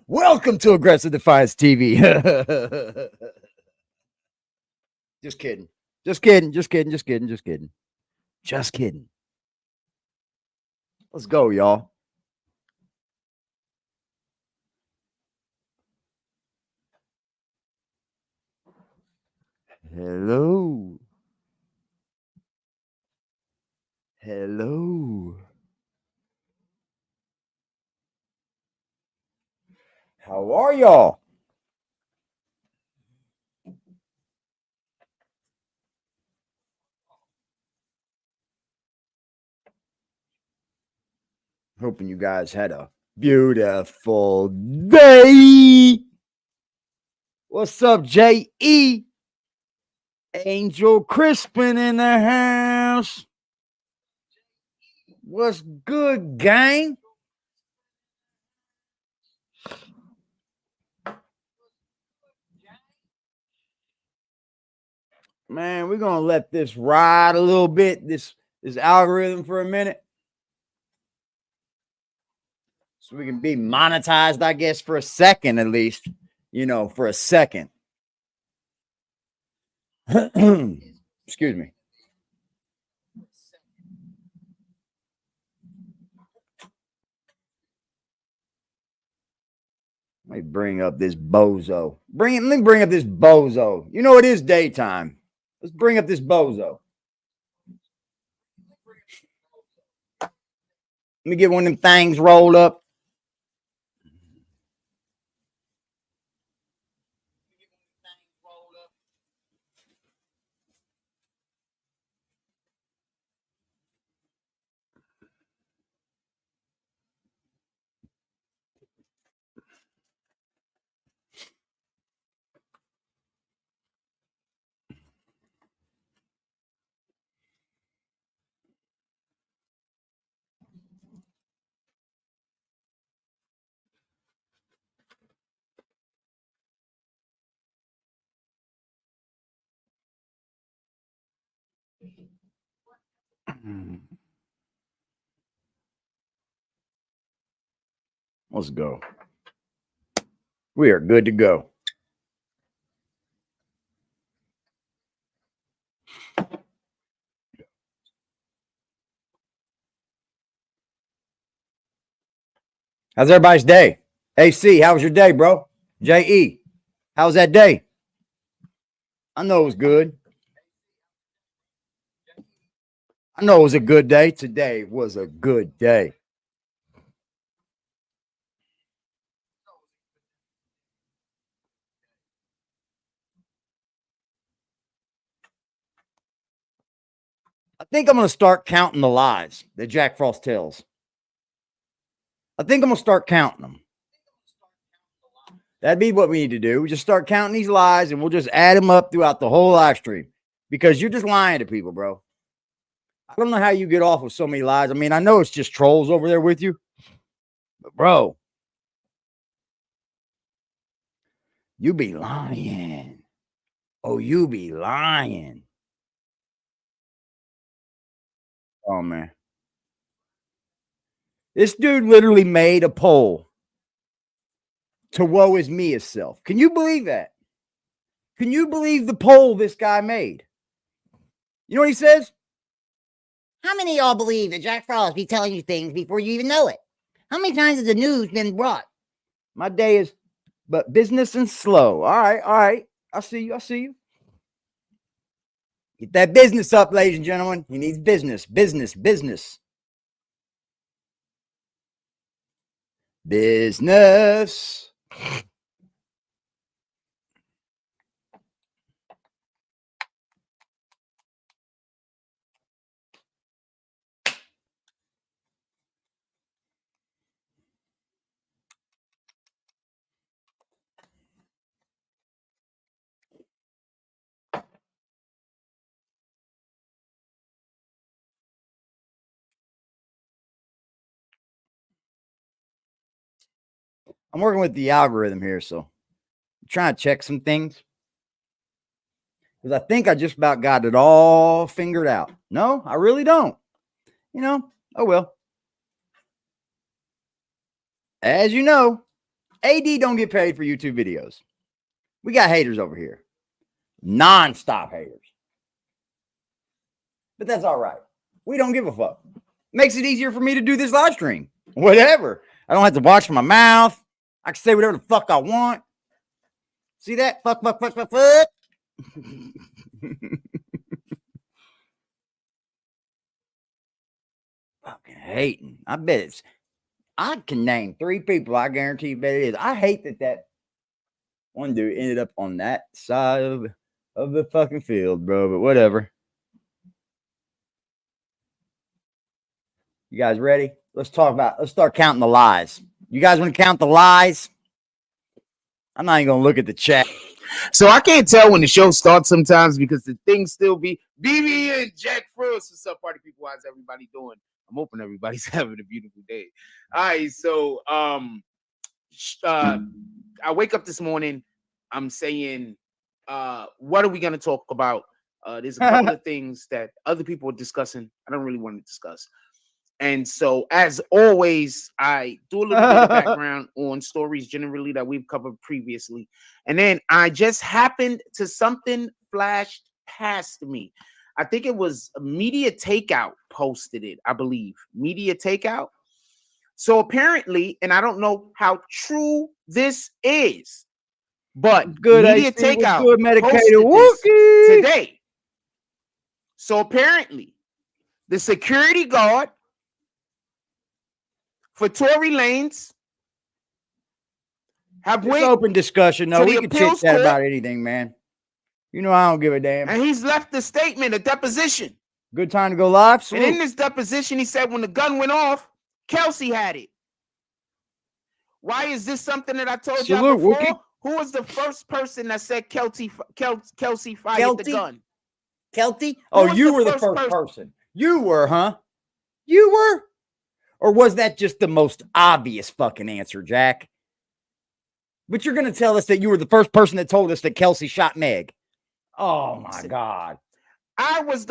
Welcome to Aggressive Defiance TV. Just kidding. Just kidding. Just kidding. Just kidding. Just kidding. Just kidding. Let's go, y'all. Hello. Hello. How are y'all? Hoping you guys had a beautiful day. What's up, J.E.? Angel Crispin in the house. What's good, gang? Man, we're gonna let this ride a little bit, this algorithm for a minute. So we can be monetized, I guess, for a second at least. You know, for a second. Excuse me. Let me bring up this bozo. Let me bring up this bozo. You know, it is daytime. Let's bring up this bozo. Let me get one of them things rolled up. Let's go. We are good to go. How's everybody's day? AC, how was your day, bro? JE, how was that day? I know it was good. I know it was a good day. Today was a good day. I think I'm going to start counting the lies that Jack Frost tells. I think I'm going to start counting them. That'd be what we need to do. We just start counting these lies and we'll just add them up throughout the whole live stream because you're just lying to people, bro. I don't know how you get off with so many lies. I mean, I know it's just trolls over there with you, but bro, you be lying. Oh, you be lying. Oh, man. This dude literally made a poll to woe is me itself. Can you believe that? Can you believe the poll this guy made? You know what he says? How many of y'all believe that Jack Frost be telling you things before you even know it? How many times has the news been brought? My day is but business and slow. All right, all right. I see you. I see you. Get that business up, ladies and gentlemen. He needs business, business, business. Business. I'm working with the algorithm here, so I'm trying to check some things. Because I think I just about got it all fingered out. No, I really don't. You know, oh well. as you know, AD don't get paid for YouTube videos. We got haters over here. Non-stop haters. But that's all right. We don't give a fuck. Makes it easier for me to do this live stream. Whatever. I don't have to watch my mouth. I can say whatever the fuck I want. See that? Fuck. Fucking hating. I bet it's... I can name 3 people. I guarantee you bet it is. I hate that one dude ended up on that side of the fucking field, bro. But whatever. You guys ready? Let's start counting the lies. You guys want to count the lies? I'm not even going to look at the chat. So I can't tell when the show starts sometimes because the things still be BB and Jack Frost. What's up, party people? How's everybody doing? I'm hoping everybody's having a beautiful day. All right, so I wake up this morning. I'm saying, what are we going to talk about? There's a couple of things that other people are discussing. I don't really want to discuss. And so, as always, I do a little bit of background on stories generally that we've covered previously. And then I just happened to something flashed past me. I think it was Media Takeout posted it, I believe. Media Takeout. So apparently, and I don't know how true this is, but good Media Takeout good medicated posted this today. So apparently, the security guard for Tory Lanez have went open discussion. No, we can chit chat about anything, man. You know I don't give a damn. And he's left a statement, a deposition. Good time to go live. And in this deposition, he said when the gun went off, Kelsey had it. Why is this something that I told you before? Wookie. Who was the first person that said Kelsey fired the gun? Kelty? Oh, you were the first person. You were, huh? You were? Or was that just the most obvious fucking answer, Jack? But you're going to tell us that you were the first person that told us that Kelsey shot Meg. Oh, my God. I was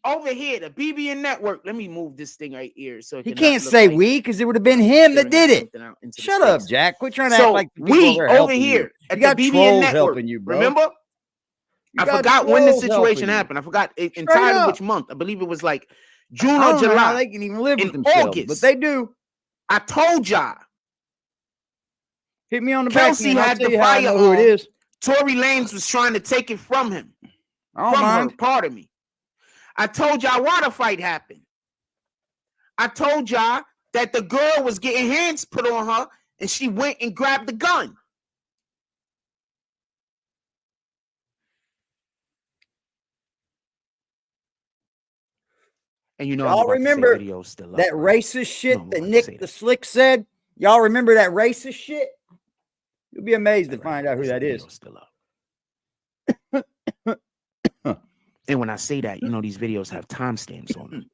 over here, the BBN Network. Let me move this thing right here. So he can't say like we because it would have been him that did it. Shut up, Jack. Quit trying to act like we over here at the BBN Network. You, bro. Remember? I forgot when the situation happened. I forgot entirely which month. I believe it was like June or July. They can even live with themselves, August, but they do. I told y'all. Hit me on the Kelsey back. had the fire. Who it is? Tory Lanez was trying to take it from him. From her, pardon me. I told y'all why the fight happened. I told y'all that the girl was getting hands put on her, and she went and grabbed the gun. And you know, y'all remember that racist shit that Nick the Slick said? Y'all remember that racist shit? You'll be amazed to find out who that is. Still up. And when I say that, you know, these videos have timestamps on them.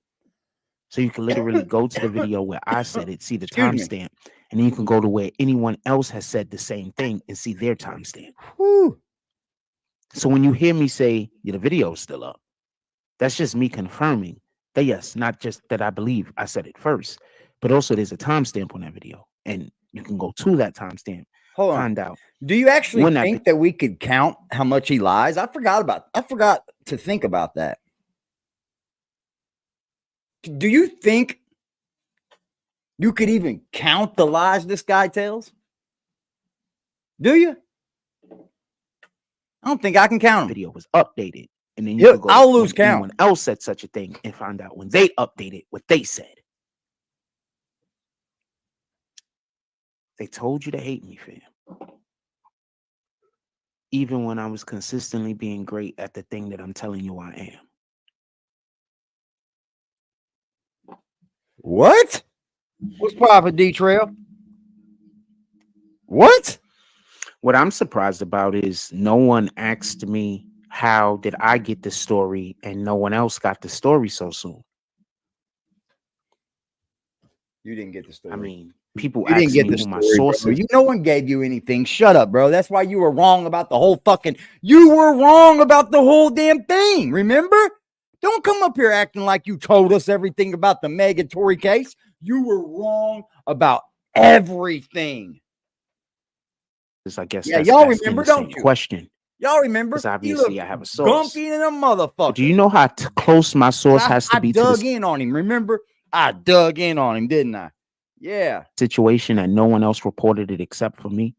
So you can literally go to the video where I said it, see the timestamp, and then you can go to where anyone else has said the same thing and see their timestamp. So when you hear me say, yeah, the video is still up, that's just me confirming that, yes, not just that I believe I said it first, but also there's a timestamp on that video. And you can go to that timestamp. Hold on. Find out. Do you actually think that we could count how much he lies? I forgot to think about that. Do you think you could even count the lies this guy tells? Do you? I don't think I can count them. The video was updated. And then you can go I'll lose count. Anyone else said such a thing and find out when they updated what they said. They told you to hate me, fam. Even when I was consistently being great at the thing that I'm telling you I am. What? What's poppin', D-Trail? What? What I'm surprised about is no one asked me how did I get the story and no one else got the story so soon. You didn't get the story. I mean, people you didn't get me the who my story, sources. bro. No one gave you anything. Shut up, bro. That's why you were wrong about the whole fucking. You were wrong about the whole damn thing. Remember? Don't come up here acting like you told us everything about the Meg and Tory case. You were wrong about everything. I guess Yeah, that's y'all asking remember, the same don't you? question. Y'all remember? Because He obviously looked I have a source. gunky in a motherfucker. Do you know how close my source has to I be to dug this in on him. Remember? I dug in on him, didn't I? Yeah. situation that no one else reported it except for me?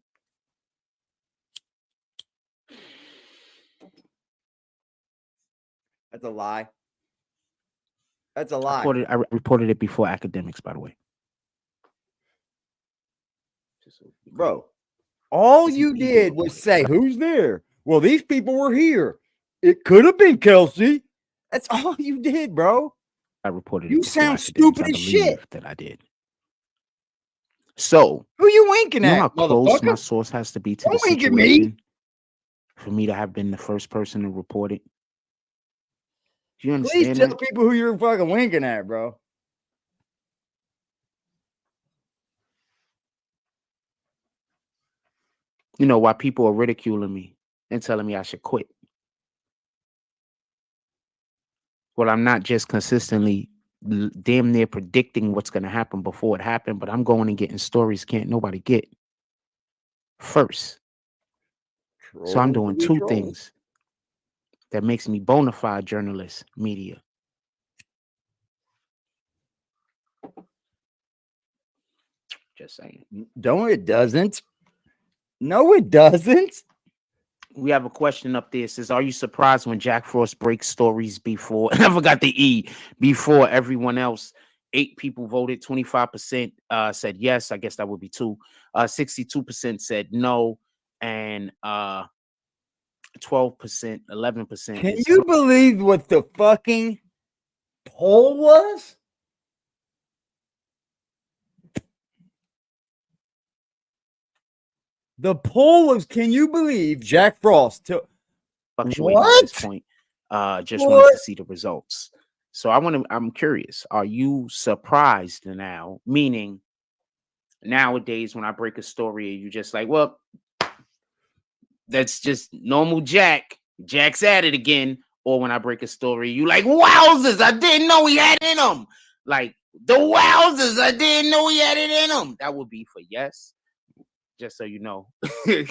That's a lie. That's a lie. I reported it before academics, by the way. Bro, all you did was say, who's there? Well, these people were here. It could have been Kelsey. That's all you did, bro. I reported it. You before sound academics. stupid I as shit. believe that I did. So, Who you winking you know at, how close my motherfucker? source has to be to Don't the wink at me. situation for me to have been the first person to report it? Do you Please understand tell that? people who you're fucking winking at, bro. You know, why people are ridiculing me and telling me I should quit. Well, I'm not just consistently damn near predicting what's going to happen before it happened, but I'm going and getting stories can't nobody get first. So I'm doing two things that makes me bona fide journalist media. Just saying. Don't, it doesn't. No, it doesn't. We have a question up there. It says, are you surprised when Jack Frost breaks stories before? I forgot the E. Before everyone else. 8 people voted. 25% said yes. I guess that would be 2. 62% said no. And 12%, 11%. Can you believe what the fucking poll was? The poll was, can you believe Jack Frost fluctuating at this point? Just wanted to see the results. So I'm curious. Are you surprised now? Meaning, nowadays when I break a story, you just like, well, that's just normal Jack. Jack's at it again. Or when I break a story, you like, wowzers, I didn't know he had it in him. Like, the wowzers, I didn't know he had it in him. That would be for yes. Just so you know. The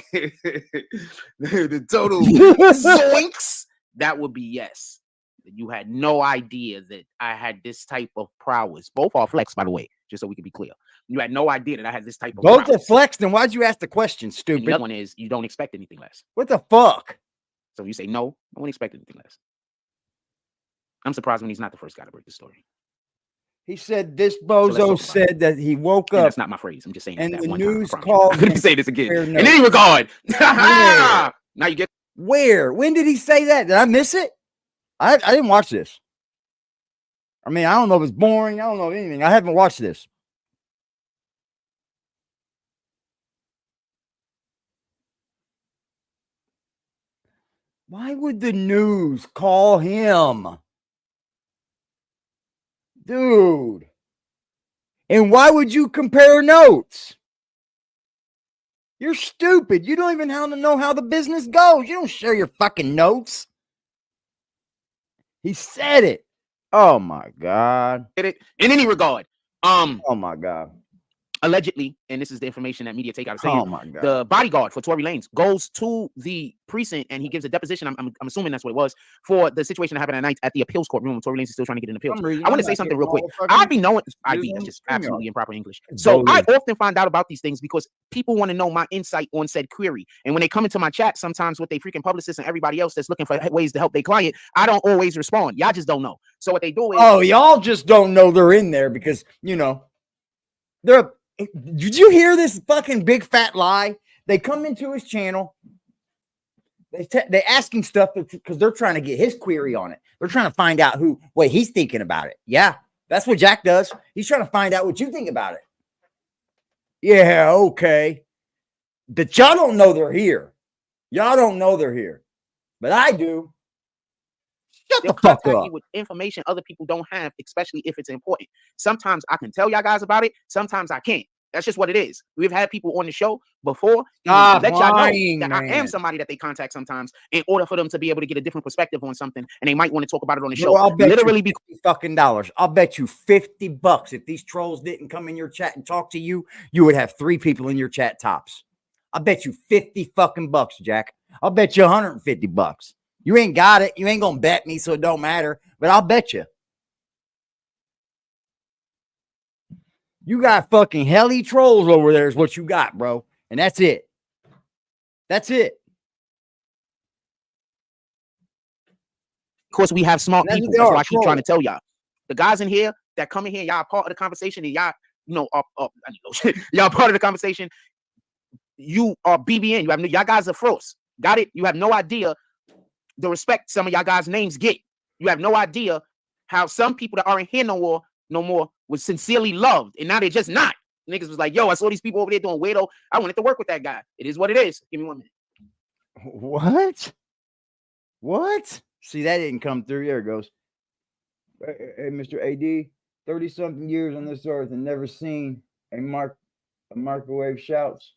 total zoinks, that would be yes. You had no idea that I had this type of prowess. Both are flex, by the way, just so we can be clear. You had no idea that I had this type of Both prowess. are flex, then why'd you ask the question, stupid? And the other one is you don't expect anything less. What the fuck? So you say no, I won't expect anything less. I'm surprised when he's not the first guy to break the story. He said this bozo said that he woke up. That's not my phrase. I'm just saying and that the one news time. called. I'm gonna say this again. In any regard. Now you get where? When did he say that? Did I miss it? I didn't watch this. I mean, I don't know if it's boring. I don't know anything. I haven't watched this. Why would the news call him? Dude. And why would you compare notes? You're stupid. You don't even know how the business goes. You don't share your fucking notes. He said it. Oh my God. it in any regard. Oh my God. Allegedly, and this is the information that media take out of saying, oh my God. The bodyguard for Tory Lanez goes to the precinct and he gives a deposition. I'm assuming that's what it was for the situation that happened at night at the appeals courtroom. Tory Lanez is still trying to get an appeals. I want to say something real quick. I'd be knowing that's just absolutely improper English. So I often find out about these things because people want to know my insight on said query. And when they come into my chat, sometimes with they freaking publicists and everybody else that's looking for ways to help their client, I don't always respond. Y'all just don't know. So what they do is, oh, y'all just don't know they're in there because, you know, they're. Did you hear this fucking big fat lie? They come into his channel. They asking stuff because they're trying to get his query on it. They're trying to find out what he's thinking about it. Yeah, that's what Jack does. He's trying to find out what you think about it. Yeah, okay. But y'all don't know they're here. Y'all don't know they're here. But I do. Shut the fuck up. You with information other people don't have, especially if it's important. Sometimes I can tell y'all guys about it. Sometimes I can't. That's just what it is. We've had people on the show before. Stop Let y'all know lying, that I am man. somebody that they contact sometimes in order for them to be able to get a different perspective on something, and they might want to talk about it on the Bro, show. I'll bet Literally, you $50 fucking dollars. I'll bet you $50 if these trolls didn't come in your chat and talk to you, you would have 3 people in your chat tops. I'll bet you 50 fucking bucks, Jack. I'll bet you $150. You ain't got it. You ain't gonna bet me, so it don't matter. But I'll bet you. You got fucking helly trolls over there is what you got, bro. And that's it. That's it. of course, we have smart That's people. what they That's are, why I keep trying to trolls. tell y'all. The guys in here that come in here, y'all part of the conversation, and y'all, you know, y'all part of the conversation. You are BBN. You have y'all guys are froze. Got it? You have no idea the respect some of y'all guys' names get. You have no idea how some people that aren't here no more was sincerely loved, and now they're just not. Niggas was like, yo, I saw these people over there doing weirdo. I wanted to work with that guy. It is what it is. Give me 1 minute. What? What? See, that didn't come through. There it goes. Hey, Mr. AD, 30-something years on this earth and never seen a microwave shouts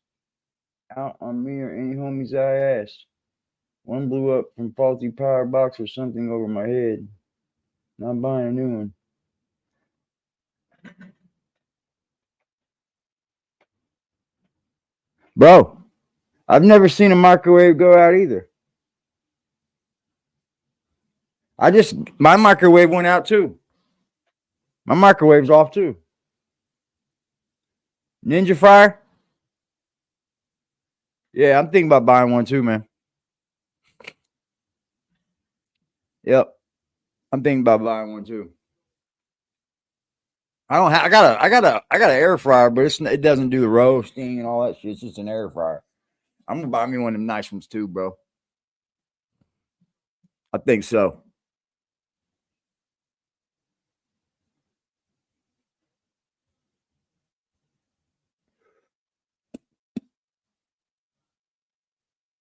out on me or any homies I asked. One blew up from faulty power box or something over my head. Not buying a new one. Bro, I've never seen a microwave go out either. My microwave went out too. My microwave's off too. Ninja fryer? Yeah, I'm thinking about buying one too, man. Yep. I'm thinking about buying one too. I got an air fryer, but it doesn't do the roasting and all that shit. It's just an air fryer. I'm gonna buy me one of them nice ones too, bro. I think so.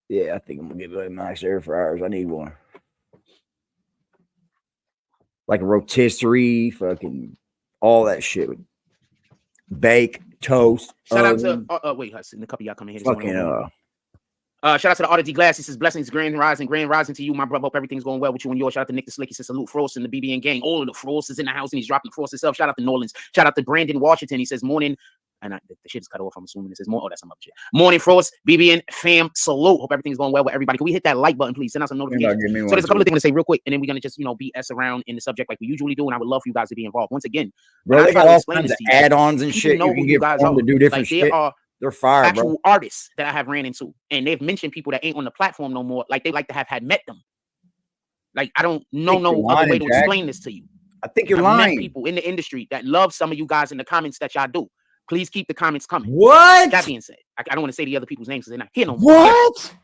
Yeah, I think I'm gonna get one nice air fryers. I need one. Like a rotisserie, fucking all that shit. Bake, toast. Shout out to wait, Hudson. A couple of y'all coming here. Fucking shout out to the Oddity Glass. He says blessings, grand rising to you, my brother. Hope everything's going well with you and yours. Shout out to Nick the Slick. He says salute Frost and the BBN gang. All of the Frost is in the house and he's dropping Frost himself. Shout out to Norlands. Shout out to Brandon Washington. He says morning. And the shit is cut off. I'm assuming it says more. Oh, that's some other shit. Morning, Frost, BBN fam, salute. Hope everything's going well with everybody. Can we hit that like button, please? Send out some notifications. So there's a couple of things to say real quick, and then we're gonna just BS around in the subject like we usually do. And I would love for you guys to be involved. Once again, bro, they got all kinds of add-ons and shit. You can get them to do different shit. They're fire, actual bro. Artists that I have ran into, and they've mentioned people that ain't on the platform no more. Like they like to have had met them. Like I don't know no other way to explain this to you. I think you're Met lying. people in the industry that love some of you guys in the comments that y'all do. Please keep the comments coming. What? That being said, I don't want to say the other people's names because they're not here no more. What?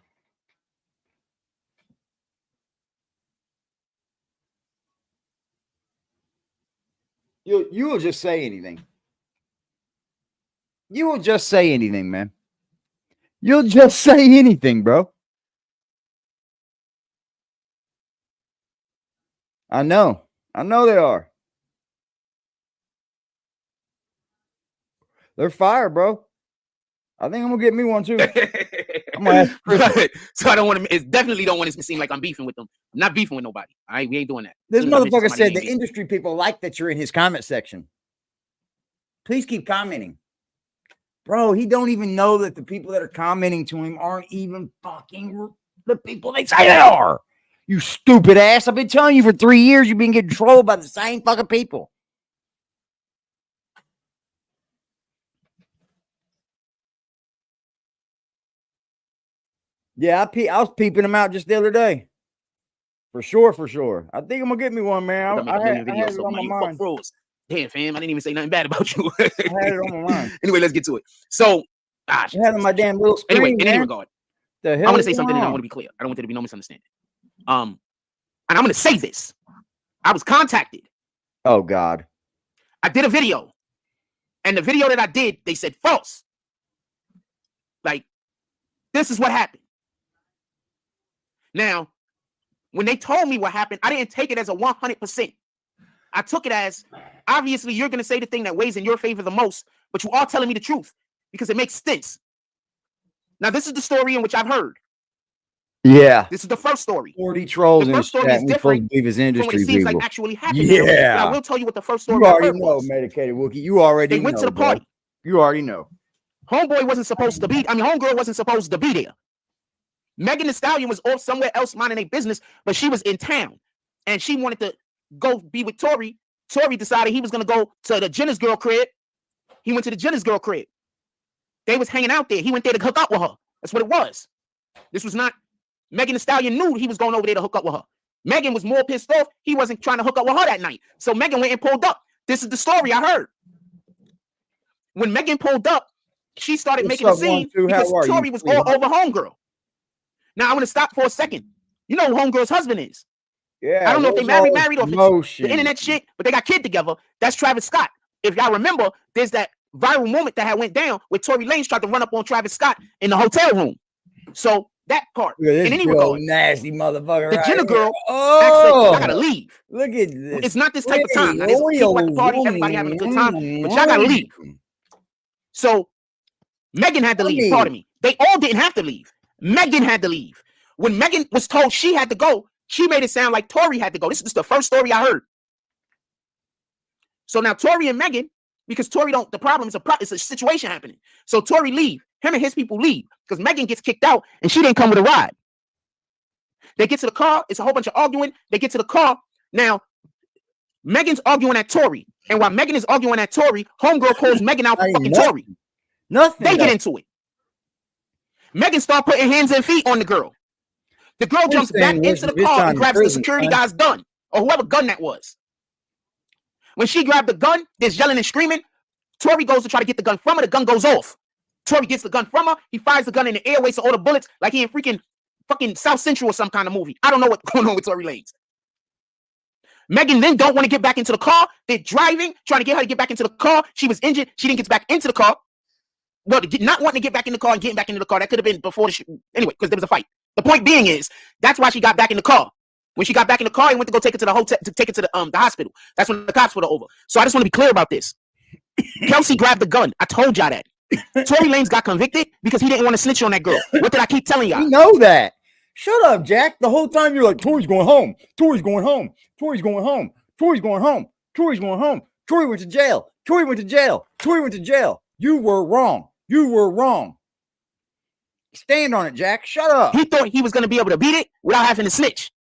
You will just say anything. You will just say anything, man. You'll just say anything, bro. I know. I know they are. They're fire, bro. I think I'm gonna get me one too. I'm gonna right. So I don't want to. It definitely don't want it to seem like I'm beefing with them. I'm not beefing with nobody. All right, we ain't doing that. This motherfucker said the industry people like that you're in his comment section. Please keep commenting, bro. He don't even know that the people that are commenting to him aren't even fucking the people they say they are. You stupid ass! I've been telling you for 3 years you've been getting trolled by the same fucking people. Yeah, I was peeping them out just the other day. For sure, for sure. I think I'm gonna get me one, man. I had it on my mind. Damn, fam, I didn't even say nothing bad about you. I had it on my mind. Anyway, let's get to it. So, I had on my damn little screen. Anyway, in any regard, I want to say something, and I want to be clear. I don't want there to be no misunderstanding. And I'm gonna say this. I was contacted. Oh God. I did a video, and the video that I did, they said false. Like, this is what happened. Now, when they told me what happened, I didn't take it as a 100%. I took it as, obviously, you're going to say the thing that weighs in your favor the most, but you are telling me the truth because it makes sense. Now, this is the story in which I've heard. Yeah. This is the first story. 40 trolls The in first story chat. is We supposed different to leave his from what industry it seems people. like actually happened now. But Yeah. I will tell you what the first story You I already heard know, was. medicated Wookie. You already They went know, to the bro. party. You already know. Homeboy wasn't supposed to be. I mean, homegirl wasn't supposed to be there. Megan Thee Stallion was off somewhere else minding their business, but she was in town, and she wanted to go be with Tory. Tory decided he was gonna go to the Jenner's girl crib. He went to the Jenner's girl crib. They was hanging out there. He went there to hook up with her. That's what it was. This was not. Megan Thee Stallion knew he was going over there to hook up with her. Megan was more pissed off. He wasn't trying to hook up with her that night. So Megan went and pulled up. This is the story I heard. When Megan pulled up, she started making a scene because Tory was all over homegirl. Now I want to stop for a second. You know who homegirl's husband is. Yeah. I don't know if they married or if it's the internet shit, but they got kid together. That's Travis Scott. If y'all remember, there's that viral moment that had went down where Tory Lanez tried to run up on Travis Scott in the hotel room. So that part, in any regard, nasty motherfucker. the Jenner girl, oh, I gotta leave. Look at this. It's not this type of time. Now, there's people at the party, everybody having a good time, but y'all gotta leave. So Megan had to leave. Pardon me. They all didn't have to leave. Megan had to leave. When Megan was told she had to go, she made it sound like Tory had to go. This is the first story I heard. So now Tory and Megan, because Tory don't, the problem is it's a situation happening. So Tory leave. Him and his people leave because Megan gets kicked out and she didn't come with a ride. They get to the car. It's a whole bunch of arguing. They get to the car. Now, Megan's arguing at Tory. And while Megan is arguing at Tory, homegirl calls Megan out for fucking Tory. Nothing. They get into it. Megan start putting hands and feet on the girl. The girl jumps back into the car and grabs the security guy's gun or whoever gun that was. When she grabbed the gun, there's yelling and screaming. Tory goes to try to get the gun from her. The gun goes off. Tory gets the gun from her. He fires the gun in the air, wastes all the bullets like he in fucking South Central or some kind of movie. I don't know what's going on with Tory Lanez. Megan then don't want to get back into the car. They're driving, trying to get her to get back into the car. She was injured. She didn't get back into the car. Well, not wanting to get back in the car and getting back into the car. That could have been before the anyway, because there was a fight. The point being is that's why she got back in the car. When she got back in the car, he went to go take it to the hotel, to take it to the hospital. That's when the cops were over. So I just want to be clear about this. Kelsey grabbed the gun. I told y'all that. Tory Lanez got convicted because he didn't want to snitch on that girl. What did I keep telling y'all? You know that. Shut up, Jack. The whole time you're like, Tory's going home. Tory's going home. Tory's going home. Tory's going home. Tory's going home. Tory went to jail. Tory went to jail. Tory went to jail. You were wrong. You were wrong. Stand on it, Jack. Shut up. He thought he was going to be able to beat it without having to snitch.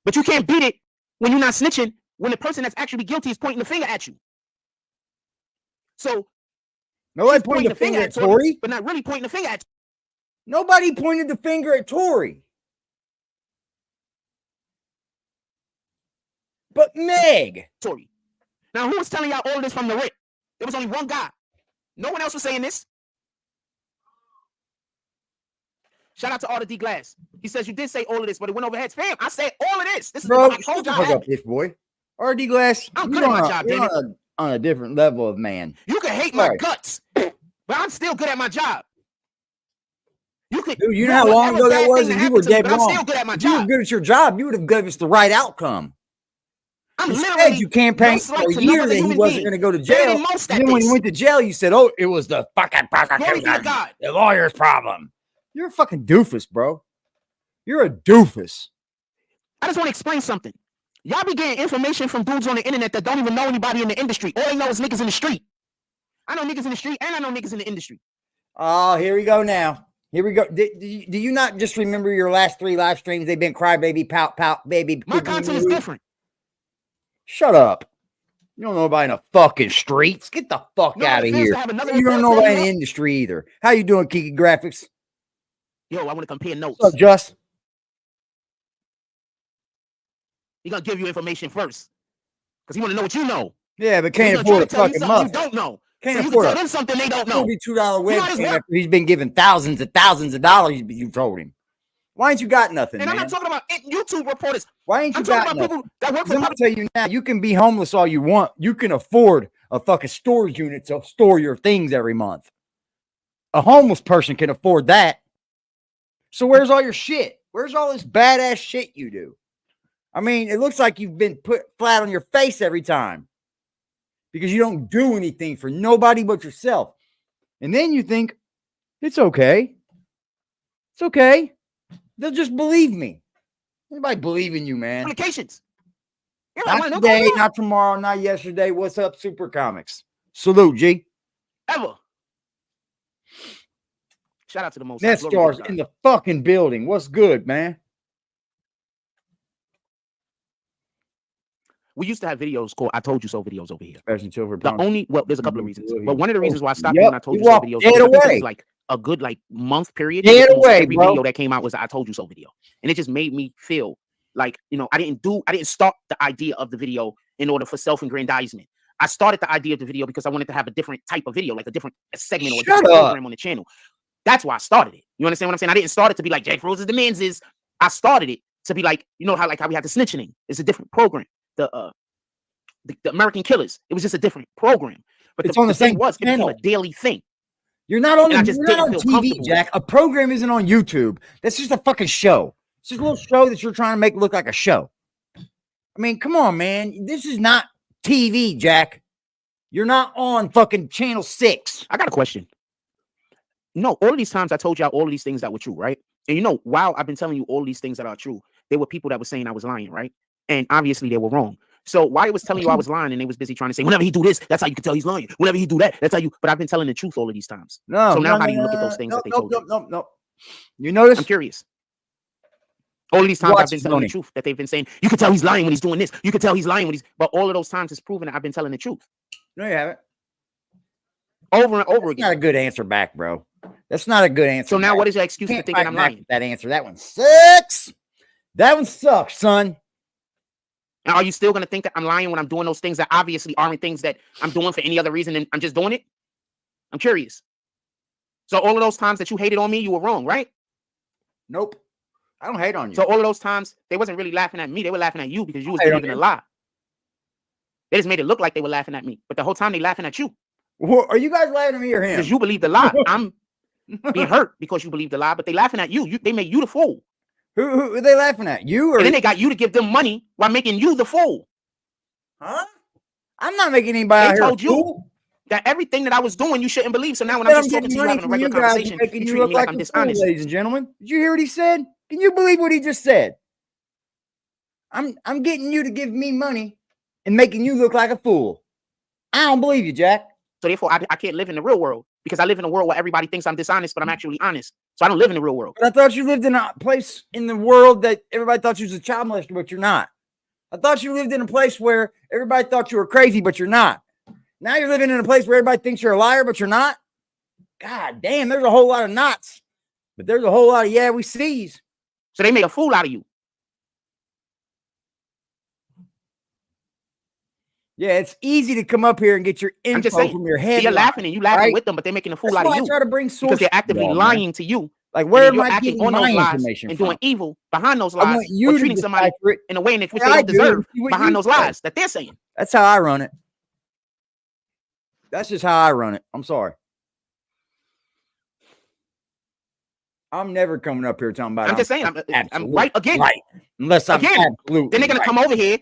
But you can't beat it when you're not snitching, when the person that's actually guilty is pointing the finger at you. So nobody pointed the finger at Tory, but not really pointing the finger at. Nobody pointed the finger at Tory. But Meg. Tory. Now, who was telling y'all all of this from the rip? There was only one guy. No one else was saying this. Shout out to Arthur D. Glass. He says you did say all of this, but it went over heads. Fam, I said all of this. This is bro, what I told y'all. Up this boy. Arthur D. Glass. I'm good at my job, damn it. On a different level of man. You can hate my guts, but I'm still good at my job. You could. Dude, you know how long ago that was? And you were dead wrong. I'm still good at my job. You were good at your job. You would have given us the right outcome. I'm Instead, literally. you campaigned for a year that he wasn't going to go to jail. And then when he went to jail, you said, "Oh, it was the fucking prosecution, the lawyer's problem." You're a fucking doofus, bro. You're a doofus. I just want to explain something. Y'all be getting information from dudes on the internet that don't even know anybody in the industry. All they know is niggas in the street. I know niggas in the street and I know niggas in the industry. Oh, here we go now. Here we go. Do you not just remember your last 3 live streams? They've been crybaby, pout, pout, baby. My content is different. Shut up. You don't know about in the fucking streets. Get the fuck out of here. You don't know about in the industry either. How you doing, Kiki Graphics? Yo, I want to compare notes. What's up, Just? He's going to give you information first. Because he want to know what you know. Yeah, but can't afford a fucking muff. You don't know. Can't so you afford can tell them something they don't know. $42 webcam after he's been given thousands and thousands of dollars you told him. Why ain't you got nothing, and man? I'm not talking about YouTube reporters. Why ain't you got nothing? People that work for I'm going to tell you now, you can be homeless all you want. You can afford a fucking storage unit to store your things every month. A homeless person can afford that. So where's all your shit? Where's all this badass shit you do? I mean, it looks like you've been put flat on your face every time. because you don't do anything for nobody but yourself. And then you think, it's okay. It's okay. They'll just believe me. Anybody believe in you, man? Communications. Not today, not tomorrow, not yesterday. What's up, Super Comics? Salute, G. Ever. Shout out to the most. Net stars in the fucking building. What's good, man? We used to have videos called "I Told You So" videos over here. The there's a couple of reasons, but one of the reasons why I stopped doing "I Told You So" videos was I think it was like a good month period. Every video that came out was "I Told You So" video, and it just made me feel like, I didn't start the idea of the video in order for self-aggrandizement. I started the idea of the video because I wanted to have a different type of video, like a different segment or a different program on the channel. That's why I started it. You understand what I'm saying? I didn't start it to be like Jack Froze's Demands is. I started it to be like, how we had the snitching. It's a different program. The American Killers. It was just a different program. But it's on the same it became a daily thing. You're not on TV, Jack. A program isn't on YouTube. That's just a fucking show. It's just a little show that you're trying to make look like a show. I mean, come on, man. This is not TV, Jack. You're not on fucking channel 6. I got a question. All of these times I told y'all all of these things that were true, right? And while I've been telling you all of these things that are true, there were people that were saying I was lying, right? And obviously they were wrong. So while I was telling you I was lying and they was busy trying to say, whenever he do this, that's how you can tell he's lying. Whenever he do that, that's how you. But I've been telling the truth all of these times. So now how do you look at those things that they told you? No. You notice? I'm curious. All of these times I've been telling the truth that they've been saying, you can tell he's lying when he's doing this. You can tell he's lying when he's. But all of those times it's proven that I've been telling the truth. No, you haven't. Over and over again. Not a good answer back, bro. That's not a good answer. So now what is your excuse for thinking I'm lying? That answer. That one sucks. That one sucks, son. Now, are you still going to think that I'm lying when I'm doing those things that obviously aren't things that I'm doing for any other reason and I'm just doing it? I'm curious. So all of those times that you hated on me, you were wrong, right? Nope. I don't hate on you. So all of those times, they wasn't really laughing at me. They were laughing at you because you was believing a lie. They just made it look like they were laughing at me. But the whole time they laughing at you. Are you guys laughing at me or him? Because you believe the lie. I'm being hurt because you believe the lie, but they laughing at you. They made you the fool. Who are they laughing at? You or and then they got you to give them money while making you the fool. Huh? I'm not making anybody. They told you that everything that I was doing, you shouldn't believe. So now when I'm just talking to you having a regular conversation, you treat me like I'm dishonest. Ladies and gentlemen, did you hear what he said? Can you believe what he just said? I'm getting you to give me money and making you look like a fool. I don't believe you, Jack. So therefore, I can't live in the real world because I live in a world where everybody thinks I'm dishonest, but I'm actually honest. So I don't live in the real world. But I thought you lived in a place in the world that everybody thought you was a child molester, but you're not. I thought you lived in a place where everybody thought you were crazy, but you're not. Now you're living in a place where everybody thinks you're a liar, but you're not. God damn, there's a whole lot of knots, but there's a whole lot of we sees. So they made a fool out of you. Yeah, it's easy to come up here and get your info from your head. So you're laughing and you laughing with them, but they're making a fool out of you. I try to bring because they're actively lying to you. Like, where am I getting on my information and from? doing evil behind those lies, or treating somebody in a way in which they don't deserve behind those lies that they're saying. That's how I run it. That's just how I run it. I'm sorry. I'm never coming up here talking about. I'm just saying. I'm right again. Right. Unless I'm absolutely. Then they're gonna come over here.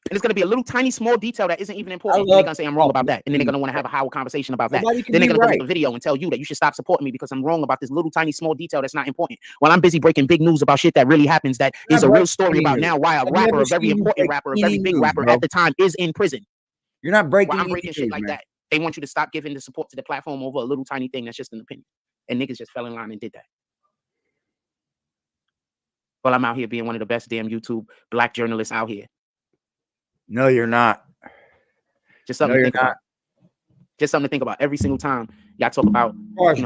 And it's going to be a little tiny small detail that isn't even important. They're going to say I'm wrong about that. And then they're going to want to have a Howard conversation about that. Then they're going to make a video and tell you that you should stop supporting me because I'm wrong about this little tiny small detail that's not important. While I'm busy breaking big news about shit that really happens that is a real story about now why a rapper, a very important rapper, a very big rapper at the time is in prison. You're not breaking. I'm breaking shit like that. They want you to stop giving the support to the platform over a little tiny thing that's just an opinion. And niggas just fell in line and did that. Well, I'm out here being one of the best damn YouTube black journalists out here. No, you're not. Just something to think about. Just something to think about. Every single time y'all talk about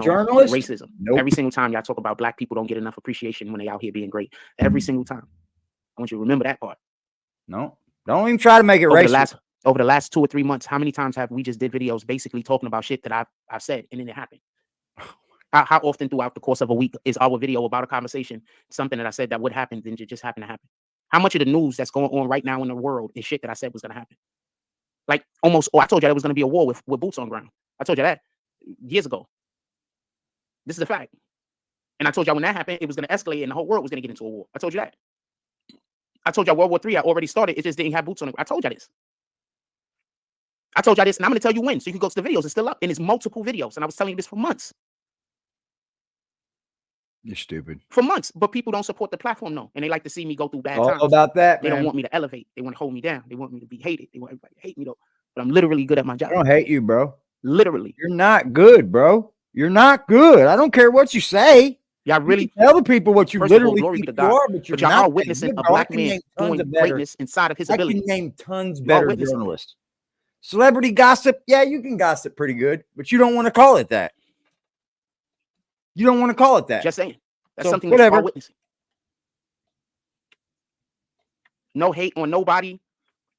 journalists, racism. Nope. Every single time y'all talk about black people don't get enough appreciation when they out here being great. Every single time. I want you to remember that part. No, don't even try to make it racist. Over the last 2 or 3 months, how many times have we just did videos basically talking about shit that I've said and then it happened? How often throughout the course of a week is our video about a conversation, something that I said that would happen, then it just happened to happen? How much of the news that's going on right now in the world is shit that I said was going to happen? Like almost, I told you there was going to be a war with boots on ground. I told you that years ago. This is a fact. And I told y'all when that happened, it was going to escalate and the whole world was going to get into a war. I told you that. I told y'all World War III had already started. It just didn't have boots on it. I told y'all this. I told y'all this, and I'm going to tell you when. So you can go to the videos. It's still up, and it's multiple videos. And I was telling you this for months. You're stupid. For months, but people don't support the platform, no. And they like to see me go through bad All times. about that, They man. don't want me to elevate. They want to hold me down. They want me to be hated. They want everybody to hate me, though. But I'm literally good at my job. I don't hate you, bro. Literally. You're not good, bro. You're not good. I don't care what you say. Y'all really tell the people what you literally glory think be to you God. are, but y'all not are witnessing a black man doing greatness inside of his ability. I can name tons better journalists. Celebrity gossip, yeah, you can gossip pretty good, but you don't want to call it that. You don't want to call it that. Just saying. That's So, something whatever. that you are witnessing. No hate on nobody.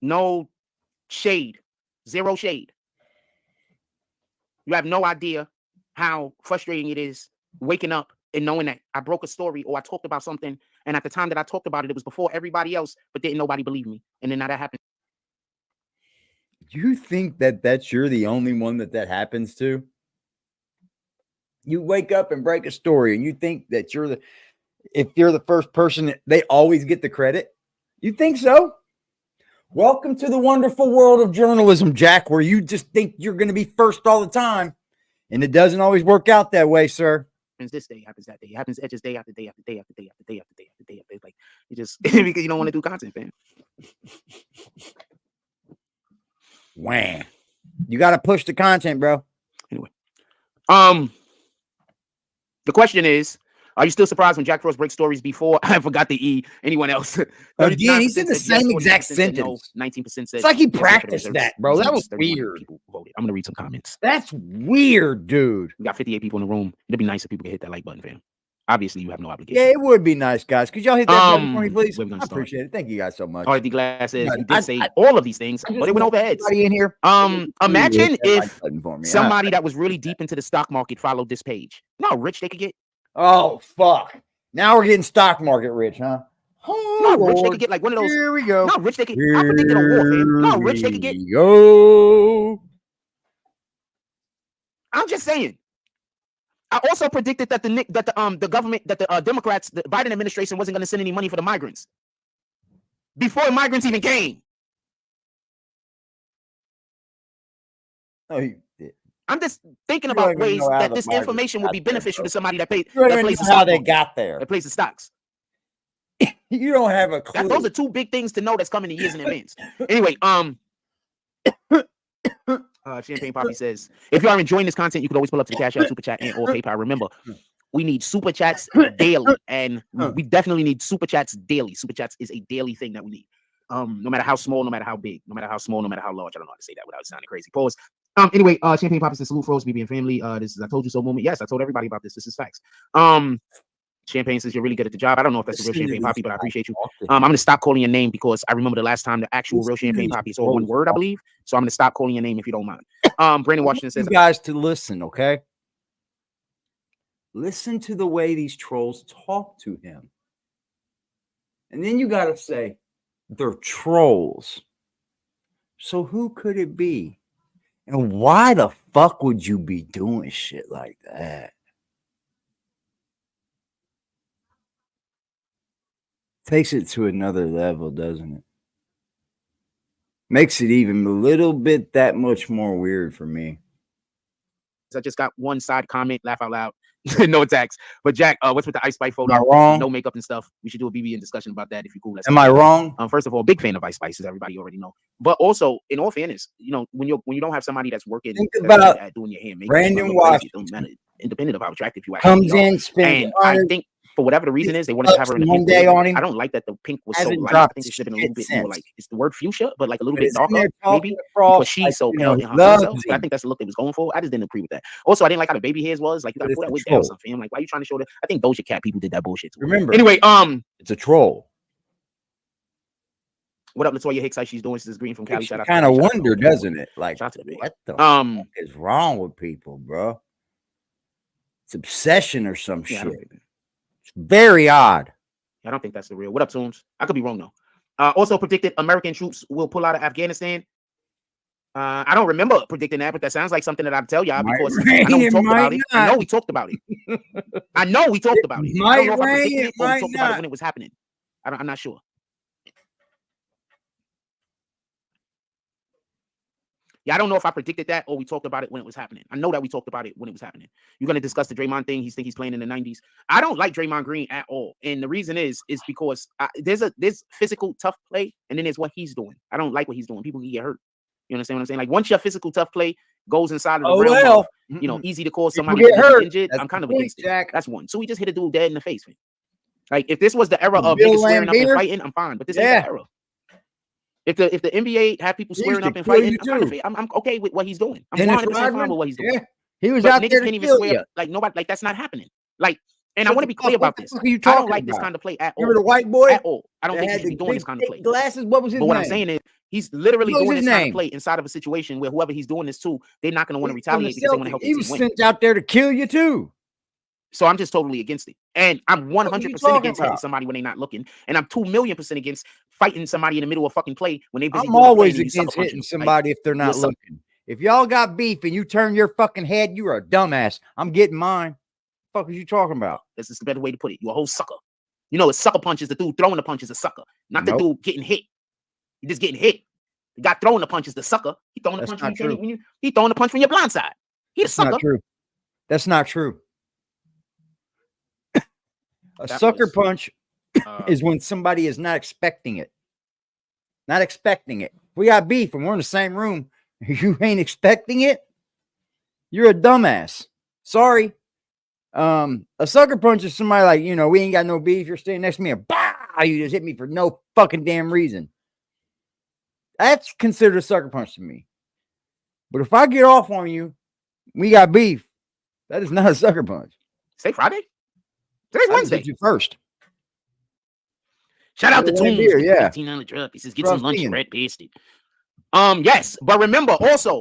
No shade. Zero shade. You have no idea how frustrating it is waking up and knowing that I broke a story or I talked about something, and at the time that I talked about it, it was before everybody else, but didn't nobody believe me. And then now that happened. You think that you're the only one that happens to? You wake up and break a story, and you think that if you're the first person, they always get the credit? You think so? Welcome to the wonderful world of journalism, Jack, where you just think you're going to be first all the time, and it doesn't always work out that way, sir. Happens this day, happens that day, happens edges day after day after day after day after day after day after day after day. Like you just because you don't want to do content, fam. Wham! You got to push the content, bro. Anyway, the question is, are you still surprised when Jack Frost breaks stories before? I forgot the E. Anyone else? Again, he's in the same exact sentence. No, 19% said. It's like he practiced that, bro. That was weird. People voted. I'm gonna read some comments. That's weird, dude. We got 58 people in the room. It'd be nice if people could hit that like button, fam. Obviously, you have no obligation. Yeah, it would be nice, guys. Could y'all hit that button for me, please? I start. appreciate it. Thank you guys so much. All right, D Glass says you did say all of these things, but it went over heads. In here. Imagine if me. somebody that was really deep into the stock market followed this page. You know how rich they could get? Oh, fuck. Now we're getting stock market rich, huh? Oh, you know how rich they could get? Like one of those. Here we go. You know how rich they could get? I predicted a war, fam. You know how rich they could get? Yo. I'm just saying. I also predicted that the government, that the Democrats, the Biden administration wasn't going to send any money for the migrants before migrants even came. Oh, you did. I'm just thinking about ways that this information would be beneficial to somebody that plays how they got there. That plays the stocks. You don't have a clue. Those are two big things to know that's coming in years in advance. Anyway, Champagne Poppy says, if you are enjoying this content, you can always pull up to the Cash App, Super Chat, and or PayPal. Remember, we need Super Chats daily, and we definitely need Super Chats daily. Super Chats is a daily thing that we need. No matter how small, no matter how big, no matter how small, no matter how large. I don't know how to say that without sounding crazy. Pause. Anyway, Champagne Poppy says, salute Froze, BB and family. This is I told you so moment. Yes, I told everybody about this. This is facts. Champagne says you're really good at the job. I don't know if that's the real Champagne Poppy, but I appreciate you. I'm going to stop calling your name because I remember the last time the actual real Champagne Poppy is all one word, I believe. So I'm going to stop calling your name if you don't mind. Brandon Washington says, you guys to listen, okay? Listen to the way these trolls talk to him. And then you got to say, they're trolls. So who could it be? And why the fuck would you be doing shit like that? Takes it to another level, doesn't it? Makes it even a little bit that much more weird for me. I just got one side comment, laugh out loud. No attacks. But Jack, what's with the Ice Spice photo? Am I wrong? No makeup and stuff. We should do a BB discussion about that if you're cool. Am I wrong? First of all, big fan of Ice Spice, as everybody already know. But also, in all fairness, you know, when you don't have somebody that's working at doing your hair makeup, Brandon Washington, independent of how attractive you actually comes are. In, spins, and I think for whatever the reason is, they wanted to have her in a one day on him. I don't like that the pink was so light. I think it should have been a little bit more like, it's the word fuchsia, but like a little bit darker, maybe, because she's so pale in herself. I think that's the look they was going for. I just didn't agree with that. Also, I didn't like how the baby hairs was. Like, you gotta pull that wig down or something. I'm like, why are you trying to show that? I think Doja Cat people did that bullshit too. Remember. Anyway, it's a troll. What up, Latoya Hicks? How she's doing? This is Green from Cali. Shout out. Kind of wonder, doesn't it? Like, what the fuck is wrong with people, bro? It's obsession or some shit. It's very odd. I don't think that's the real. What up, Tooms? I could be wrong though. Also predicted American troops will pull out of Afghanistan. I don't remember predicting that, but that sounds like something that I'd tell y'all because I know we talked about it. I know we talked about it. I know we talked about it. I don't know if I predicted it or we talked about it when it was happening. I'm not sure. Yeah, I don't know if I predicted that or we talked about it when it was happening. I know that we talked about it when it was happening. You're going to discuss the Draymond thing. He's playing in the 90s. I don't like Draymond Green at all. And the reason is because there's physical tough play, and then there's what he's doing. I don't like what he's doing. People can get hurt. You understand what I'm saying? Like once your physical tough play goes inside of the realm of, easy to cause somebody to get injured, I'm kind of against it. That's one. So he just hit a dude dead in the face. Man. Like if this was the era of niggas swearing up and fighting, I'm fine. But this ain't the era. If the NBA have people swearing up and fighting, I'm okay with what he's doing. I'm 100% fine with what he's doing. Yeah. He was out there can't even swear like nobody. Like that's not happening. Like, and I want to be clear about this. I don't like this kind of play at all. Remember the white boy? At all. I don't think he should be doing this kind of play. Glasses. What was his name? But what I'm saying is, he's literally doing this kind of play inside of a situation where whoever he's doing this to, they're not going to want to retaliate because they want to help. He was sent out there to kill you too. So I'm just totally against it. And I'm 100% against hitting somebody when they're not looking. And I'm 2,000,000% against fighting somebody in the middle of fucking play when they're busy. I'm always against hitting somebody if they're not looking. If y'all got beef and you turn your fucking head, you're a dumbass. I'm getting mine. What the fuck are you talking about? This is the better way to put it. You're a whole sucker. You know, a sucker punch is the dude throwing the punch is a sucker, not the dude getting hit. You're just getting hit. The guy throwing the punch is the sucker. He throwing the punch when you he throwing the punch from your blind side. He's a sucker. Not true. That's not true. A sucker punch is when somebody is not expecting it. Not expecting it. We got beef and we're in the same room. You ain't expecting it. You're a dumbass. Sorry. A sucker punch is somebody like, you know, we ain't got no beef. You're standing next to me and bah, you just hit me for no fucking damn reason. That's considered a sucker punch to me. But if I get off on you, we got beef. That is not a sucker punch. Say Friday? Today's Wednesday. First. Shout out to Toons. Yeah. 18 on the drug. He says, get some lunch, red pasted. Yes, but remember also,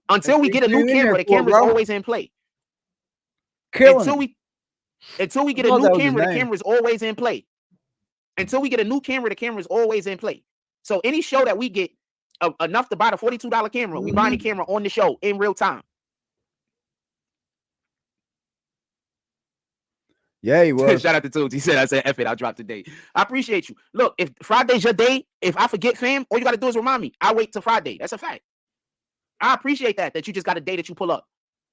until we get a new camera, the camera's always in play. Until we get a new camera, the camera's always in play. Until we get a new camera, the camera's always in play. So any show that we get enough to buy the $42 camera, we buy the camera on the show in real time. Yeah, he was. Shout out to Toons. He said, I said, F it, I'll drop today. I appreciate you. Look, if Friday's your day, if I forget, fam, all you got to do is remind me. I wait till Friday. That's a fact. I appreciate that you just got a day that you pull up.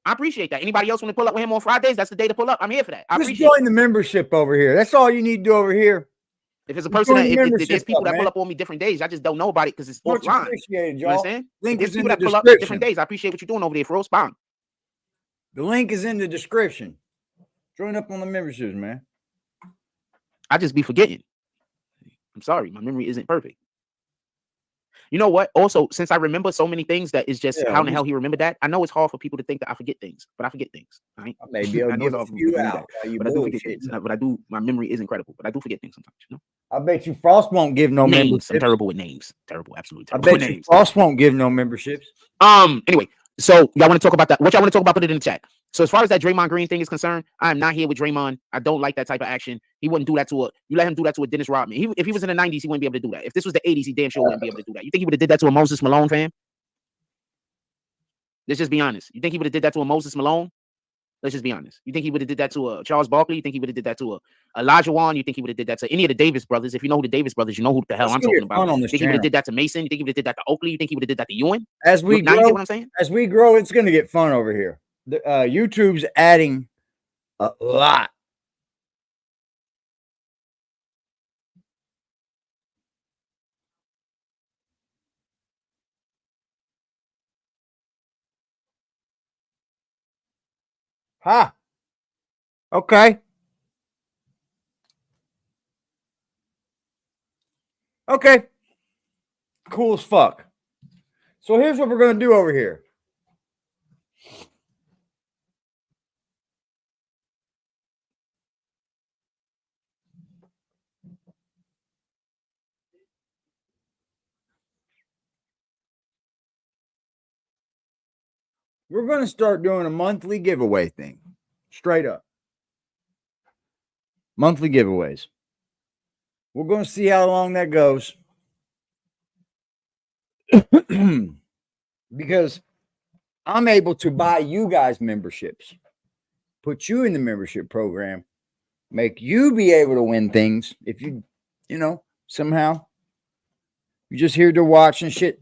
I appreciate that. Anybody else want to pull up with him on Fridays? That's the day to pull up. I'm here for that. Just join the membership over here. That's all you need to do over here. If it's a person that, if there's people that pull up on me different days, I just don't know about it because it's offline. You understand? There's people that pull up different days. I appreciate what you're doing over there for us. Bomb. The link is in the description. Join up on the memberships, man. I just be forgetting. I'm sorry. My memory isn't perfect. You know what? Also, since I remember so many things that is just how in the hell he remembered that, I know it's hard for people to think that I forget things, but I forget things. Right? Maybe I'll give a few out. But I do forget things. But I do. My memory is incredible, but I do forget things sometimes. You know? I bet you Frost won't give no names. memberships. I'm terrible with names. Terrible, absolutely terrible. I bet you Frost won't give no memberships. Anyway, so y'all want to talk about that? What y'all want to talk about? Put it in the chat. So as far as that Draymond Green thing is concerned, I am not here with Draymond. I don't like that type of action. He wouldn't do that to you let him do that to a Dennis Rodman. If he was in the 90s, he wouldn't be able to do that. If this was the 80s, he damn sure wouldn't be able to do that. You think he would have did that to a Moses Malone, fam? Let's just be honest. You think he would have did that to a Moses Malone? Let's just be honest. You think he would have did that to a Charles Barkley? You think he would have did that to a Elijah Wan? You think he would have did that to any of the Davis brothers? If you know who the Davis brothers, you know who the hell I'm talking about. You think he would have did that to Mason? You think he would have did that to Oakley? You think he would have did that to Ewing? As we grow, you get what I'm saying? As we grow, it's going to get fun over here. YouTube's adding a lot. Okay. Okay. Cool as fuck. So here's what we're going to do over here. We're going to start doing a monthly giveaway thing. Straight up. Monthly giveaways. We're going to see how long that goes. Because I'm able to buy you guys memberships. Put you in the membership program. Make you be able to win things. If you know, somehow. You're just here to watch and shit.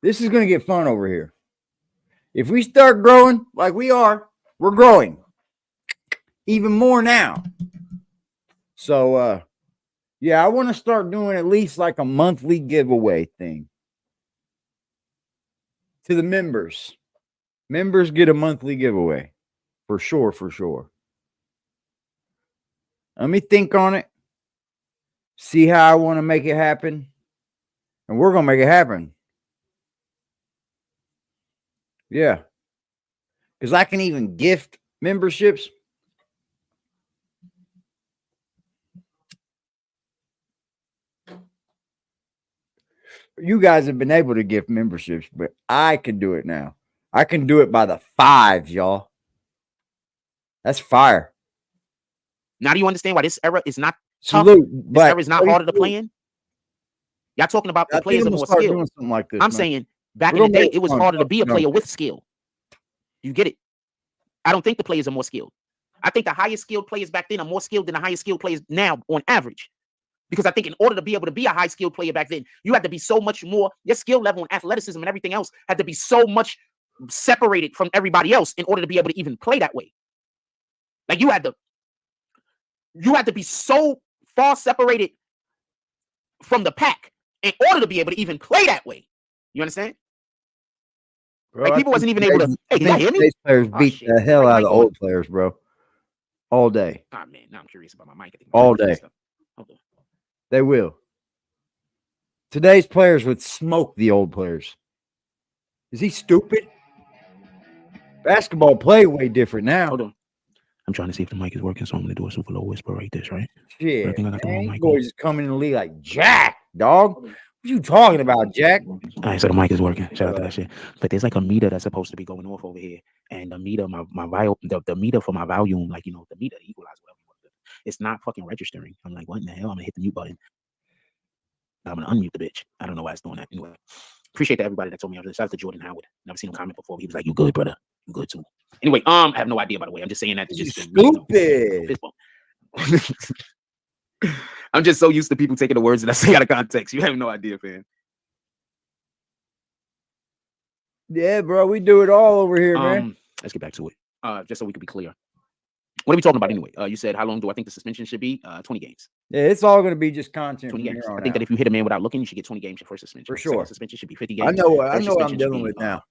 This is going to get fun over here. If we start growing like we are, we're growing even more now. So, yeah, I want to start doing at least like a monthly giveaway thing to the members. Members get a monthly giveaway for sure. For sure. Let me think on it. See how I want to make it happen. And we're going to make it happen. Yeah. Because I can even gift memberships. You guys have been able to gift memberships, but I can do it now. I can do it by the 5s, y'all. That's fire. Now do you understand why this era is not tough? Salute. This era is not harder to play in? Y'all talking about the players are more skilled. Like this, I'm saying back in the day, it was harder to be a player with skill. You get it? I don't think the players are more skilled. I think the highest skilled players back then are more skilled than the highest skilled players now on average. Because I think in order to be able to be a high skilled player back then, you had to be so much more, your skill level and athleticism and everything else had to be so much separated from everybody else in order to be able to even play that way. Like you had to be so far separated from the pack in order to be able to even play that way. You understand? Bro, like people wasn't even able to. Hey, did y'all hear me? Today's players beat the hell out of the old players, bro. All day. Ah, man, now I'm curious about my mic. All day. Okay. They will. Today's players would smoke the old players. Is he stupid? Basketball play way different now. Hold on. I'm trying to see if the mic is working, so I'm gonna do a super low whisper like this, right? Shit, I think I got the wrong mic. Boys is coming in the league like Jack, dog. What you talking about, Jack? All right, so the mic is working. Shout out to that shit. But there's like a meter that's supposed to be going off over here, and the meter, the meter for my volume, like the meter, the equalizer, whatever you want to do, it's not fucking registering. I'm like, what in the hell? I'm gonna hit the mute button. I'm gonna unmute the bitch. I don't know why it's doing that. Anyway, appreciate to everybody that told me. Shout out to Jordan Howard. Never seen him comment before. He was like, "You good, brother? You good too." Anyway, I have no idea, by the way. I'm just saying that to just stupid. I'm just so used to people taking the words that I say out of context. You have no idea, fam. Yeah, bro, we do it all over here, man. Let's get back to it. Just so we can be clear. What are we talking about anyway? You said how long do I think the suspension should be? 20 games. Yeah, it's all going to be just content. 20 games. I think that if you hit a man without looking, you should get 20 games your first suspension. For sure. Second suspension should be 50 games. I know what I'm dealing with now.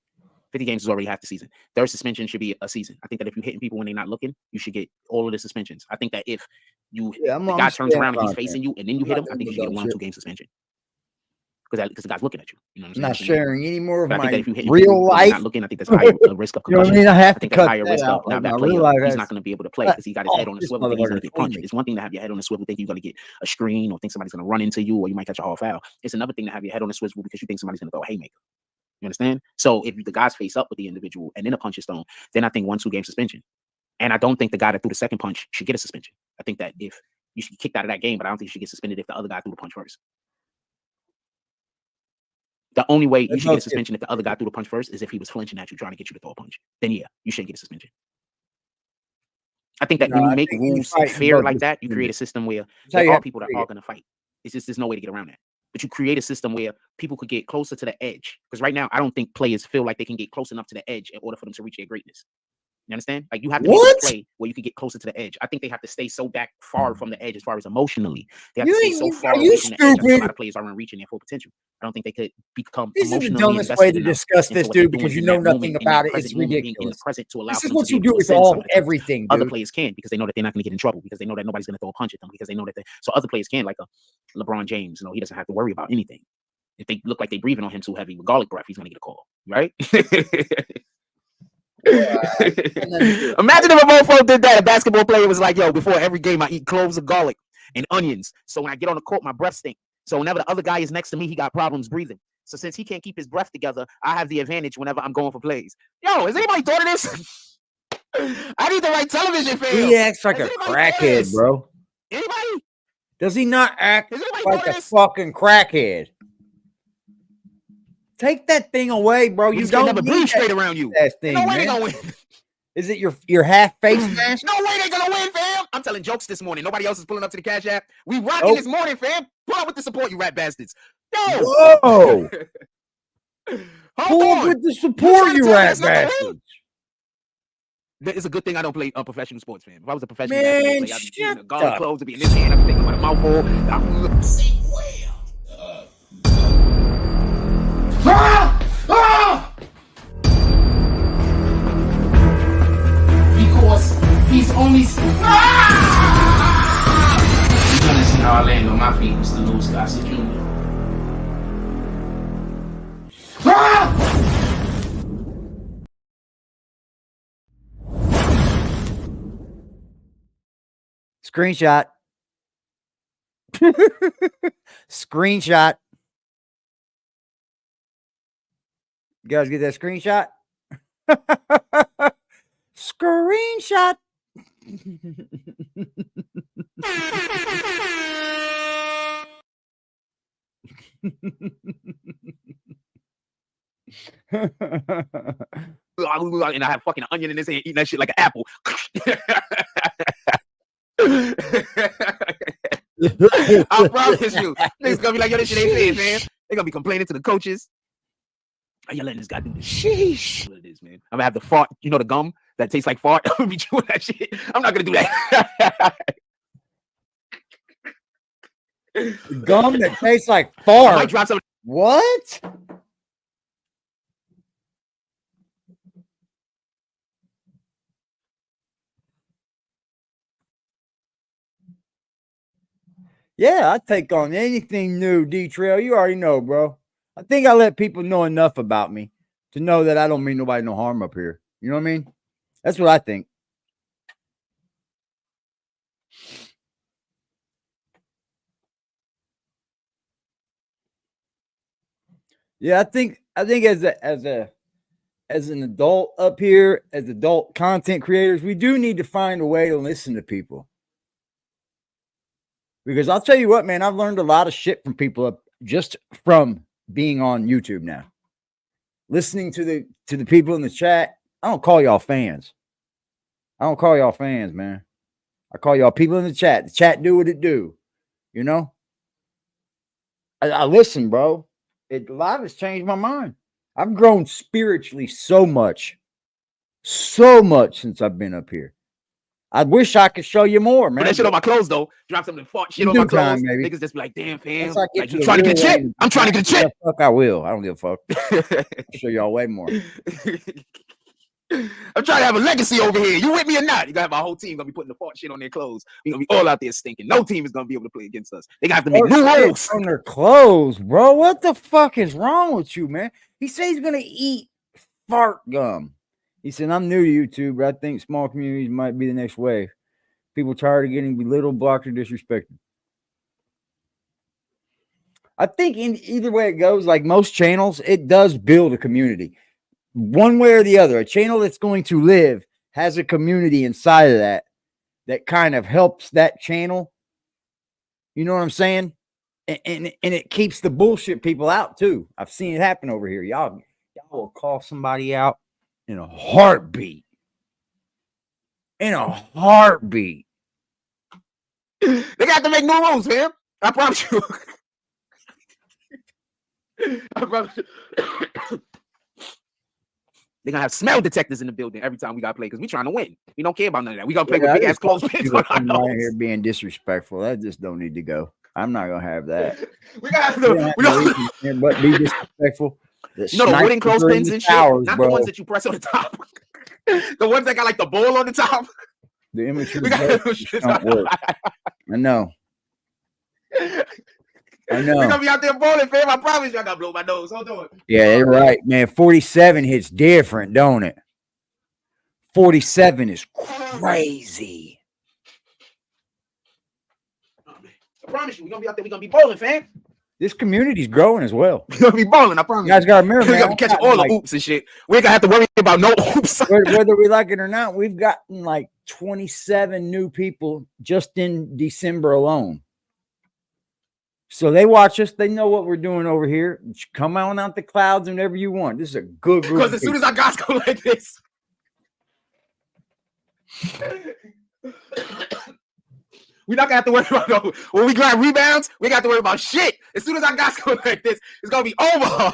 50 games is already half the season. Third suspension should be a season. I think that if you're hitting people when they're not looking, you should get all of the suspensions. I think that if the guy turns around and he's facing you and then you hit him, I think you should get a 1 or 2 game suspension. Because the guy's looking at you. You know what I'm not sharing any more of my real life. Not looking, I think that's a higher risk of concussion. You know what I mean? I have to cut higher risk of now that player. He's not going to be able to play because he got his head on the swivel. He's going to get punched. It's one thing to have your head on the swivel, think you're going to get a screen or think somebody's going to run into you or you might catch a hard foul. It's another thing to have your head on the swivel because you think somebody's going to throw a haymaker. You understand? So if the guys face up with the individual and then a punch is thrown, then I think 1 2 game suspension. And I don't think the guy that threw the second punch should get a suspension. I think that if you should be kicked out of that game, but I don't think you should get suspended if the other guy threw the punch first. The only way you should get a suspension if the other guy threw the punch first is if he was flinching at you, trying to get you to throw a punch. Then yeah, you shouldn't get a suspension. I think that when you make rules fair like that, you create a system where there are people that are going to fight. It's just there's no way to get around that. But you create a system where people could get closer to the edge. Because right now, I don't think players feel like they can get close enough to the edge in order for them to reach their greatness. You understand? Like you have to be able to play where you can get closer to the edge. I think they have to stay so back far from the edge as far as emotionally. They have to stay so far away from the edge. A lot of players aren't reaching their full potential. I don't think they could become emotionally invested. This is the dumbest way to discuss this, dude, because you know nothing about it. It's ridiculous. This is what you do with all everything. Other players can because they know that they're not going to get in trouble because they know that nobody's going to throw a punch at them because they know that so other players can, like a LeBron James. He doesn't have to worry about anything. If they look like they're breathing on him too heavy with garlic breath, he's going to get a call, right? Imagine if a mofo did that. A basketball player was like, yo, before every game I eat cloves of garlic and onions, so when I get on the court my breath stink, so whenever the other guy is next to me he got problems breathing, so since he can't keep his breath together I have the advantage whenever I'm going for plays. Yo, has anybody thought of this? I need the right television fam. He acts like a crackhead, bro. Anybody? Does he not act like a fucking crackhead? Take that thing away, bro. You don't never breathe straight around you. Thing, no way they gonna win. Is it your half face mask? No way they gonna win, fam. I'm telling jokes this morning. Nobody else is pulling up to the Cash App. We rocking this morning, fam. Pull up with the support, you rat bastards. Yo. Whoa. Pull up with the support, you rat bastards. It's a good thing I don't play professional sports, fam. If I was a professional Man, player, I'd be in the guard clothes, to be in this hand, I'd be thinking about a mouthful. Because he's only. You're gonna see how I land on my feet, Mr. Louis Gossett Jr. Screenshot. Screenshot. You guys get that screenshot? Screenshot. And I have fucking onion in this hand, eating that shit like an apple. I promise you, niggas gonna be like, yo, this shit ain't fair, man. They gonna be complaining to the coaches. Are you letting this guy do this? Sheesh. What it is, man. I'm gonna have the fart, you know, the gum that tastes like fart. I'm gonna be chewing that shit. I'm not gonna do that. Gum that tastes like fart. I might drop some. What? Yeah, I take on anything new, D-Trail. You already know, bro. I think I let people know enough about me to know that I don't mean nobody no harm up here. You know what I mean? That's what I think. Yeah, I think as an adult up here, as adult content creators, we do need to find a way to listen to people. Because I'll tell you what, man, I've learned a lot of shit from people just from being on YouTube now. Listening to the people in the chat. I don't call y'all fans. I don't call y'all fans, man. I call y'all people in the chat. The chat do what it do. You know? I listen, bro. A lot has changed my mind. I've grown spiritually so much since I've been up here. I wish I could show you more, man. But that shit on my clothes, though. Drop some of the fart shit on my clothes. Niggas just be like, damn, fam. Like, you trying to get a check? I'm trying to get a check. Fuck, I will. I don't give a fuck. I'll show y'all way more. I'm trying to have a legacy over here. You with me or not? You got to have my whole team gonna be putting the fart shit on their clothes. We're gonna be all out there stinking. No team is gonna be able to play against us. They have to make new rules on their clothes, bro. What the fuck is wrong with you, man? He said he's gonna eat fart gum. He said, I'm new to YouTube, but I think small communities might be the next wave. People tired of getting belittled, blocked, or disrespected. I think in either way it goes, like most channels, it does build a community. One way or the other, a channel that's going to live has a community inside of that kind of helps that channel. You know what I'm saying? And it keeps the bullshit people out too. I've seen it happen over here. Y'all will call somebody out in a heartbeat. In a heartbeat. They got to make new rules, man. I promise you. I promise you. They're gonna have smell detectors in the building every time we gotta play because we trying to win. We don't care about none of that. We gonna play with big ass clothespins on our nose. Here being disrespectful. That just don't need to go. I'm not gonna have that. We gotta but be disrespectful. You know the wooden clothespins and shit, not the ones that you press on the top. The ones that got like the bowl on the top. The immature don't work. I know. I know. We're gonna be out there bowling, fam. I promise you, I gotta blow my nose. Hold on. Yeah, you're right, man. 47 hits different, don't it? 47 is crazy. Oh, man. I promise you, we're gonna be out there. We're gonna be bowling, fam. This community's growing as well. We're gonna be bowling. I promise. You guys gotta remember, we're gonna be catching all the oops and shit. We ain't gonna have to worry about no oops. Whether we like it or not, we've gotten like 27 new people just in December alone. So they watch us. They know what we're doing over here. Come on out the clouds whenever you want. This is a good group. Because as soon as our guys go like this, we're not gonna have to worry about no. When we grab rebounds, we got to worry about shit. As soon as our guys go like this, it's gonna be over.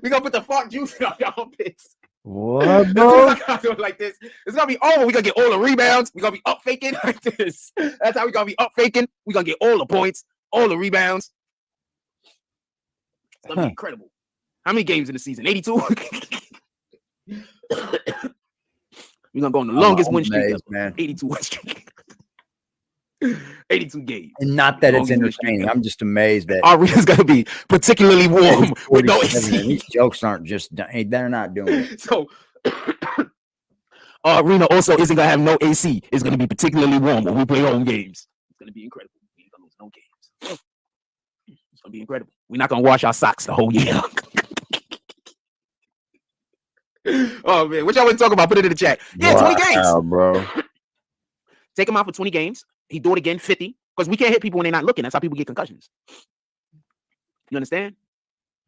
We gonna put the fart juice in our armpits. What, bro? Like this. It's gonna be over. We gonna get all the rebounds. We gonna be up faking like this. That's how we gonna be up faking. We gonna get all the points, all the rebounds. It's gonna be incredible. How many games in the season? 82. We're gonna go on the longest win streak, man. 82 win streak. 82 games. And not that it's entertaining. I'm just amazed that our arena's gonna be particularly warm with no AC. These jokes aren't just they're not doing it. So our arena also isn't gonna have no AC. It's gonna be particularly warm when we play home games. It's gonna be incredible. We ain't gonna lose no games. It's gonna be incredible. We're not gonna wash our socks the whole year. Oh man, what y'all want to talk about? Put it in the chat. Yeah, 20 games, bro. Take him out for 20 games. He do it again, 50. Because we can't hit people when they're not looking. That's how people get concussions. You understand?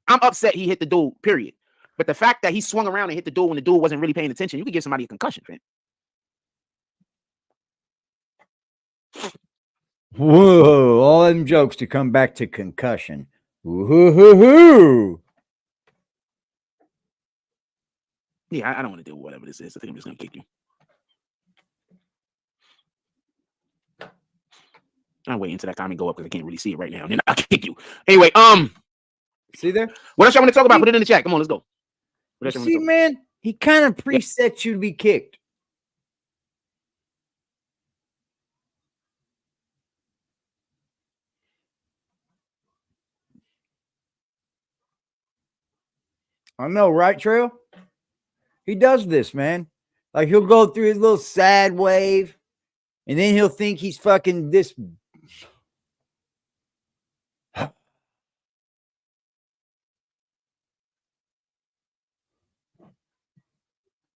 I'm upset he hit the dude, period. But the fact that he swung around and hit the dude when the dude wasn't really paying attention, you could give somebody a concussion, man. Whoa, all them jokes to come back to concussion. Woo-hoo-hoo-hoo. Yeah, I don't want to deal with whatever this is. I think I'm just going to kick you. I'm waiting until that comment go up because I can't really see it right now. And then I'll kick you. Anyway, see there? What else y'all want to talk about? Put it in the chat. Come on, let's go. See, man, he kind of presets you to be kicked. I know, right, Trail? He does this, man. Like, he'll go through his little sad wave, and then he'll think he's fucking this.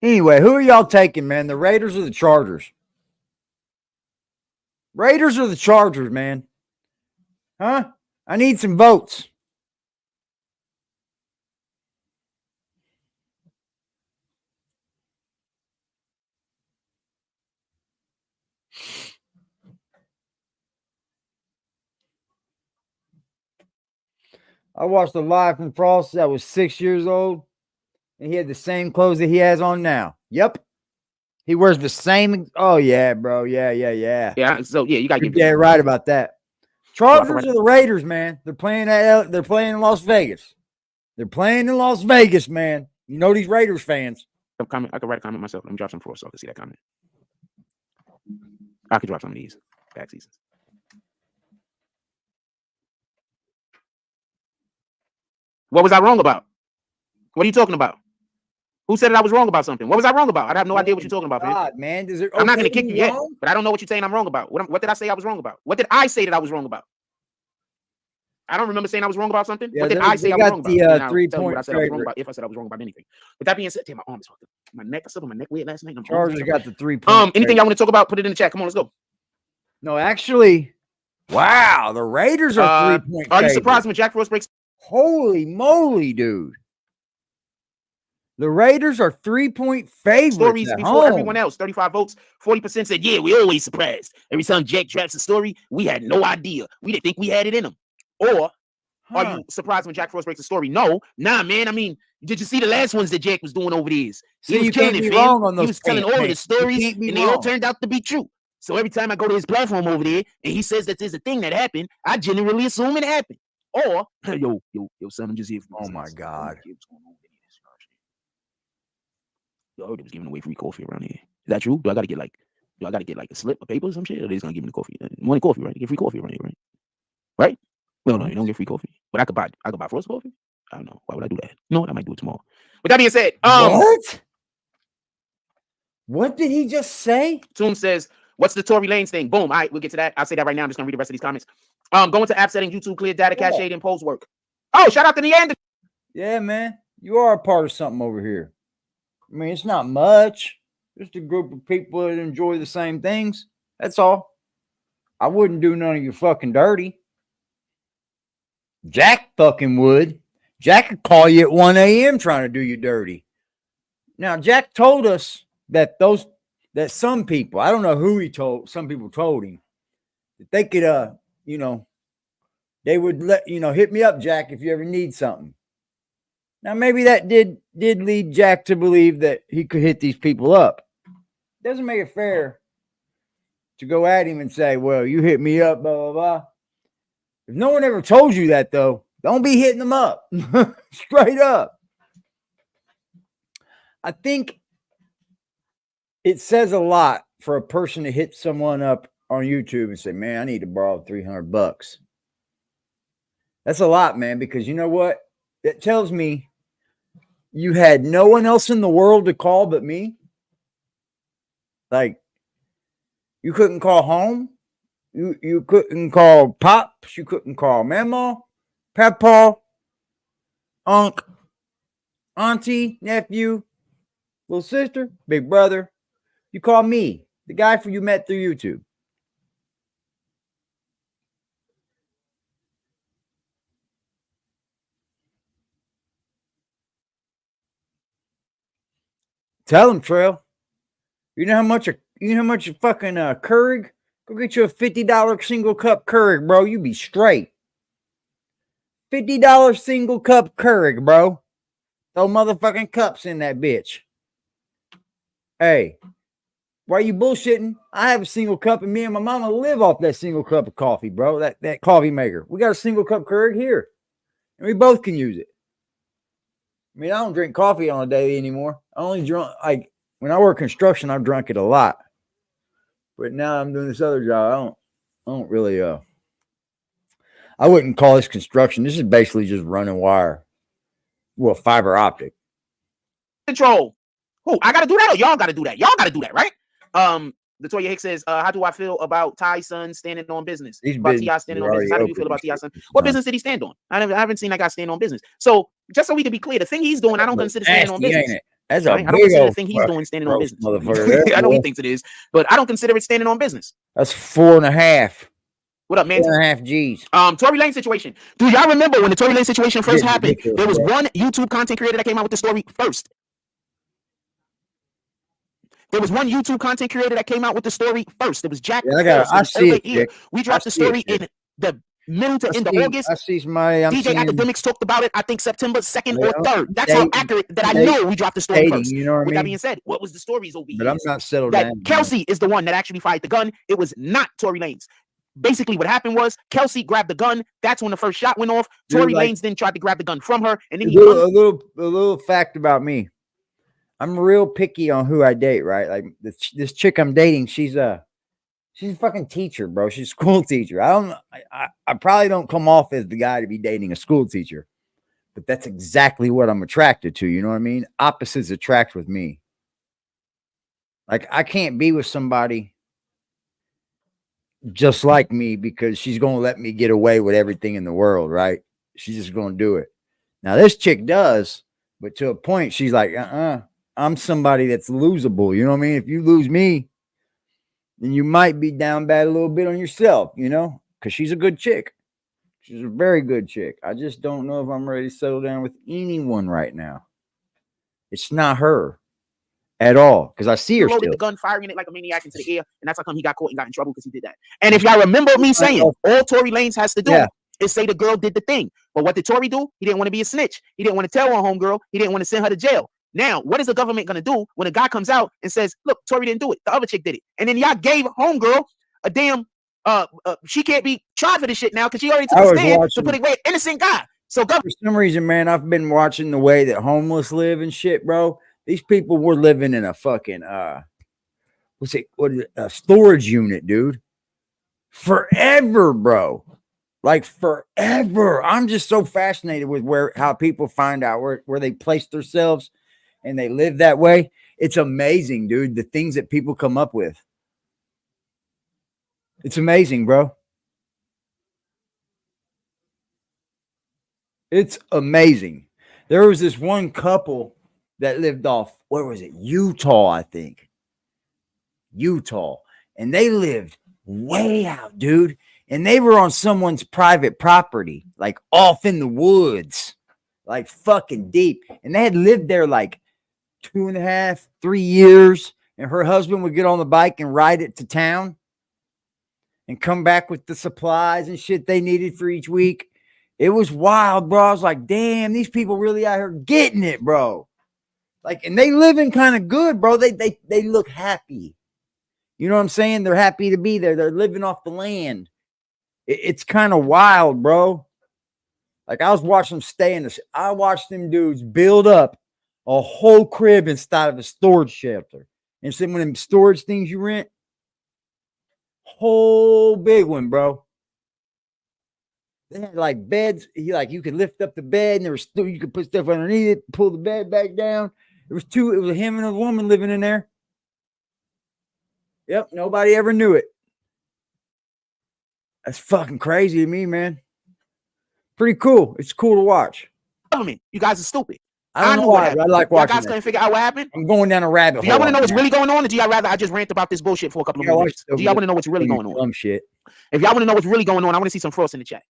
Anyway, who are y'all taking, man? The Raiders or the Chargers? Raiders or the Chargers, man? Huh? I need some votes. I watched the live from Frost that was 6 years old, and he had the same clothes that he has on now. Yep. He wears the same. Oh, yeah, bro. Yeah. Yeah, so, yeah, you got to get right about that. Chargers or the Raiders, man. They're playing in Las Vegas. They're playing in Las Vegas, man. You know these Raiders fans. I could write a comment myself. Let me drop some for us so I can see that comment. I could drop some of these back seasons. What was I wrong about? What are you talking about? Who said that I was wrong about something? What was I wrong about? I have no idea what you're talking about, man. I'm not going to kick you yet, but I don't know what you're saying I'm wrong about. What did I say I was wrong about? What did I say that I was wrong about? I don't remember saying I was wrong about something. Yeah, what did I say I was wrong about? The 3-point favorite. If I said I was wrong about anything. But that being said, damn, my arm is fucked up. My neck, I slept on my neck weird last night. Chargers got the 3-point. Anything y'all want to talk about? Put it in the chat. Come on, let's go. No, actually, wow, the Raiders are 3-point. Are you surprised when Jack Frost breaks? Holy moly, dude. The Raiders are 3-point favorites. Stories before everyone else. 35 votes. 40% said, yeah, we always surprised. Every time Jack drops a story, we had no idea. We didn't think we had it in him. Or are you surprised when Jack Frost breaks a story? No. Nah, man. I mean, did you see the last ones that Jack was doing over these? He was killing it, man. He was telling all of the stories, and they all turned out to be true. So every time I go to his platform over there, and he says that there's a thing that happened, I genuinely assume it happened. Or, yo, son, I'm just here for oh my God. Yo, they was giving away free coffee around here. Is that true? Do I gotta get like a slip of paper or some shit? Or they just gonna give me the coffee? Morning coffee, right? You get free coffee around here, right? Right? Well, no, you don't get free coffee. But I could buy frozen coffee. I don't know. Why would I do that? No, I might do it tomorrow. But that being said, what did he just say? Toom says, what's the Tory Lanez thing? Boom. All right, we'll get to that. I'll say that right now. I'm just gonna read the rest of these comments. Going to app setting, YouTube, clear data, cache, and pose work. Oh, shout out to Neander. Yeah, man. You are a part of something over here. I mean, it's not much. Just a group of people that enjoy the same things. That's all. I wouldn't do none of your fucking dirty. Jack fucking would. Jack could call you at 1 a.m. trying to do you dirty. Now, Jack told us that some people, I don't know who he told, some people told him that they could, they would hit me up, Jack, if you ever need something. Now, maybe that did lead Jack to believe that he could hit these people up. Doesn't make it fair to go at him and say, well, you hit me up, blah, blah, blah. If no one ever told you that, though, don't be hitting them up. Straight up. I think it says a lot for a person to hit someone up on YouTube and say, man, I need to borrow $300. That's a lot, man, because you know what? It tells me you had no one else in the world to call but me. Like, you couldn't call home. You couldn't call Pops. You couldn't call Mama, Papa, Unc, Auntie, Nephew, little sister, big brother. You call me, the guy you met through YouTube. Tell him, Trail. You know how much a fucking Keurig? Go get you a $50 single cup Keurig, bro. You be straight. $50 single cup Keurig, bro. Throw motherfucking cups in that bitch. Hey, why you bullshitting? I have a single cup, and me and my mama live off that single cup of coffee, bro. That coffee maker. We got a single cup Keurig here, and we both can use it. I mean, I don't drink coffee on a daily anymore. I only drink, like, when I work construction, I've drunk it a lot. But now I'm doing this other job. I don't really, I wouldn't call this construction. This is basically just running wire. Well, fiber optic. Control. Oh, I got to do that, or y'all got to do that? Y'all got to do that, right? Latoya Hicks says, how do I feel about Ty's son standing on business? About T.I. standing on business. How do you feel about T.I.'s son? What business did he stand on? I haven't seen that guy stand on business. So just so we can be clear, the thing he's doing, I don't consider standing on business. That's right? I don't consider the thing he's doing standing on business. I know he thinks it is, but I don't consider it standing on business. That's 4.5. What up, man? 4.5 G's. Tory Lanez situation. Do y'all remember when the Tory Lanez situation first happened? There was one YouTube content creator that came out with the story first. There was one YouTube content creator that came out with the story first. It was Jack. I see it. We dropped the story in the middle to end of August. I see somebody. DJ Academics talked about it, I think September 2nd or 3rd. That's how accurate that I know we dropped the story first. You know what I mean? With that being said, what was the stories over here? But I'm not settled that down. Kelsey is the one that actually fired the gun. It was not Tory Lanez. Basically, what happened was Kelsey grabbed the gun. That's when the first shot went off. Tory Lanez then tried to grab the gun from her, and then a little fact about me. I'm real picky on who I date, right? Like this chick I'm dating, she's a fucking teacher, bro. She's a school teacher. I probably don't come off as the guy to be dating a school teacher, but that's exactly what I'm attracted to. You know what I mean? Opposites attract with me. Like, I can't be with somebody just like me because she's going to let me get away with everything in the world, right? She's just going to do it. Now, this chick does, but to a point, she's like, I'm somebody that's losable. You know what I mean? If you lose me, then you might be down bad a little bit on yourself, you know, because she's a good chick. She's a very good chick. I just don't know if I'm ready to settle down with anyone right now. It's not her at all, because I see her loaded still. The gun, firing it like a maniac into the air, and that's how come he got caught and got in trouble, because he did that. And if y'all remember me saying, all Tory Lanez has to do is say the girl did the thing. But what did Tory do? He didn't want to be a snitch. He didn't want to tell on homegirl. He didn't want to send her to jail. Now, what is the government going to do when a guy comes out and says, look, Tory didn't do it, the other chick did it? And then y'all gave homegirl a damn, she can't be tried for this shit now because she already took a stand to put away innocent guy. So for some reason, man, I've been watching the way that homeless live and shit, bro. These people were living in a fucking, a storage unit, dude. Forever, bro. Like forever. I'm just so fascinated with how people find out where they place themselves and they live that way. It's amazing, dude. The things that people come up with. It's amazing, bro. It's amazing. There was this one couple that lived off, where was it? Utah, I think. Utah. And they lived way out, dude. And they were on someone's private property, like off in the woods, like fucking deep. And they had lived there like 2.5, 3 years. And her husband would get on the bike and ride it to town and come back with the supplies and shit they needed for each week. It was wild, bro. I was like, damn, these people really out here getting it, bro. Like, and they living kind of good, bro. They look happy. You know what I'm saying? They're happy to be there. They're living off the land. It's kind of wild, bro. Like, I was watching them stay in this. I watched them dudes build up a whole crib inside of a storage shelter. And some of them storage things you rent, whole big one, bro. They had like beds. You could lift up the bed, and there was you could put stuff underneath it, pull the bed back down. It was him and a woman living in there. Yep, nobody ever knew it. That's fucking crazy to me, man. Pretty cool. It's cool to watch. Government, you guys are stupid. I don't know why. I like watching. You guys couldn't figure out what happened. I'm going down a rabbit hole. Do y'all want to know what's really going on, or do y'all rather I just rant about this bullshit for a couple of minutes? Do y'all want to know what's really going on? Shit. If y'all want to know what's really going on, I want to see some frost in the chat.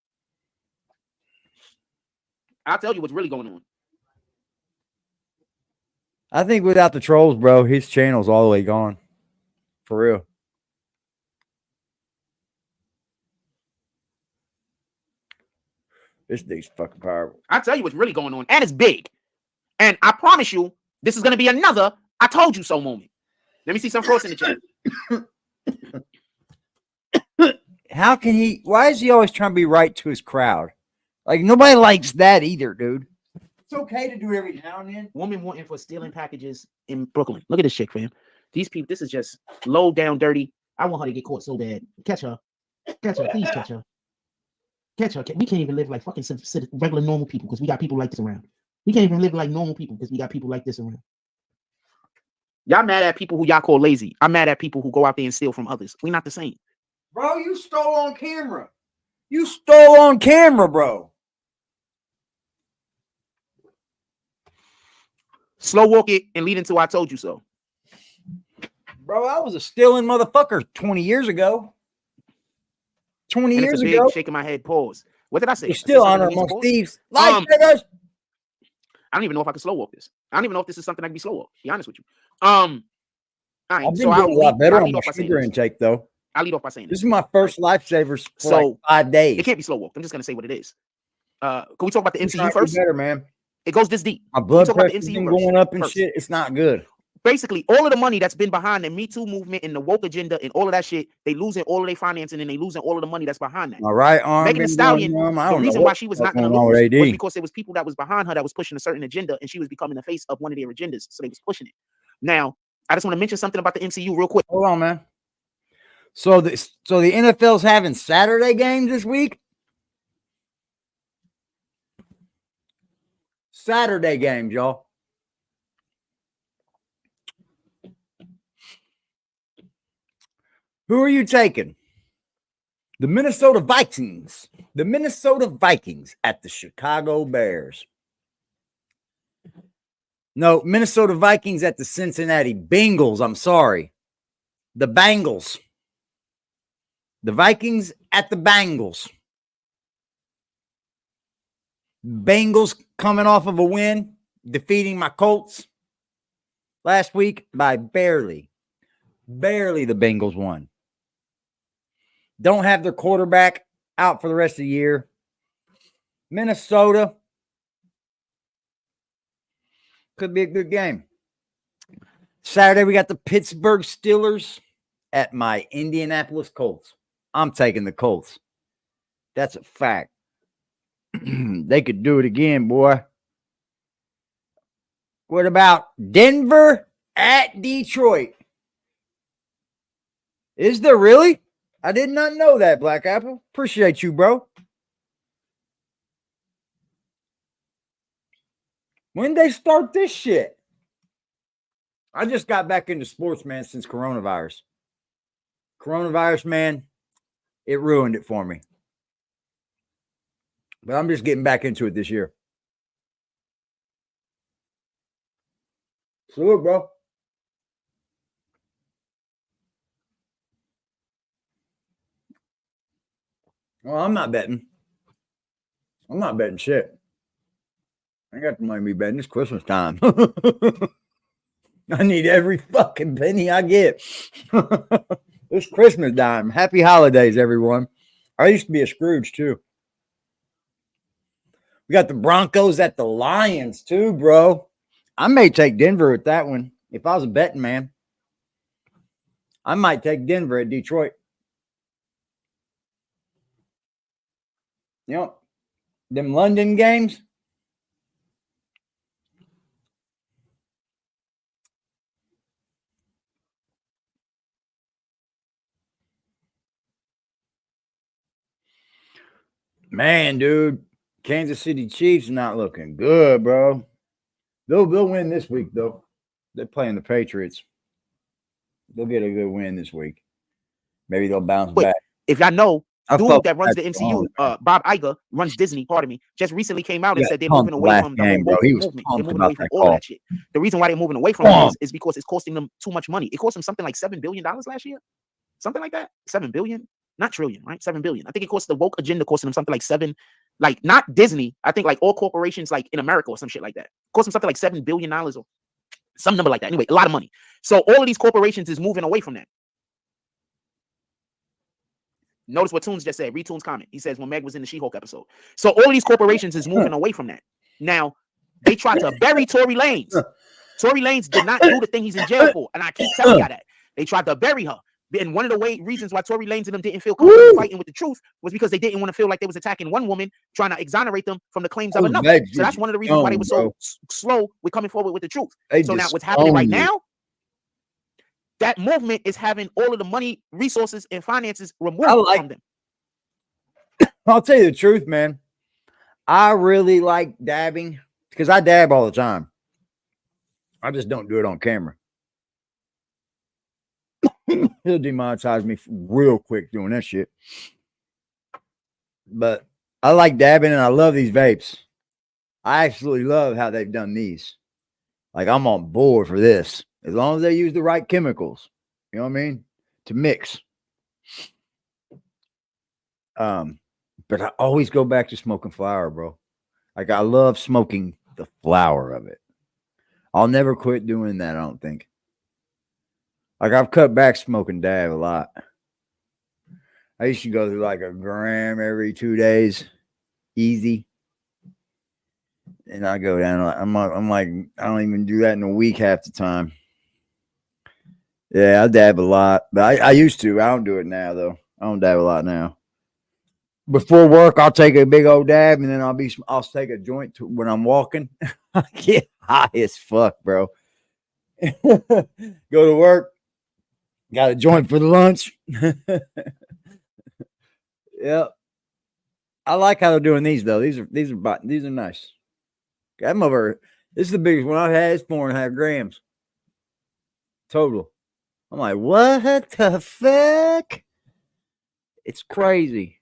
I'll tell you what's really going on. I think without the trolls, bro, his channel's all the way gone. For real. This dude's fucking powerful. I'll tell you what's really going on. And it's big. And I promise you, this is going to be another I told you so moment. Let me see some frost in the chat. How can he? Why is he always trying to be right to his crowd? Like, nobody likes that either, dude. It's okay to do it every now and then. Woman wanting for stealing packages in Brooklyn. Look at this chick, fam. These people, this is just low down dirty. I want her to get caught so bad. Catch her. Catch her. Please catch her. Catch her. We can't even live like fucking regular normal people because we got people like this around. We can't even live like normal people because we got people like this around. Y'all mad at people who y'all call lazy. I'm mad at people who go out there and steal from others. We're not the same. Bro, you stole on camera. You stole on camera, bro. Slow walk it and lead into I told you so. Bro, I was a stealing motherfucker 20 years ago. 20 years ago. Shaking my head, pause. What did I say? You're still honor amongst thieves. I don't even know if I can slow walk this. I don't even know if this is something I can be slow walk. Be honest with you. All right, I've been doing a lot better on my sugar intake, though. I'll lead off by saying this is my first lifesavers for like 5 days. It can't be slow walked. I'm just gonna say what it is. Can we talk about the MCU first? Better, man. It goes this deep. My blood pressure's been going up and shit. It's not good. Basically, all of the money that's been behind the Me Too movement and the woke agenda and all of that shit, they losing all of their financing and they losing all of the money that's behind that. All right, Megan Thee Stallion, the reason why she was not going to lose was because there was people that was behind her that was pushing a certain agenda and she was becoming the face of one of their agendas, so they was pushing it. Now, I just want to mention something about the MCU real quick. Hold on, man. So the NFL's having Saturday games this week? Saturday games, y'all. Who are you taking? The Minnesota Vikings. The Minnesota Vikings at the Chicago Bears. No, Minnesota Vikings at the Cincinnati Bengals. I'm sorry. The Bengals. The Vikings at the Bengals. Bengals coming off of a win, defeating my Colts last week by barely. Barely the Bengals won. Don't have their quarterback out for the rest of the year. Minnesota could be a good game. Saturday, we got the Pittsburgh Steelers at my Indianapolis Colts. I'm taking the Colts. That's a fact. They could do it again, boy. What about Denver at Detroit? Is there really? I did not know that, Black Apple. Appreciate you, bro. When they start this shit? I just got back into sports, man, since coronavirus. Coronavirus, man, it ruined it for me. But I'm just getting back into it this year. Salute, bro. Well, I'm not betting. I'm not betting shit. I ain't got the money to be betting. It's Christmas time. I need every fucking penny I get. It's Christmas time. Happy holidays, everyone. I used to be a Scrooge, too. We got the Broncos at the Lions too, bro. I may take Denver at that one. If I was a betting man, I might take Denver at Detroit. You know, them London games. Man, dude, Kansas City Chiefs not looking good, bro. They'll win this week, though. They're playing the Patriots. They'll get a good win this week. Maybe they'll bounce back. If y'all know, dude that runs the MCU, Bob Iger, runs Disney, pardon me, just recently came out and said they're moving away from the whole movement. They're moving away from all of that shit. The reason why they're moving away from it is because it's costing them too much money. It cost them something like $7 billion last year. Something like that. 7 billion. Not trillion, right? 7 billion. I think it cost the woke agenda costing them something like 7, like not Disney. I think like all corporations like in America or some shit like that. Cost them something like $7 billion or some number like that. Anyway, a lot of money. So all of these corporations is moving away from that. Notice what Toons just said. Read Toons' comment. He says when Meg was in the She-Hulk episode. So all of these corporations is moving away from that. Now, they tried to bury Tory Lanez. Tory Lanez did not do the thing he's in jail for. And I keep telling y'all that. They tried to bury her. And one of the reasons why Tory Lanez and them didn't feel comfortable fighting with the truth was because they didn't want to feel like they was attacking one woman, trying to exonerate them from the claims of another. So that's one of the reasons why they were so slow with coming forward with the truth. So now what's happening right now, that movement is having all of the money, resources, and finances removed from them. I'll tell you the truth, man. I really like dabbing because I dab all the time. I just don't do it on camera. He'll demonetize me real quick doing that shit. But I like dabbing and I love these vapes. I absolutely love how they've done these. Like, I'm on board for this. As long as they use the right chemicals. You know what I mean? To mix. But I always go back to smoking flower, bro. Like, I love smoking the flower of it. I'll never quit doing that, I don't think. Like, I've cut back smoking dab a lot. I used to go through like a gram every 2 days. Easy. And I go down. I'm like, I don't even do that in a week half the time. Yeah, I dab a lot. But I used to. I don't do it now, though. I don't dab a lot now. Before work, I'll take a big old dab, and then I'll take a joint when I'm walking. I get high as fuck, bro. Go to work. Got a joint for the lunch. Yep. I like how they're doing these though. These are nice. I'm over. This is the biggest one I've had. It's 4.5 grams total. I'm like, what the fuck? It's crazy.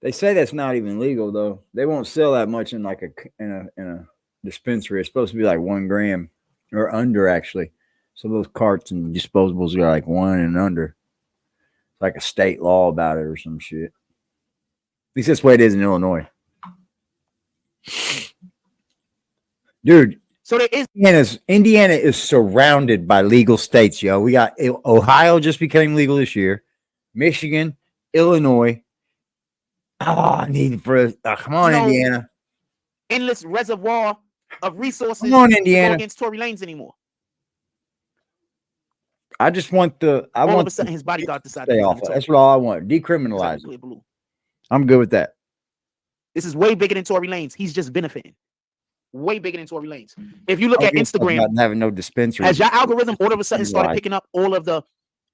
They say that's not even legal though. They won't sell that much in like in a dispensary. It's supposed to be like 1 gram or under actually. So those carts and disposables are like 1 and under. It's like a state law about it or some shit. At least that's the way it is in Illinois. Dude, so there is Indiana is surrounded by legal states, yo. We got Ohio just became legal this year. Michigan, Illinois. Oh, I need for come on, Indiana. Endless reservoir of resources. Come on, Indiana. To go against Tory Lanez anymore. I just want all of a sudden his bodyguard decided to stay off. That's what all I want. Decriminalize. Blue. I'm good with that. This is way bigger than Tory Lanez. He's just benefiting. Way bigger than Tory Lanez. If you look at Instagram, having no dispensary, has your algorithm all of a sudden started picking up all of the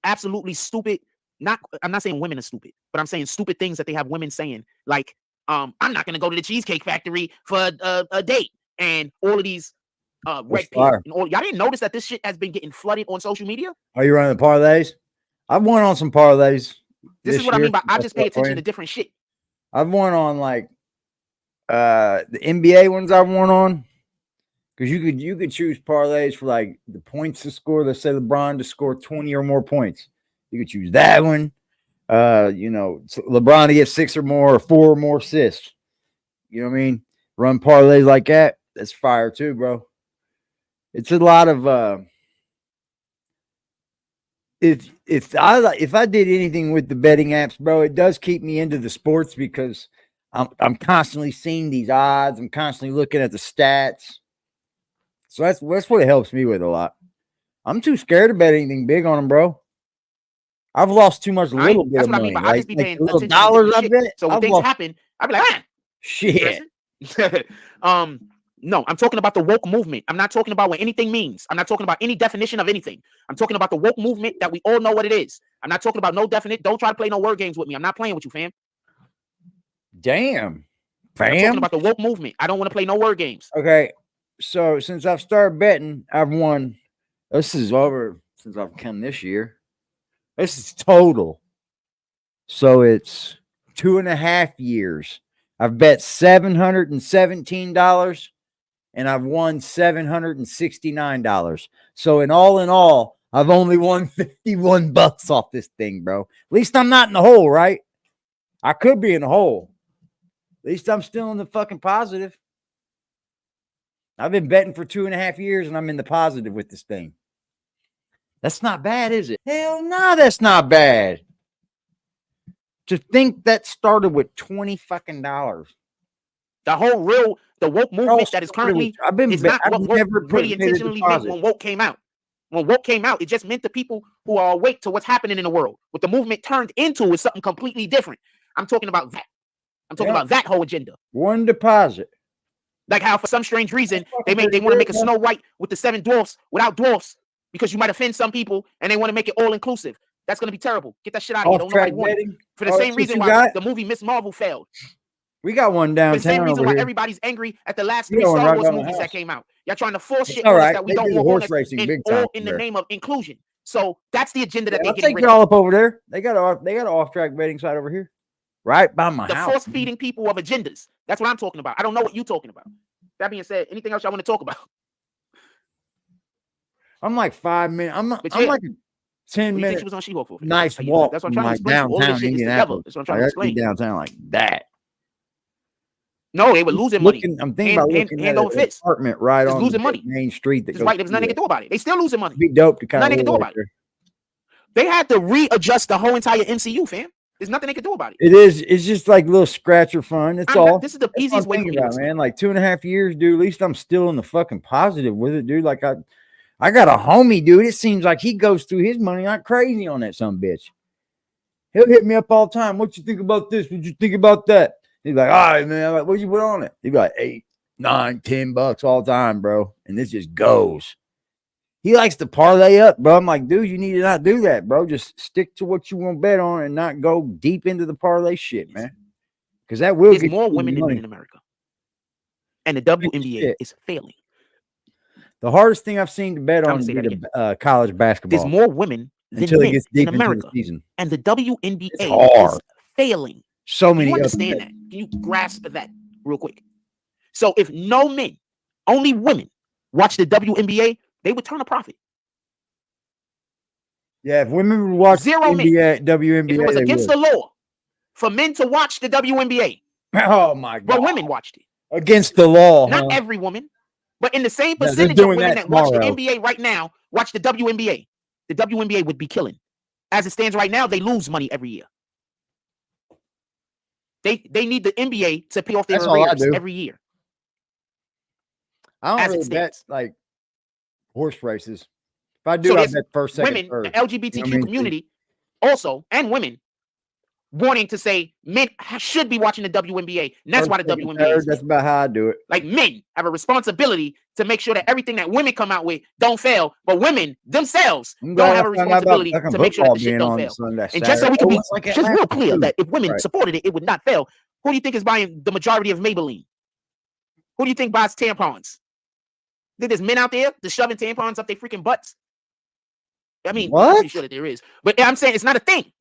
absolutely stupid, I'm not saying women are stupid, but I'm saying stupid things that they have women saying, like, I'm not gonna go to the Cheesecake Factory for a date, and all of these red pill and all. Y'all didn't notice that this shit has been getting flooded on social media? Are you running the parlays? I've won on some parlays. This is what I mean by I just pay attention to different shit. I've won on like the NBA ones I've won on. Because you could choose parlays for like the points to score. Let's say LeBron to score 20 or more points. You could choose that one. LeBron to get 6 or more or 4 or more assists. You know what I mean? Run parlays like that. That's fire too, bro. It's a lot of if I did anything with the betting apps, bro, it does keep me into the sports because I'm constantly seeing these odds. I'm constantly looking at the stats. So that's what it helps me with a lot. I'm too scared to bet anything big on them, bro. I've lost too much little bit that's of what money. I mean, but Like, I just be paying little attention dollars to I shit. bet. So when things happen, I be like, shit. No, I'm talking about the woke movement. I'm not talking about what anything means. I'm not talking about any definition of anything. I'm talking about the woke movement that we all know what it is. I'm not talking about no definite. Don't try to play no word games with me. I'm not playing with you, fam. Damn, fam. I'm talking about the woke movement. I don't want to play no word games. Okay, so since I've started betting, I've won. This is over since I've come this year. This is total. So it's 2.5 years. I've bet $717 and I've won $769. So in all, I've only won 51 bucks off this thing, bro. At least I'm not in the hole, right? I could be in the hole. At least I'm still in the fucking positive. I've been betting for 2.5 years and I'm in the positive with this thing. That's not bad, is it? Hell no, that's not bad. To think that started with $20 fucking dollars. The woke movement that is currently is not what woke really intentionally meant when woke came out. When woke came out, it just meant the people who are awake to what's happening in the world. What the movement turned into is something completely different. I'm talking about that. I'm talking about that whole agenda. One deposit. Like how for some strange reason they want to make a Snow White with the 7 dwarfs without dwarfs because you might offend some people and they want to make it all inclusive. That's going to be terrible. Get that shit out of here. Don't nobody want it. For the same reason why the movie Miss Marvel failed. We got one downtown. For the same reason why everybody's angry at the last 3 Star Wars movies that came out. Y'all trying to force shit on us that we don't want all in the name of inclusion. So that's the agenda that they're getting rid of. All up over there. They got an off-track betting site over here, right by my house. The force feeding people of agendas. That's what I'm talking about. I don't know what you're talking about. That being said, anything else y'all want to talk about? I'm like 5 minutes. I'm like 10 minutes. She was on She-Hulk for nice walk. That's what I'm trying to explain. All this shit is together. That's what I'm trying to explain. Downtown like that. No, they were losing money. I'm thinking about looking at an apartment right on losing money. Main Street. There's nothing they can do about it. They still losing money. Be dope to kind nothing they can do about it. They had to readjust the whole entire MCU, fam. There's nothing they can do about it. It is. It's just like little scratcher fun. It's all. This is the easiest way for me, man. Like 2.5 years, dude. At least I'm still in the fucking positive with it, dude. Like I got a homie, dude. It seems like he goes through his money like crazy on that son bitch. He'll hit me up all the time. What you think about this? What you think about that? He's like, all right, man. I'm like, what you put on it? He'd be like, $8, $9, $10 all the time, bro. And this just goes. He likes to parlay up, bro. I'm like, dude, you need to not do that, bro. Just stick to what you want to bet on and not go deep into the parlay shit, man. Because that will get more women than men in America. And the WNBA is failing. The hardest thing I've seen to bet on is college basketball. There's more women than men in America. And the WNBA is failing. So many. You understand that? Can you grasp that real quick? So if no men, only women watch the WNBA, they would turn a profit. Yeah, if women would watch WNBA, if it was against the law for men to watch the WNBA. Oh my God. But women watched it. Against the law. Not every woman, but in the same percentage of women that watch the NBA right now, watch the WNBA. The WNBA would be killing. As it stands right now, they lose money every year. They need the NBA to pay off their arrears every year. I don't really bet like horse races. If I do, I bet first, second, women, third. The LGBTQ community also, and women wanting to say men should be watching the WNBA. And that's why the WNBA is. That's about how I do it. Like men have a responsibility to make sure that everything that women come out with don't fail, but women themselves don't have a responsibility to make sure that the shit don't fail. And just so we can be just real clear that if women supported it, it would not fail. Who do you think is buying the majority of Maybelline? Who do you think buys tampons? There's men out there just shoving tampons up their freaking butts. I mean, I'm pretty sure that there is, but I'm saying it's not a thing.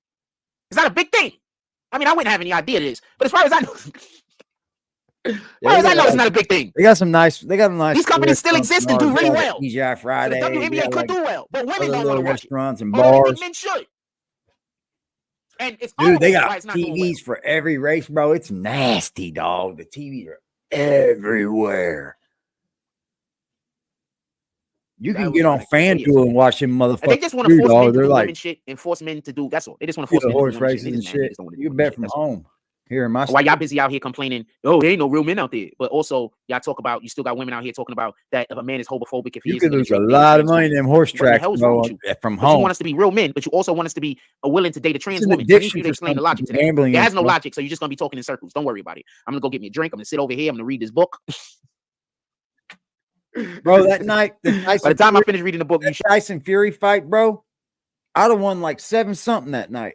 It's not a big thing. I mean, I wouldn't have any idea of this, but as far as I know, it's not a big thing. They got some nice. These companies still exist and do really well. TGI Friday. So the WNBA could do well, but women don't want to watch restaurants and bars. Men should. And it's they got TVs for every race, bro. It's nasty, dog. The TVs are everywhere. You can get on FanDuel and watch them motherfuckers. They just want to force men to do women shit and force men to do. That's all. They just want to force men to do horse races and shit. You can bet from home. Here in my Why y'all busy out here complaining, oh, there ain't no real men out there. But also, y'all talk about, you still got women out here talking about that if a man is homophobic, if he you could lose a date lot of money in them horse tracks, bro, from But you home. want us to be real men, but you also want us to be willing to date a trans woman. I need you to explain the logic to that. It has no logic, so you're just gonna be talking in circles. Don't worry about it. I'm gonna go get me a drink. I'm gonna sit over here. I'm gonna read this book. Bro, that night, by the time I finish reading the book, you Tyson Fury fight, bro, I'd have won like 7-something that night.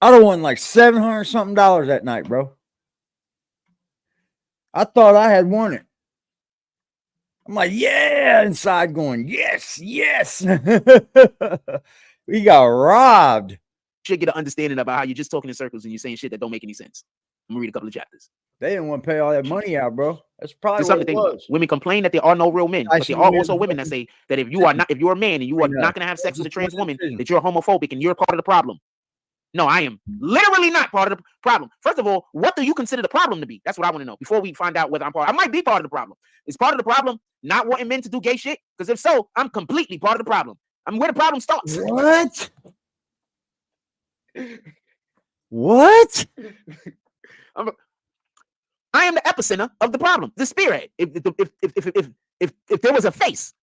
I'd have won like $700-something that night, bro. I thought I had won it. I'm like, yeah, inside going, yes, yes. We got robbed. You should get an understanding about how you're just talking in circles and you're saying shit that don't make any sense. I'm gonna read a couple of chapters. They didn't want to pay all that money out, bro. That's probably something to think about. Women complain that there are no real men, but there are also women that say that if you're a man and you are not gonna have sex with a trans woman, that you're homophobic and you're part of the problem. No, I am literally not part of the problem. First of all, what do you consider the problem to be? That's what I want to know before we find out whether I'm part. I might be part of the problem. Is part of the problem not wanting men to do gay shit? Because if so, I'm completely part of the problem. I'm where the problem starts. What? What? I am the epicenter of the problem, the spearhead. If there was a face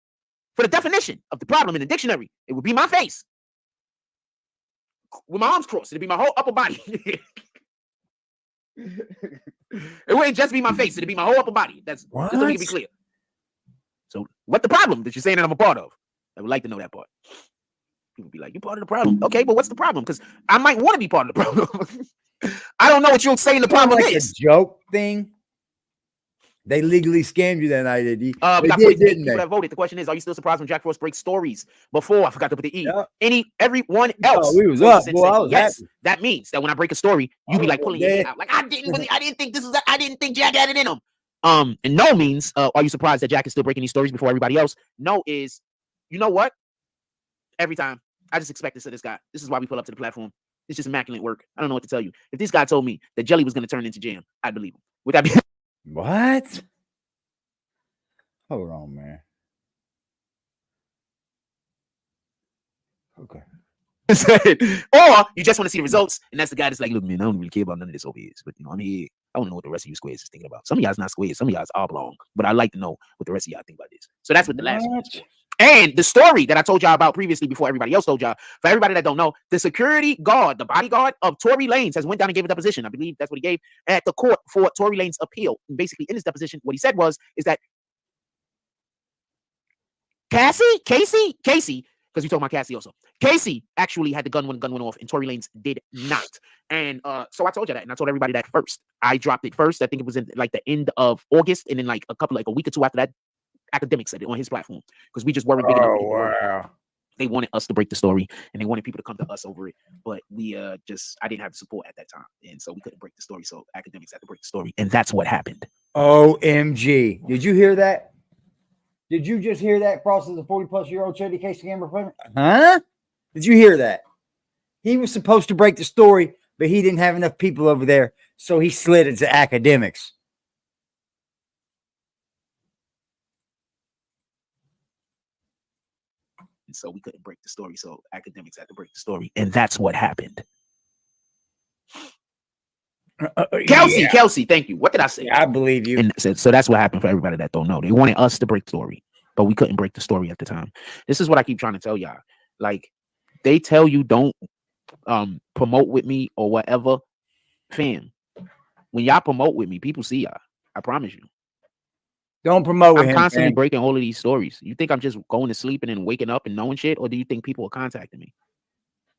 for the definition of the problem in the dictionary, it would be my face. With my arms crossed, it'd be my whole upper body. It wouldn't just be my face, it'd be my whole upper body. That's just so we can be clear. So, what the problem that you're saying that I'm a part of? I would like to know that part. People be like, "You're part of the problem." Okay, but what's the problem? Because I might want to be part of the problem. I don't know what you're saying the problem like is. A joke thing. They legally scammed you that night, did people that voted. The question is, are you still surprised when Jack Frost breaks stories? Before I forgot to put the E. Yep. Everyone else. We was up. Boy, I was yes, happy. That means that when I break a story, you be like pulling your head out. Like I didn't think I didn't think Jack had it in him. And no means, are you surprised that Jack is still breaking these stories before everybody else? No is, you know what? Every time I just expect this of this guy. This is why we pull up to the platform. It's just immaculate work. I don't know what to tell you. If this guy told me that jelly was going to turn into jam, I'd believe him. Would that be what? Hold on, man. Okay. Or you just want to see the results, and that's the guy that's like, look, man, I don't really care about none of this over here. But I'm here. I don't know what the rest of you squares is thinking about. Some of y'all's not squares, some of y'all's oblong. But I like to know what the rest of y'all think about this. So that's what the last one is for. And the story that I told y'all about previously before everybody else told y'all, for everybody that don't know, the security guard, the bodyguard of Tory Lanez has went down and gave a deposition. I believe that's what he gave at the court for Tory Lanez appeal. And basically in his deposition, what he said is that Casey, because we talking about Cassie also. Casey actually had the gun when the gun went off, and Tory Lanez did not. And so I told you that, and I told everybody that first. I dropped it first. I think it was in like the end of August, and then like a week or two after that, Academic said it on his platform because we just weren't big enough. Wow. They wanted us to break the story, and they wanted people to come to us over it, but we I didn't have the support at that time, and so we couldn't break the story. So Academics had to break the story, and that's what happened. OMG! Did you hear that? Did you just hear that? Frost is a 40-plus-year-old Chevy Case scammer president? Huh? Did you hear that? He was supposed to break the story, but he didn't have enough people over there, so he slid it to Academics. And so we couldn't break the story, so Academics had to break the story, and that's what happened. Kelsey, thank you. What did I say? Yeah, I believe you. And so that's what happened for everybody that don't know. They wanted us to break the story, but we couldn't break the story at the time. This is what I keep trying to tell y'all. Like, they tell you don't promote with me or whatever. Fam, when y'all promote with me, people see y'all. I promise you. Don't promote with him. I'm constantly breaking all of these stories. You think I'm just going to sleep and then waking up and knowing shit, or do you think people are contacting me?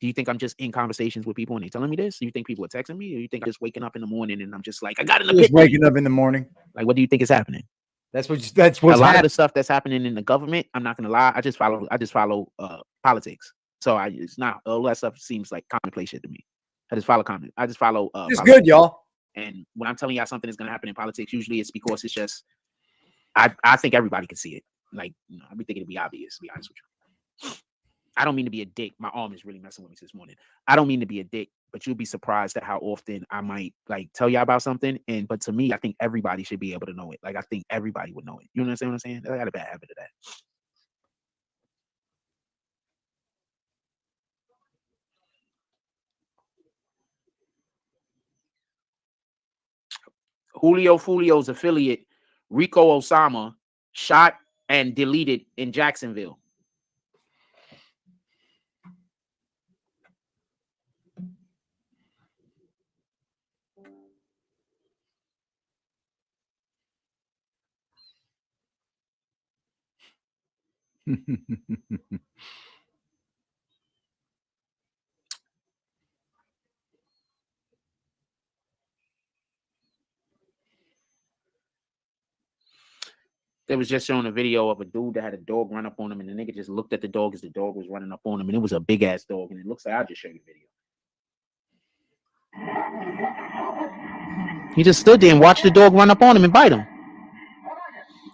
Do you think I'm just in conversations with people and they telling me this? Do you think people are texting me, or you think I'm just waking up in the morning and I'm just like, I got in the just waking up in the morning? Like, what do you think is happening? That's what's a lot of the stuff that's happening in the government. I'm not gonna lie. I just follow politics. So it's not all that stuff seems like commonplace shit to me. I just follow it's politics. good, y'all. And when I'm telling y'all something is gonna happen in politics, usually it's because it's just I think everybody can see it. Like, I be thinking it'd be obvious, to be honest with you. I don't mean to be a dick. My arm is really messing with me this morning. I don't mean to be a dick, but you'll be surprised at how often I might like tell y'all about something. But to me, I think everybody should be able to know it. Like, I think everybody would know it. You understand what I'm saying? I got a bad habit of that. Julio Fulio's affiliate, Rico Osama, shot and deleted in Jacksonville. They was just showing a video of a dude that had a dog run up on him, and the nigga just looked at the dog as the dog was running up on him, and it was a big ass dog. And it looks like I'll just show you the video. He just stood there and watched the dog run up on him and bite him.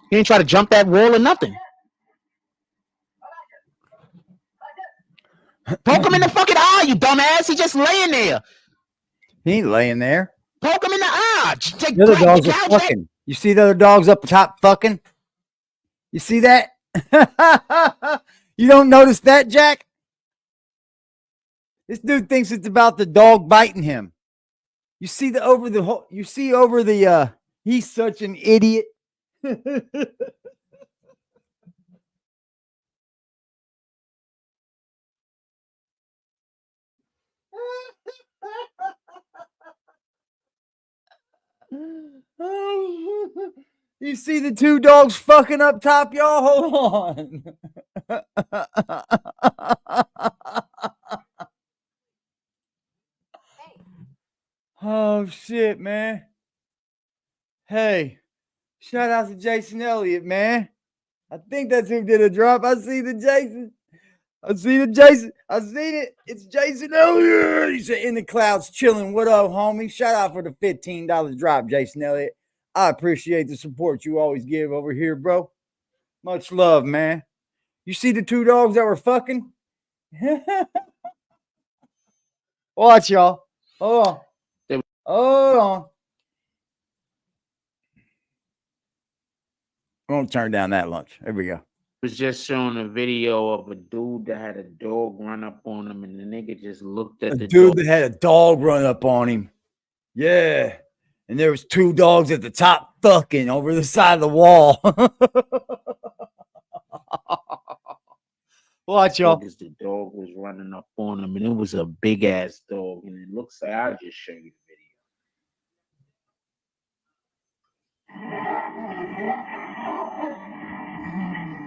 He didn't try to jump that wall or nothing. Poke him in the fucking eye, you dumbass. He just laying there. He ain't laying there. Poke him in the eye. The other dogs are fucking. You see the other dogs up top fucking? You see that? You don't notice that, Jack? This dude thinks it's about the dog biting him. You see the over the whole, you see over the he's such an idiot. You see the two dogs fucking up top, y'all? Hold on. Oh shit, man. Hey, shout out to Jason Elliott, man. I think that's who did a drop. I see the Jason. I see the Jason. I seen it. It's Jason Elliott. He's in the clouds chilling. What up, homie? Shout out for the $15 drop, Jason Elliott. I appreciate the support you always give over here, bro. Much love, man. You see the two dogs that were fucking? Watch, y'all. Hold on. Hold on. I won't turn down that lunch. There we go. Was just showing a video of a dude that had a dog run up on him, and the nigga just looked at the dude that had a dog run up on him. Yeah. And there was two dogs at the top fucking over the side of the wall. Watch, y'all. The dog was running up on him, and it was a big ass dog. And it looks like I'll just show you the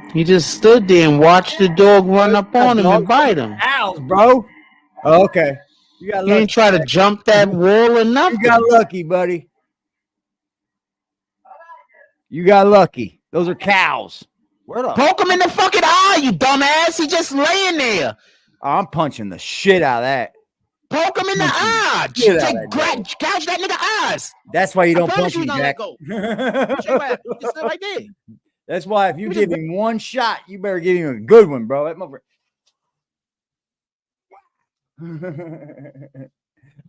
video. He just stood there and watched the dog run up on him and bite him. Owls, bro. Oh, okay. You got lucky. He didn't try to jump that wall or nothing. You got lucky, buddy. You got lucky. Those are cows. Poke him in the fucking eye, you dumbass. He just laying there. Oh, I'm punching the shit out of that. Poke him in the eye. Gouge that nigga eyes. That's why you don't punch him, Jack. Just right there. That's why if you give him one shot, you better give him a good one, bro.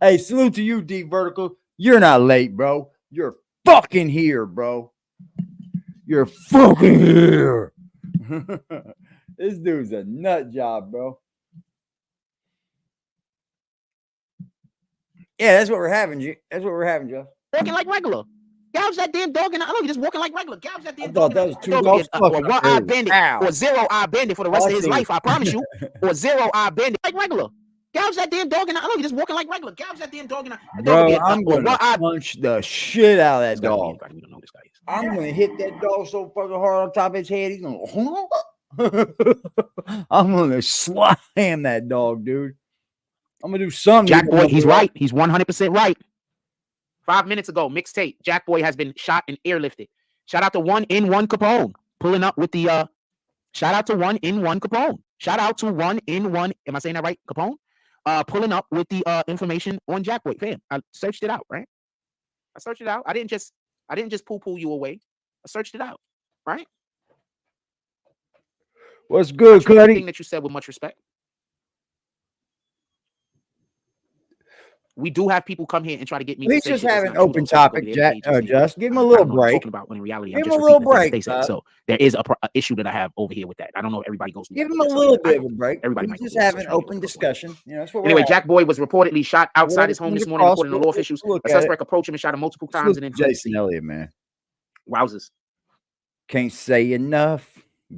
Hey, salute to you, Deep Vertical. You're not late, bro. You're fucking here, bro. You're fucking here. This dude's a nut job, bro. Yeah, that's what we're having, G. That's what we're having, Joe. Walking like regular. Gouge that damn dog in the eye. Look, just walking like regular. Gouge that damn dog. That was two dogs. Or one-eye bandit. Or zero-eye bandit for the rest of his life, I promise you. Or zero-eye bandit. Like regular. Gouge that damn dog in the eye. Look, just walking like regular. Gouge that damn dog in the eye. Bro, I'm going to punch the shit out of that dog. I'm going to hit that dog so fucking hard on top of his head. He's going to... I'm going to slam that dog, dude. I'm going to do something. Jack Boy, he's right. He's 100% right. 5 minutes ago, mixtape. Jack Boy has been shot and airlifted. Shout out to 1-in-1 Capone. Pulling up with the... Shout out to 1-in-1 Capone. Shout out to 1-in-1... Am I saying that right, Capone? Pulling up with the information on Jack Boy. Fam, I searched it out, right? I searched it out. I didn't just poo-poo you away. I searched it out, right? What's good, Cuddy? Thing that you said with much respect. we do have people come here and try to get me. He's to say just shit that's having not true, open though, so topic, just give him a little break. Talking about when in reality, I'm Give just him a little repeating the things break. they said. So there is a issue that I have over here with that. I don't know if everybody goes through. Give him a little bit of a break. Everybody might just have an open discussion. You know, that's what anyway, Jack Boy was reportedly shot outside his home this morning, according to law officials. A suspect approached him and shot him multiple times and then Jason Elliott, man. Wowzers. Can't say enough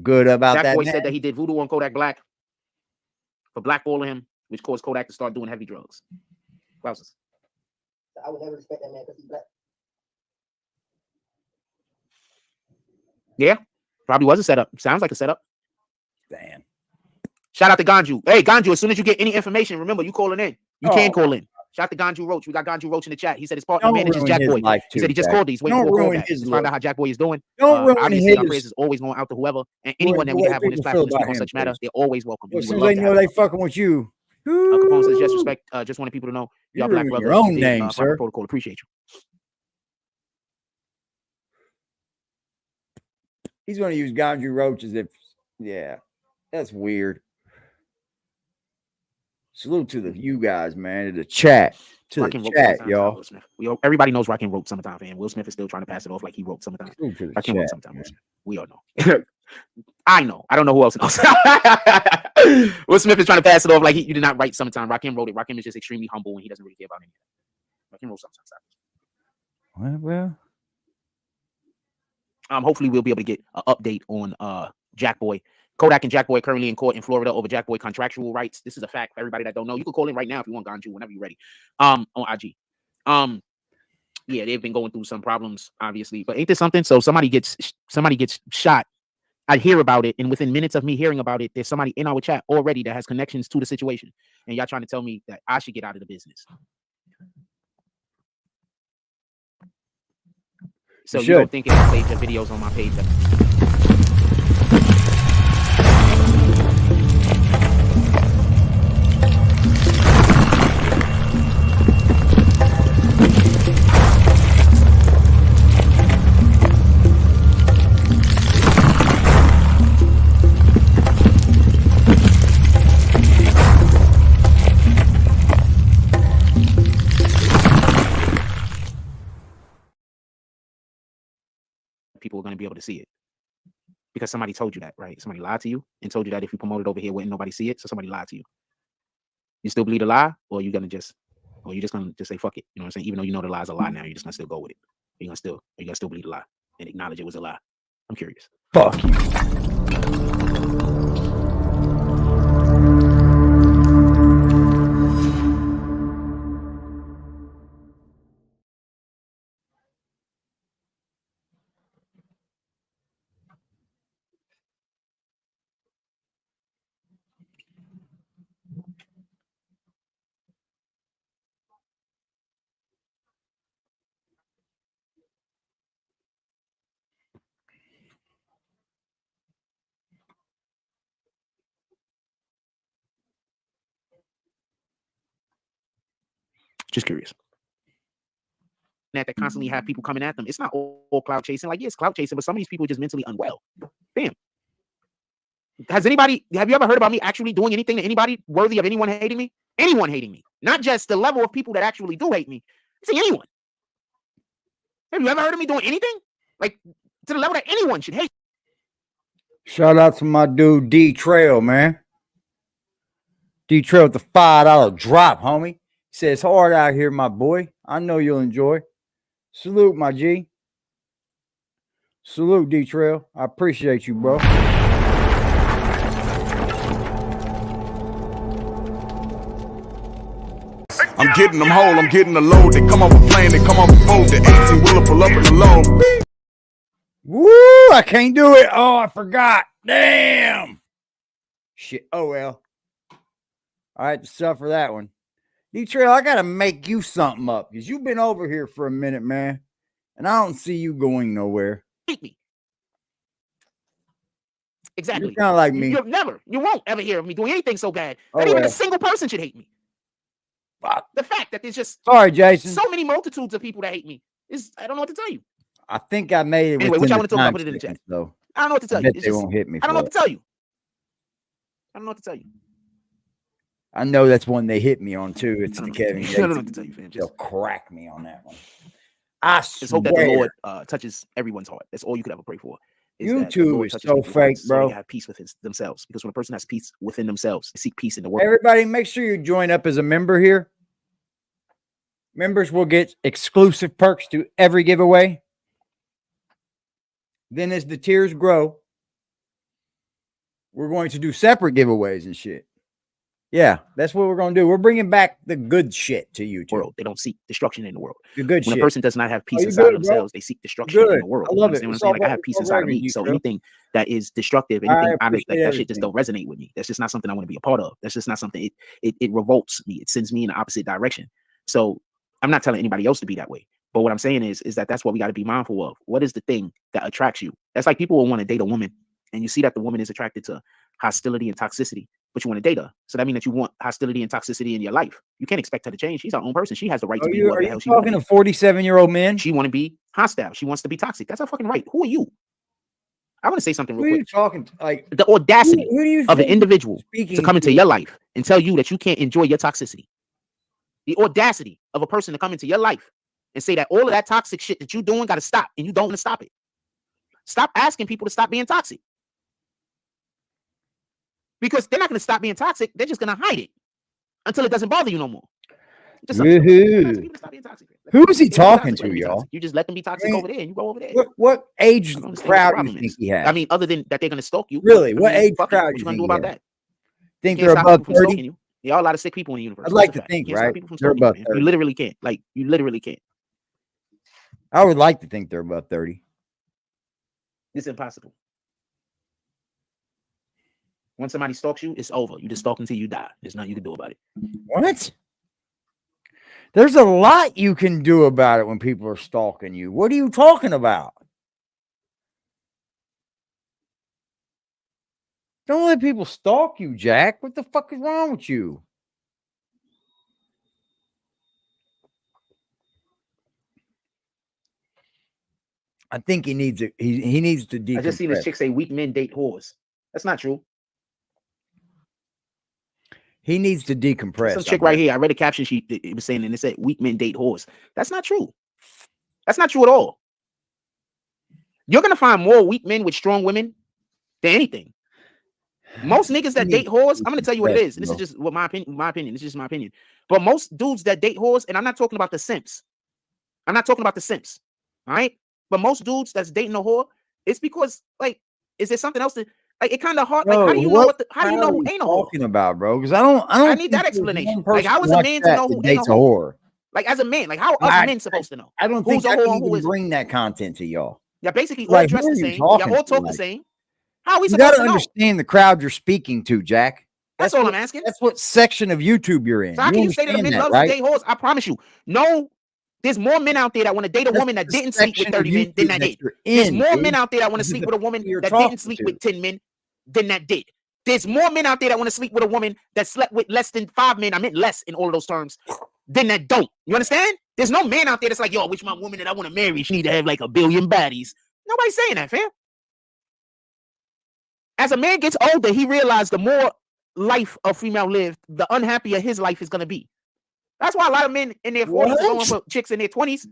good about Jack that. Boy said that he did voodoo on Kodak Black for blackballing him, which caused Kodak to start doing heavy drugs. Wowzers. I would never respect that man because he's black. Yeah, probably was a setup. Sounds like a setup. Damn. Shout out to Ganju. Hey, Ganju, as soon as you get any information, remember, you calling in. You can call in. Shout out to Ganju Roach. We got Ganju Roach in the chat. He said his partner manages Jack Boy. He said he just called these. Waiting for a call back. Find out how Jack Boy is doing. Obviously, our praise is always going out to whoever. And anyone that we have on this platform to speak on such matter, they're always welcome. As soon as they know they fucking with you. Capone says, just respect. Just wanted people to know y'all black brothers. Your own name, sir. Protocol. Appreciate you. He's going to use Ganju Roach as if, yeah, that's weird. Salute to you guys, man. To the chat. To the chat, y'all. Everybody knows Rakim wrote Summertime, fan. Will Smith is still trying to pass it off like he wrote Summertime. Rakim wrote Summertime. Will Smith. We all know. I know. I don't know who else knows. Will Smith is trying to pass it off like you did not write Summertime. Rakim wrote it. Rakim is just extremely humble and he doesn't really care about anything. Rakim wrote Summertime. Well. Hopefully we'll be able to get an update on Jack Boy. Kodak and Jack Boy currently in court in Florida over Jack Boy contractual rights. This is a fact for everybody that don't know. You can call in right now if you want, Ganju, whenever you're ready. On IG. Yeah, they've been going through some problems, obviously. But ain't this something? So somebody gets shot. I hear about it, and within minutes of me hearing about it, there's somebody in our chat already that has connections to the situation. And y'all trying to tell me that I should get out of the business. So you don't think it will save the videos on my page? People are going to be able to see it because somebody told you that, right? Somebody lied to you and told you that if you promote it over here, wouldn't nobody see it? So somebody lied to you. You still believe the lie, or you gonna just say fuck it? You know what I'm saying? Even though you know the lie's a lie now, you're just gonna still go with it. You're gonna still believe the lie and acknowledge it was a lie. I'm curious. Fuck you. Just curious. That constantly have people coming at them. It's not all clout chasing. Like, yeah, it's clout chasing, but some of these people are just mentally unwell. Damn. Have you ever heard about me actually doing anything to anybody worthy of anyone hating me? Anyone hating me. Not just the level of people that actually do hate me. See, anyone. Have you ever heard of me doing anything? Like, to the level that anyone should hate. Shout out to my dude D Trail, man. D Trail with the $5 drop, homie. He says, hard out here, my boy. I know you'll enjoy. Salute, my G. Salute, D Trail. I appreciate you, bro. I'm getting them whole, I'm getting the load. They come off a plane, they come off a boat. The 18 wheeler pull up in the low. Woo! I can't do it. Oh, I forgot. Damn. Shit. Oh, well. I had to suffer that one. D-Trail, I got to make you something up because you've been over here for a minute, man. And I don't see you going nowhere. Hate me. Exactly. You're kind of like me. You won't ever hear of me doing anything so bad that even a single person should hate me. The fact that there's just Jason. So many multitudes of people that hate me is, I don't know what to tell you. I think I made it. Anyway, which I want to talk about, put it in the chat. Though. I don't know what to tell you. They won't hit me. I don't know what to tell you. I don't know what to tell you. I know that's one they hit me on too. It's the Kevin. I don't know what to tell you, fam. They'll crack me on that one. I just hope that the Lord touches everyone's heart. That's all you could ever pray for. YouTube is so fake, bro. So they have peace within themselves, because when a person has peace within themselves, they seek peace in the world. Everybody, make sure you join up as a member here. Members will get exclusive perks to every giveaway. Then as the tiers grow, we're going to do separate giveaways and shit. Yeah, that's what we're going to do. We're bringing back the good shit to YouTube. World. They don't seek destruction in the world. The good when shit. a person does not have peace inside themselves, they seek destruction in the world. I love it. What I'm saying? Like, I have peace inside of me. So anything that is destructive, anything out of that shit just don't resonate with me. That's just not something I want to be a part of. That's just not something. It revolts me. It sends me in the opposite direction. So I'm not telling anybody else to be that way. But what I'm saying is that that's what we got to be mindful of. What is the thing that attracts you? That's like people will want to date a woman, and you see that the woman is attracted to hostility and toxicity, but you want to date her. So that means that you want hostility and toxicity in your life. You can't expect her to change. She's her own person. She has the right to be whoever the hell she wants. Are you talking to 47-year-old men? She want to be hostile. She wants to be toxic. That's her fucking right. Who are you? I want to say something real quick. Who are you talking to? Like the audacity of an individual to come into your life and tell you that you can't enjoy your toxicity. The audacity of a person to come into your life and say that all of that toxic shit that you're doing got to stop, and you don't want to stop it. Stop asking people to stop being toxic. Because they're not going to stop being toxic. They're just going to hide it until it doesn't bother you no more. Just who is he talking to, y'all? You just let them be toxic over there, and you go over there. What age crowd do you think he has? I mean, other than that, they're going to stalk you. Really? What age crowd you going to do about that? Think they're above 30? There are a lot of sick people in the universe. I'd like to think, right? They're above 30. You literally can't. Like, you literally can't. I would like to think they're above 30. It's impossible. Once somebody stalks you, it's over. You just stalk until you die. There's nothing you can do about it. What? There's a lot you can do about it when people are stalking you. What are you talking about? Don't let people stalk you, Jack. What the fuck is wrong with you? I think he needs it. He needs to decompress. I just seen this chick say weak men date whores. That's not true. He needs to decompress. Some chick right here. I read a caption it was saying, and it said weak men date whores. That's not true. That's not true at all. You're gonna find more weak men with strong women than anything. Most niggas that date whores, I'm gonna tell you what it is. And this is just what my opinion. This is just my opinion. But most dudes that date whores, and I'm not talking about the simps. I'm not talking about the simps. All right. But most dudes that's dating a whore, it's because, like, is there something else that, like, it kind of hard? Like, how do you know how do you know who ain't a whore? Talking about, bro? Because I need that explanation. Like, how is a man to know who ain't a whore? Like, as a man, like, how are men supposed to know? I don't think I can even bring that content to y'all. Yeah, basically all dressed the same. Y'all all talk the same. How are we supposed to know? You gotta understand the crowd you're speaking to, Jack. That's all I'm asking. That's what section of YouTube you're in. So how can you say that a man loves to date whores? I promise you, no. There's more men out there that want to date a woman that didn't sleep with 30 men than that did. There's more men out there that want to sleep with a woman that didn't sleep with 10 men than that did. There's more men out there that want to sleep with a woman that slept with less than 5 men. I meant less in all of those terms than that don't. You understand? There's no man out there that's like, yo, which my woman that I want to marry, she need to have like 1 billion baddies. Nobody's saying that, fam. As a man gets older, he realized the more life a female lived, the unhappier his life is going to be. That's why a lot of men in their 40s are going for chicks in their 20s.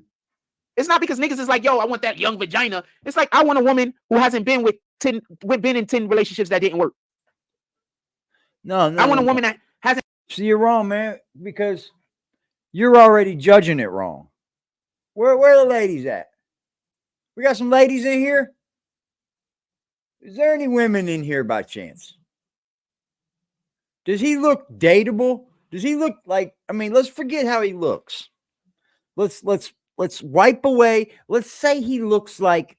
It's not because niggas is like, yo, I want that young vagina. It's like, I want a woman who hasn't been been in 10 relationships that didn't work. No, I want a woman that hasn't. See, you're wrong, man, because you're already judging it wrong. Where are the ladies at? We got some ladies in here. Is there any women in here by chance? Does he look dateable? Does he look like, I mean, let's forget how he looks. Let's wipe away. Let's say he looks like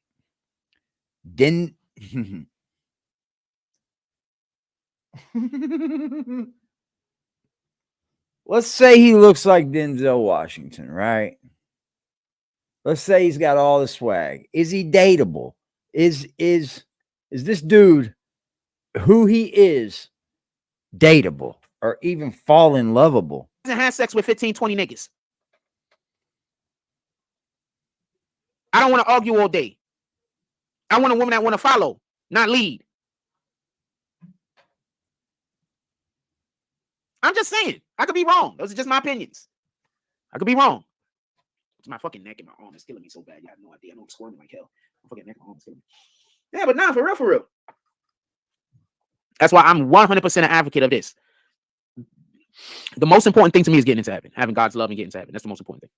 let's say he looks like Denzel Washington, right? Let's say he's got all the swag. Is he dateable? Is this dude who he is dateable? Or even fall in lovable. Hasn't had sex with 15, 20 niggas. I don't want to argue all day. I want a woman that want to follow, not lead. I'm just saying. I could be wrong. Those are just my opinions. I could be wrong. It's my fucking neck and my arm is killing me so bad. You have no idea. I know I'm squirming like hell. My fucking neck and my arm is killing me. Yeah, but nah, for real, for real. That's why I'm 100% an advocate of this. The most important thing to me is getting into heaven, having God's love and getting into heaven. That's the most important thing.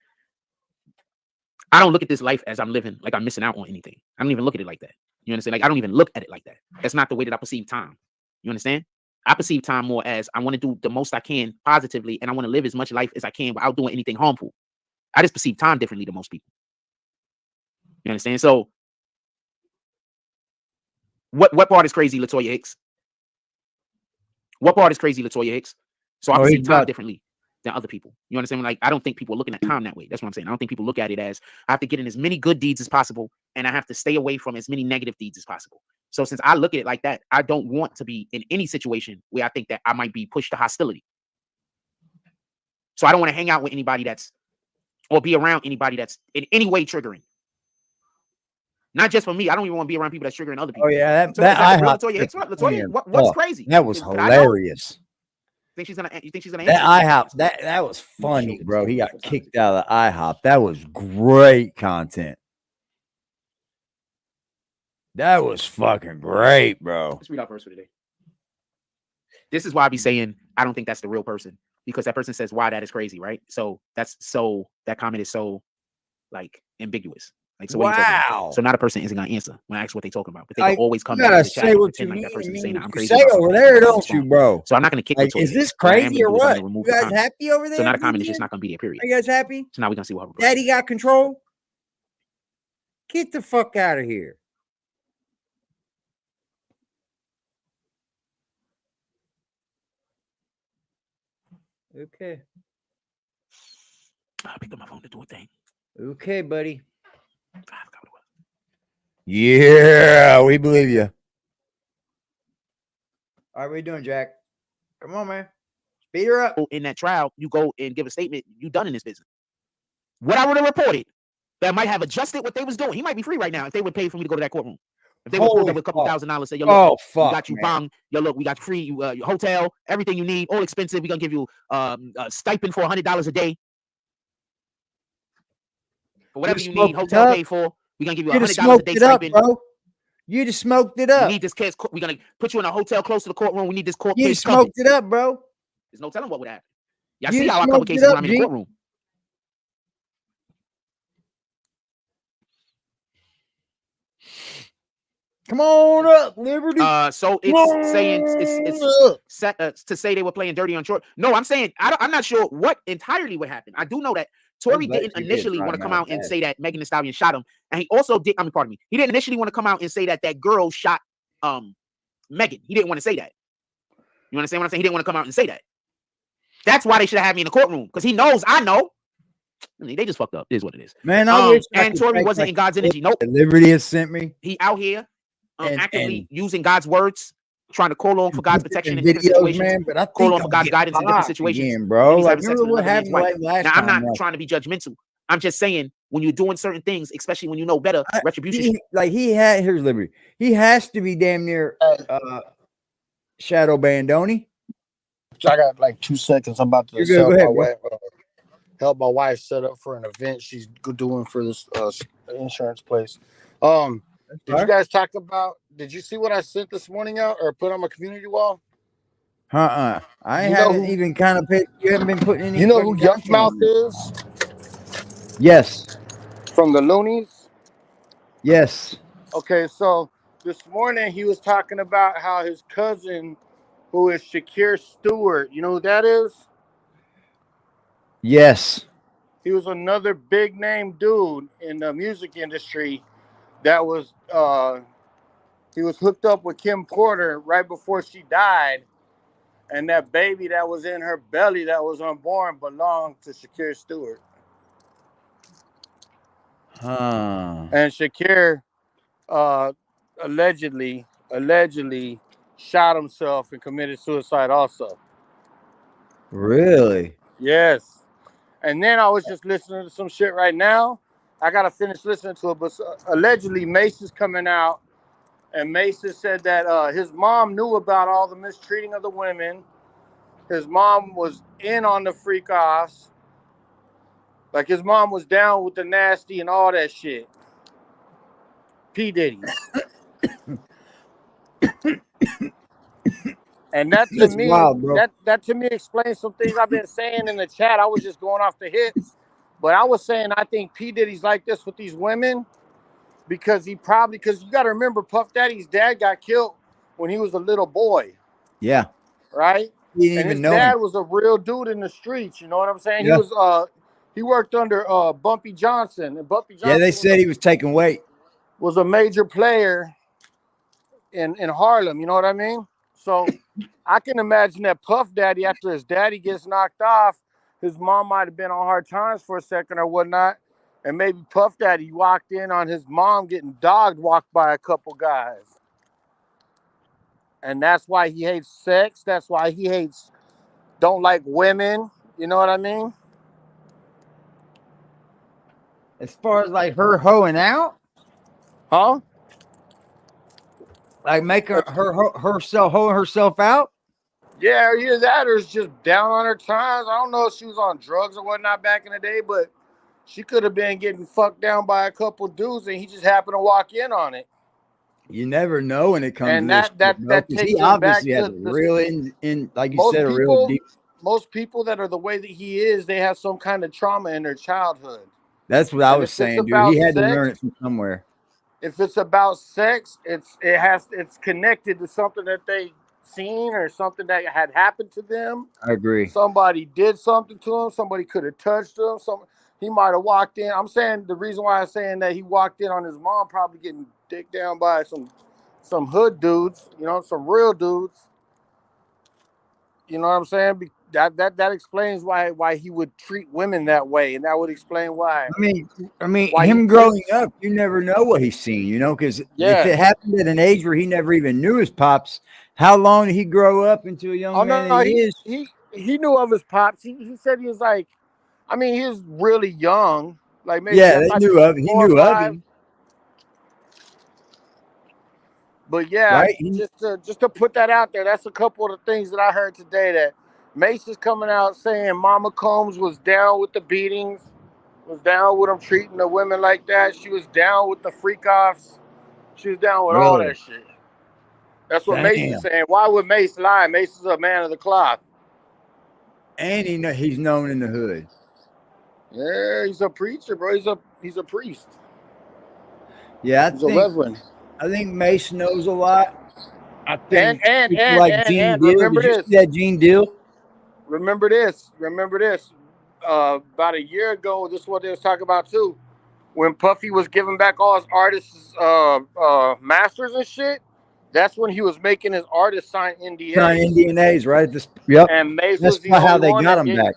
I don't look at this life as I'm living like I'm missing out on anything. I don't even look at it like that. You understand? Like I don't even look at it like that. That's not the way that I perceive time. You understand? I perceive time more as I want to do the most I can positively, and I want to live as much life as I can without doing anything harmful. I just perceive time differently than most people. You understand? So, what part is crazy, Latoya Hicks? What part is crazy, Latoya Hicks? So I perceive time differently than other people. You understand? Like, I don't think people are looking at time that way. That's what I'm saying. I don't think people look at it as I have to get in as many good deeds as possible, and I have to stay away from as many negative deeds as possible. So since I look at it like that, I don't want to be in any situation where I think that I might be pushed to hostility. So I don't want to hang out with anybody that's, or be around anybody that's in any way triggering. Not just for me. I don't even want to be around people that's triggering other people. Oh yeah, Latoya, what's crazy? That was hilarious. You think she's gonna answer? That IHOP, that was funny, bro. He got kicked out of the IHOP. That was great content. That was fucking great, bro. Let's read our verse for today. This is why I be saying I don't think that's the real person, because that person says why that is crazy, right? So that comment is so like ambiguous. Like, so wow. So not a person isn't gonna answer when I ask what they talking about, but they can always come in and say what you mean. Like that person is saying I'm crazy. Say over there, don't you, bro? So I'm not gonna kick like, is this crazy or what? You guys happy over there? So not a comment is just not gonna be there. Period. Are you guys happy? So now we're gonna see what Daddy got control. Get the fuck out of here. Okay. I picked up my phone to do a thing. Okay, buddy. Yeah, we believe you. All right, what are you doing, Jack? Come on, man. Speed her up. In that trial, you go and give a statement. You done in this business. What I would have reported that might have adjusted what they was doing. He might be free right now if they would pay for me to go to that courtroom. If they would put up a couple $1,000, say, yo, look, we got you bong. Yo, look, we got free your hotel, everything you need, all expensive. We're gonna give you a stipend for $100 a day. For whatever you need, hotel paid for. We're gonna give you $100 a day stipend. Bro. You just smoked it up. We need this case. We're gonna put you in a hotel close to the courtroom. We need this court case. You smoked it up, bro. There's no telling what would happen. Y'all see how I cover cases when I'm in the courtroom. Come on up, Liberty. So it's saying it's to say they were playing dirty on short. No, I'm saying I'm not sure what entirely would happen. I do know that Tory didn't initially want to come out and say that Megan Thee Stallion shot him, and he also did. Pardon me. He didn't initially want to come out and say that girl shot Megan. He didn't want to say that. You understand what I'm saying? He didn't want to come out and say that. That's why they should have had me in the courtroom, because he knows I know. I mean, they just fucked up. It is what it is. Man, I wish and Tory wasn't in God's energy. Nope. Liberty has sent me. He out here actively using God's words, trying to call on for God's protection in different situations, man, but I call on for God's guidance in different situations, again, bro. Like, remember what happened last now, time? I'm not trying to be judgmental. I'm just saying when you're doing certain things, especially when you know better, retribution. Here's Liberty. He has to be damn near shadow banned, don't he? I got like 2 seconds. I'm about to help my wife set up for an event she's doing for this insurance place. Did you guys talk about? Did you see what I sent this morning out or put on my community wall? I haven't even kind of paid. You haven't been putting any. You know who Young Mouth is? Yes. From the Loonies. Yes. Okay, so this morning he was talking about how his cousin, who is Shakir Stewart, you know who that is? Yes. He was another big name dude in the music industry that was he was hooked up with Kim Porter right before she died, and that baby that was in her belly that was unborn belonged to Shakir Stewart. And Shakir allegedly shot himself and committed suicide also. Really? Yes. And then I was just listening to some shit right now. I got to finish listening to it, but allegedly Mace is coming out, and Mace has said that his mom knew about all the mistreating of the women. his mom was in on the freak offs. Like his mom was down with the nasty and all that shit. P. Diddy. And that to That's me, wild, bro. that to me explains some things I've been saying in the chat. I was just going off the hits, but I was saying I think P. Diddy's like this with these women because you got to remember Puff Daddy's dad got killed when he was a little boy. Yeah. Right? He didn't And even his know dad him. was a real dude in the streets, you know what I'm saying? Yeah. He worked under Bumpy Johnson, and Bumpy Johnson Yeah, they said he was taking weight. Was a major player in Harlem, you know what I mean? So I can imagine that Puff Daddy, after his daddy gets knocked off, his mom might have been on hard times for a second or whatnot. And maybe Puff Daddy walked in on his mom getting dogged, walked by a couple guys. And that's why he hates sex. That's why he don't like women. You know what I mean? As far as like her hoeing out, huh? Like making herself hoeing herself out. Yeah, either that or it's just down on her times. I don't know if she was on drugs or whatnot back in the day, but she could have been getting fucked down by a couple dudes, and he just happened to walk in on it. You never know when it comes and to this that shit, bro, takes he him back obviously to has a real in like you most said, a real people. deep. Most people that are the way that he is, they have some kind of trauma in their childhood. That's what I And was if it's saying, dude. He about had to sex, learn it from somewhere. if it's about sex, it's connected to something that they seen or something that had happened to them. I agree. Somebody did something to him. Somebody could have touched him. He might have walked in. I'm saying the reason why I'm saying that he walked in on his mom probably getting dicked down by some hood dudes, you know, some real dudes. You know what I'm saying? That explains why he would treat women that way, and that would explain why. I mean, him growing up, you never know what he's seen, you know, because if it happened at an age where he never even knew his pops, how long did he grow up into a young man that he is? He knew of his pops. He said he was like, I mean, he was really young, like maybe Yeah, they knew of. He knew of him. But yeah, right? Just to put that out there, that's a couple of the things that I heard today. That Mace is coming out saying Mama Combs was down with the beatings, was down with them treating the women like that. She was down with the freak offs. She was down with all that shit. That's what Mace is saying. Why would Mace lie? Mace is a man of the cloth. And he's known in the hood. Yeah, he's a preacher, bro. He's a priest. Yeah, he's a reverend. I think Mace knows a lot. I think and Gene Deal. remember Did this. you see that Gene Deal? Remember this. About a year ago, this is what they was talking about too. When Puffy was giving back all his artists' masters and shit, that's when he was making his artists sign NDAs. Sign NDAs, right? Yep. And Mace that's was the only how they one got that him back.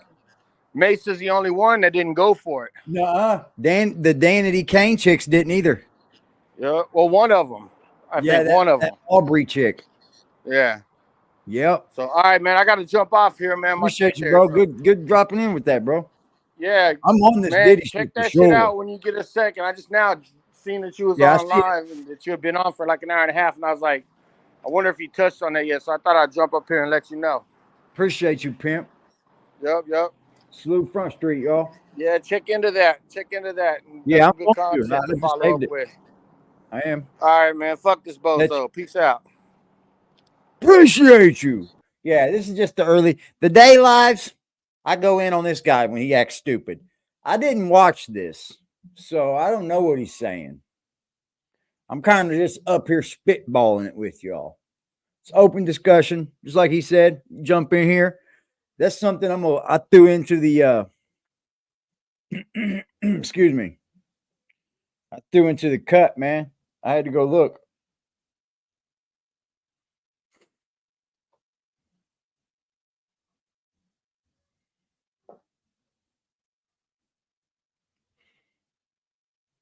Mace is the only one that didn't go for it. Nuh-uh. The Danity Kane chicks didn't either. Yeah, well, one of them. I think one of them. Aubrey chick. Yeah. Yep. So, all right, man, I got to jump off here, man. Appreciate you, bro. Good dropping in with that, bro. Yeah. I'm on this man, Diddy check shit that for shit sure. out when you get a second. I just now seen that you was on live and that you had been on for like an hour and a half, and I was like, I wonder if he touched on that yet. So I thought I'd jump up here and let you know. Appreciate you, Pimp. Yep. Salute Front Street, y'all. Yeah, check into that. Yeah, I'm good content to follow up with. I am. All right, man. Fuck this bozo. Peace out. Appreciate you. Yeah, this is just the day lives. I go in on this guy when he acts stupid. I didn't watch this, so I don't know what he's saying. I'm kind of just up here spitballing it with y'all. It's open discussion, just like he said. Jump in here. That's something I threw into the excuse me. I threw into the cut, man. I had to go look.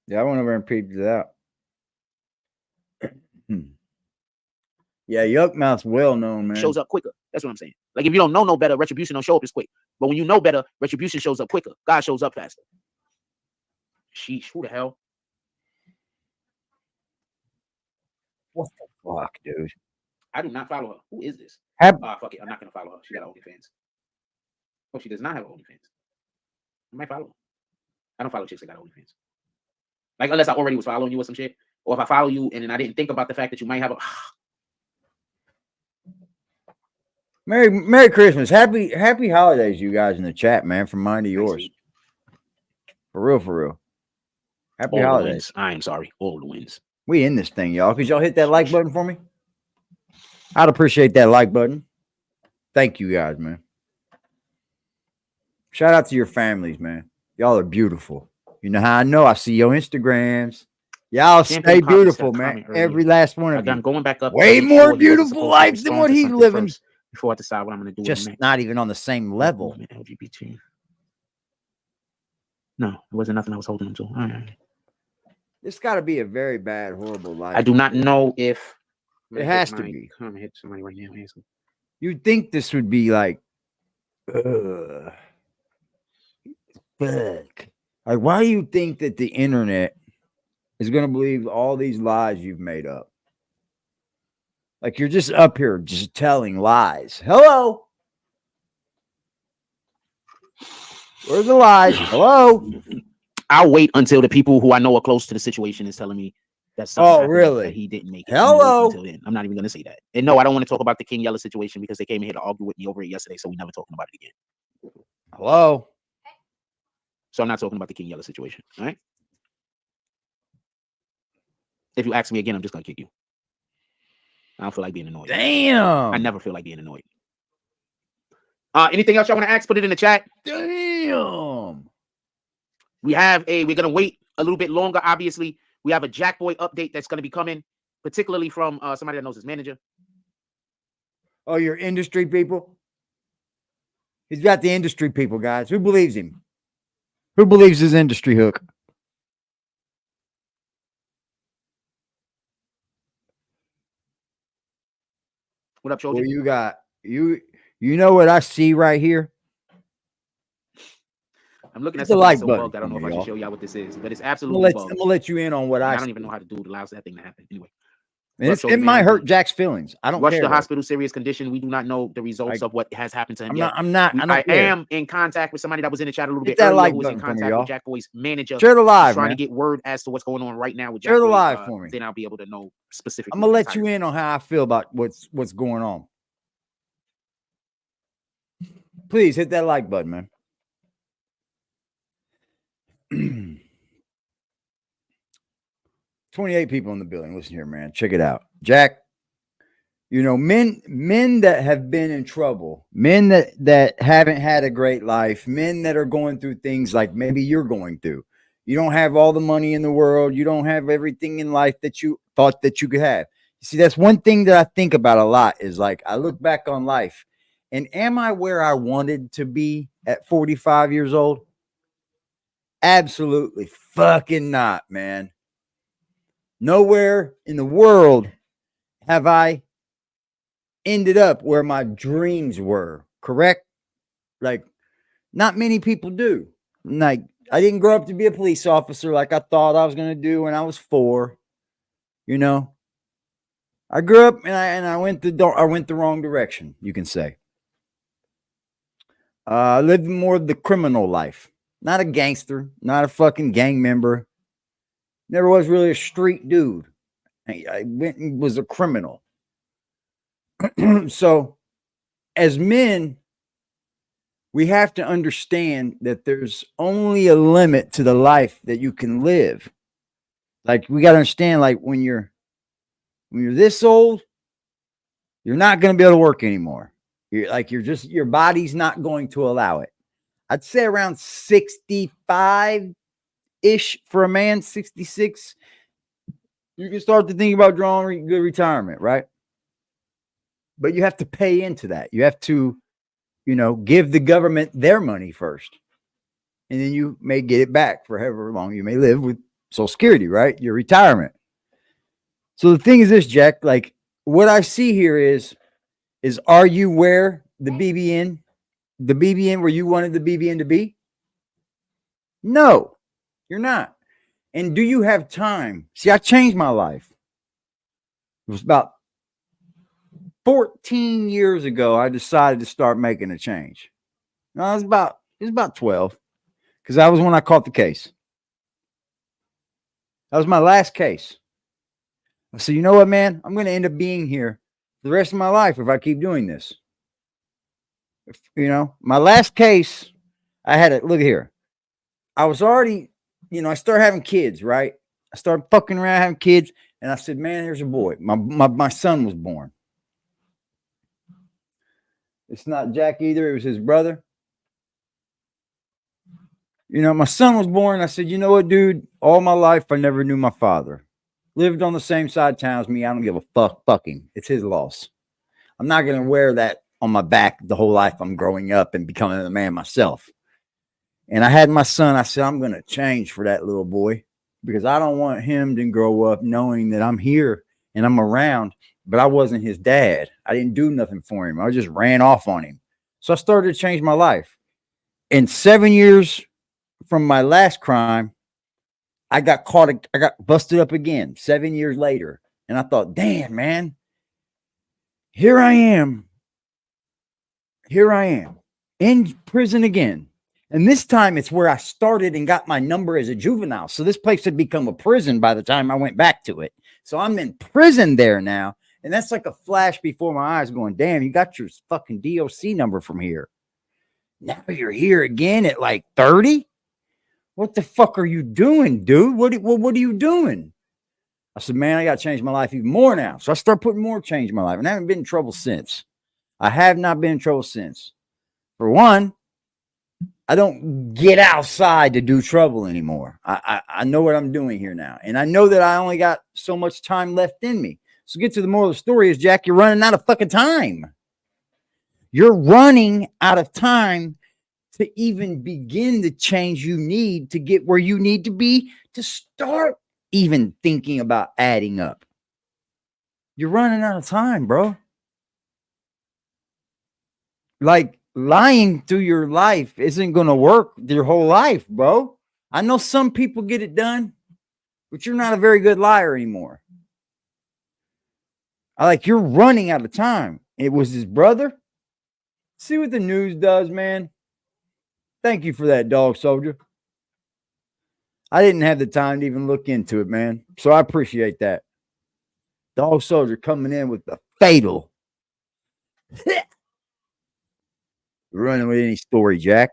Yeah, I went over and peeped it out. Yeah, Yuck Mouth's well known, man. Shows up quicker. That's what I'm saying. Like if you don't know no better, retribution don't show up as quick. But when you know better, retribution shows up quicker. God shows up faster. Sheesh, who the hell? What the fuck, dude? I do not follow her. Who is this? Fuck it. I'm not gonna follow her. She got OnlyFans. Oh, she does not have OnlyFans. I might follow her. I don't follow chicks that got OnlyFans. Like, unless I already was following you or some shit. Or if I follow you and then I didn't think about the fact that you might have a... Merry Christmas. Happy holidays, you guys in the chat, man, from mine to yours. For real. Happy all holidays. The wins. I am sorry. All the wins. We in this thing, y'all. Could y'all hit that like button for me? I'd appreciate that like button. Thank you guys, man. Shout out to your families, man. Y'all are beautiful. You know how I know? I see your Instagrams. Y'all stay beautiful, man. Every last one of you. I'm going back up. Way more beautiful lives than what he's living. Before I decide what I'm going to do. Just not even on the same level. LGBT. No, it wasn't nothing I was holding him to. All right. This got to be a very bad, horrible life. I do not know if it has to be. I'm gonna hit somebody right now. You'd think this would be like, fuck. Like, why do you think that the internet is going to believe all these lies you've made up? Like, you're just up here just telling lies. Hello? Where's the lies? Hello? I'll wait until the people who I know are close to the situation is telling me that something really that he didn't make it. Hello? Until then. I'm not even going to say that. And no, I don't want to talk about the King Yella situation because they came in here to argue with me over it yesterday, so we never talking about it again. Hello? So I'm not talking about the King Yella situation. All right. If you ask me again, I'm just gonna kick you. I don't feel like being annoyed. Damn. I never feel like being annoyed. Anything else y'all want to ask? Put it in the chat. Damn. We're gonna wait a little bit longer. Obviously, we have a Jack Boy update that's gonna be coming, particularly from somebody that knows his manager. Oh, your industry people? He's got the industry people, guys. Who believes him? Who believes his industry hook? What up, children? Well, you got you know what I see right here? I'm looking at the like so button. Bugged. I don't know if I should show y'all what this is, but it's absolutely bugged. I'm gonna let you in on what I don't even know how to do it allows that thing to happen. Anyway. It might hurt Jack's feelings. I don't care. Rushed to hospital, serious condition. We do not know the results of what has happened to him yet. I am in contact with somebody that was in the chat a little bit that earlier like who was in contact with Jack Boy's manager. Share the live, trying to get word as to what's going on right now with Jack Share the Boy. live for me. Then I'll be able to know specifically. I'm gonna let you in on how I feel about what's going on. Please hit that like button, man. 28 people in the building. Listen here, man. Check it out. Jack, you know, men that have been in trouble, men that haven't had a great life, men that are going through things like maybe you're going through. You don't have all the money in the world. You don't have everything in life that you thought that you could have. You see, that's one thing that I think about a lot is like I look back on life and am I where I wanted to be at 45 years old? Absolutely fucking not, man. Nowhere in the world have I ended up where my dreams were, correct? Like, not many people do. Like, I didn't grow up to be a police officer like I thought I was going to do when I was 4. You know, I grew up and I went the wrong direction, you can say. I lived more of the criminal life. Not a gangster, not a fucking gang member. Never was really a street dude. I went and was a criminal. So, as men, we have to understand that there's only a limit to the life that you can live. Like, we got to understand, like, when you're this old, you're not going to be able to work anymore. Your body's not going to allow it. I'd say around 65-ish for a man, 66. You can start to think about drawing good retirement, right? But you have to pay into that. You have to, give the government their money first. And then you may get it back for however long you may live with Social Security, right? Your retirement. So the thing is this, Jack, like what I see here is are you where the BBN where you wanted the BBN to be? No, you're not. And do you have time? See, I changed my life. It was about 14 years ago, I decided to start making a change. No, it was about 12. Because that was when I caught the case. That was my last case. I said, you know what, man? I'm going to end up being here the rest of my life if I keep doing this. My last case, I had it. Look here. I was already, I started having kids, right? I started fucking around having kids. And I said, man, here's a boy. My son was born. It's not Jack either. It was his brother. My son was born. I said, you know what, dude? All my life, I never knew my father. Lived on the same side of town as me. I don't give a fuck. Fuck him. It's his loss. I'm not going to wear that on my back the whole life I'm growing up and becoming a man myself. And I had my son. I said, I'm going to change for that little boy because I don't want him to grow up knowing that I'm here and I'm around, but I wasn't his dad. I didn't do nothing for him. I just ran off on him. So I started to change my life. In 7 years from my last crime, I got caught. I got busted up again 7 years later. And I thought, damn, man, here I am in prison again. And this time it's where I started and got my number as a juvenile. So this place had become a prison by the time I went back to it. So I'm in prison there now. And that's like a flash before my eyes going, damn, you got your fucking DOC number from here. Now you're here again at like 30? What the fuck are you doing, dude? What are you doing? I said, man, I got to change my life even more now. So I start putting more change in my life. And I haven't been in trouble since. I have not been in trouble since. For one, I don't get outside to do trouble anymore. I know what I'm doing here now. And I know that I only got so much time left in me. So get to the moral of the story is, Jack, you're running out of fucking time. You're running out of time to even begin the change you need to get where you need to be to start even thinking about adding up. You're running out of time, bro. Like, lying through your life isn't going to work your whole life, bro. I know some people get it done, but you're not a very good liar anymore. You're running out of time. It was his brother. See what the news does, man. Thank you for that, dog soldier. I didn't have the time to even look into it, man. So I appreciate that. Dog soldier coming in with the fatal. Running with any story, Jack.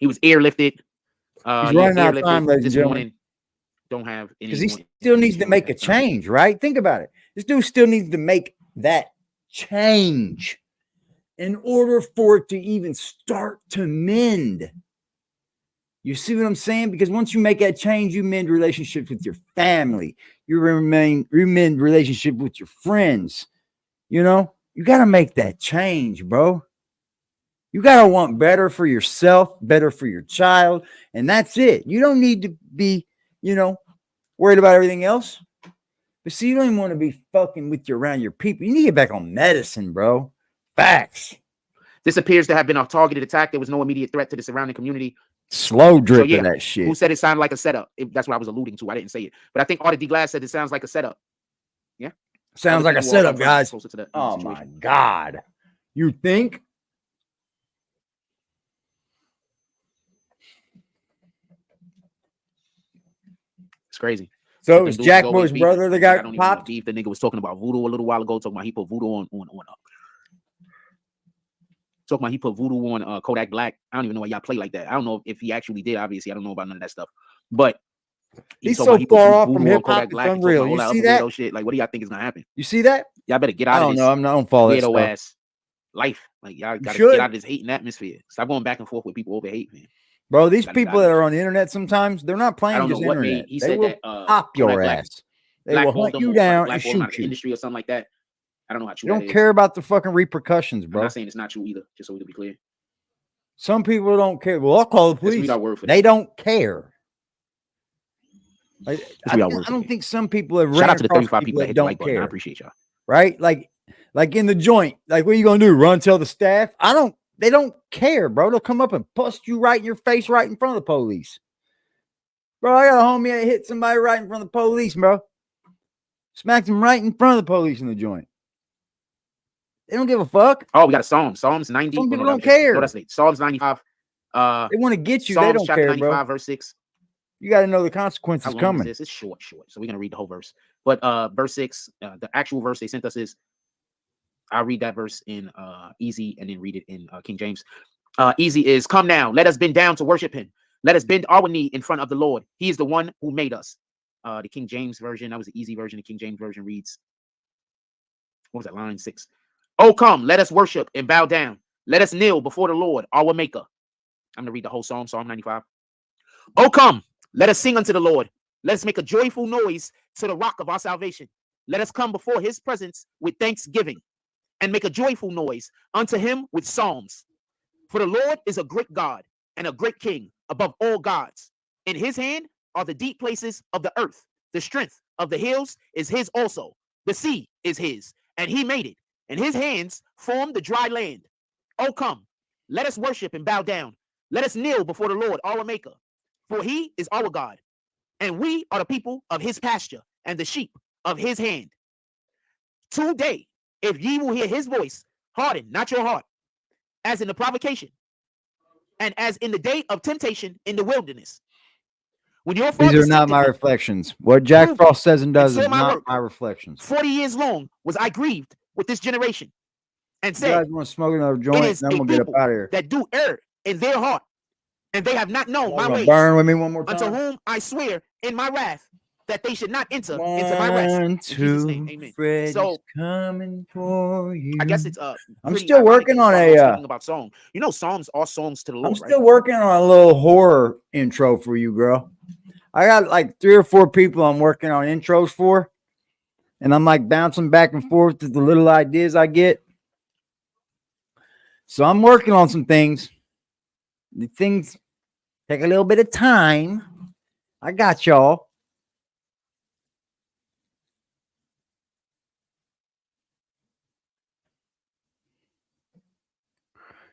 He was airlifted. He's running out of time, ladies and gentlemen. Don't have any. Because he still needs to make a change, right? Think about it. This dude still needs to make that change in order for it to even start to mend. You see what I'm saying? Because once you make that change, you mend relationships with your family. You mend relationship with your friends. You got to make that change, bro. You got to want better for yourself, better for your child. And that's it. You don't need to be, worried about everything else. But see, you don't even want to be fucking with around your people. You need to get back on medicine, bro. Facts. This appears to have been a targeted attack. There was no immediate threat to the surrounding community. Slow drip of that shit. Who said it sounded like a setup? That's what I was alluding to. I didn't say it. But I think Artie D. Glass said it sounds like a setup. Yeah? Sounds like a setup, guys. Oh, my God. You think? It's crazy. So it was Jack Boy's brother that got popped? The nigga was talking about voodoo a little while ago. Talking about he put voodoo on he put voodoo on Kodak Black. I don't even know why y'all play like that. I don't know if he actually did. Obviously, I don't know about none of that stuff. But he's so far off from hip hop, it's unreal. You see that? Shit. Like, what do y'all think is gonna happen? You see that? Y'all better get out of this. I don't follow that stuff. Ass life. Like, y'all gotta get out of this hating atmosphere. Stop going back and forth with people over hate, man. Bro, these people that are on the internet sometimes, they're not playing just internet. He said that pop your ass. They will hunt you down and shoot you. Industry or something like that. I don't know how true. You don't care about the fucking repercussions, bro. I'm not saying it's not true either, just so we can be clear. Some people don't care. Well, I'll call the police. They don't care. I don't think some people have shout out to the 35 people that hit the like button. I appreciate y'all. Right? Like in the joint. Like, what are you gonna do? Run tell the staff? They don't care, bro. They'll come up and bust you right in your face right in front of the police. Bro, I got a homie that hit somebody right in front of the police, bro. Smacked him right in front of the police in the joint. They don't give a fuck. Oh, we got a Psalm. Psalms 90. Some Oh, people no, don't care. No, that's late. Psalms 95. They want to get you. Psalms They don't chapter care, 95, bro. verse 6. You got to know the consequences How long coming. is this? It's short. So we're gonna read the whole verse. But verse 6, the actual verse they sent us is, I'll read that verse in easy and then read it in King James. Easy is, come now, let us bend down to worship him. Let us bend our knee in front of the Lord. He is the one who made us. The King James version, that was the easy version. The King James version reads, what was that, line 6? Oh, come, let us worship and bow down. Let us kneel before the Lord, our maker. I'm gonna read the whole Psalm, Psalm 95. Oh, come, let us sing unto the Lord. Let us make a joyful noise to the rock of our salvation. Let us come before his presence with thanksgiving and make a joyful noise unto him with psalms. For the Lord is a great God and a great king above all gods. In his hand are the deep places of the earth. The strength of the hills is his also. The sea is his, and he made it. And his hands formed the dry land. Oh, come, let us worship and bow down. Let us kneel before the Lord, our maker. For he is our God, and we are the people of his pasture and the sheep of his hand. Today, if ye will hear his voice, harden not your heart, as in the provocation, and as in the day of temptation in the wilderness. When your These are fathers not tempted my me, reflections. What Jack Frost says and does and is saw my not work. my reflections. 40 years long was I grieved with this generation, and You guys said, want to smoke another it joint? is Then a we'll get up people out of here. that do err in their heart, and they have not known my ways. Burn with me one more Unto time. whom I swear in my wrath that they should not enter into my rest. In Jesus' name, amen. Freddy's So coming for you. I guess it's I'm still working on speaking about song. You know, psalms are songs to the Lord, I'm still right? working on a little horror intro for you, girl. I got like 3 or 4 people I'm working on intros for, and I'm like bouncing back and forth with the little ideas I get. So I'm working on some things. The things take a little bit of time. I got y'all.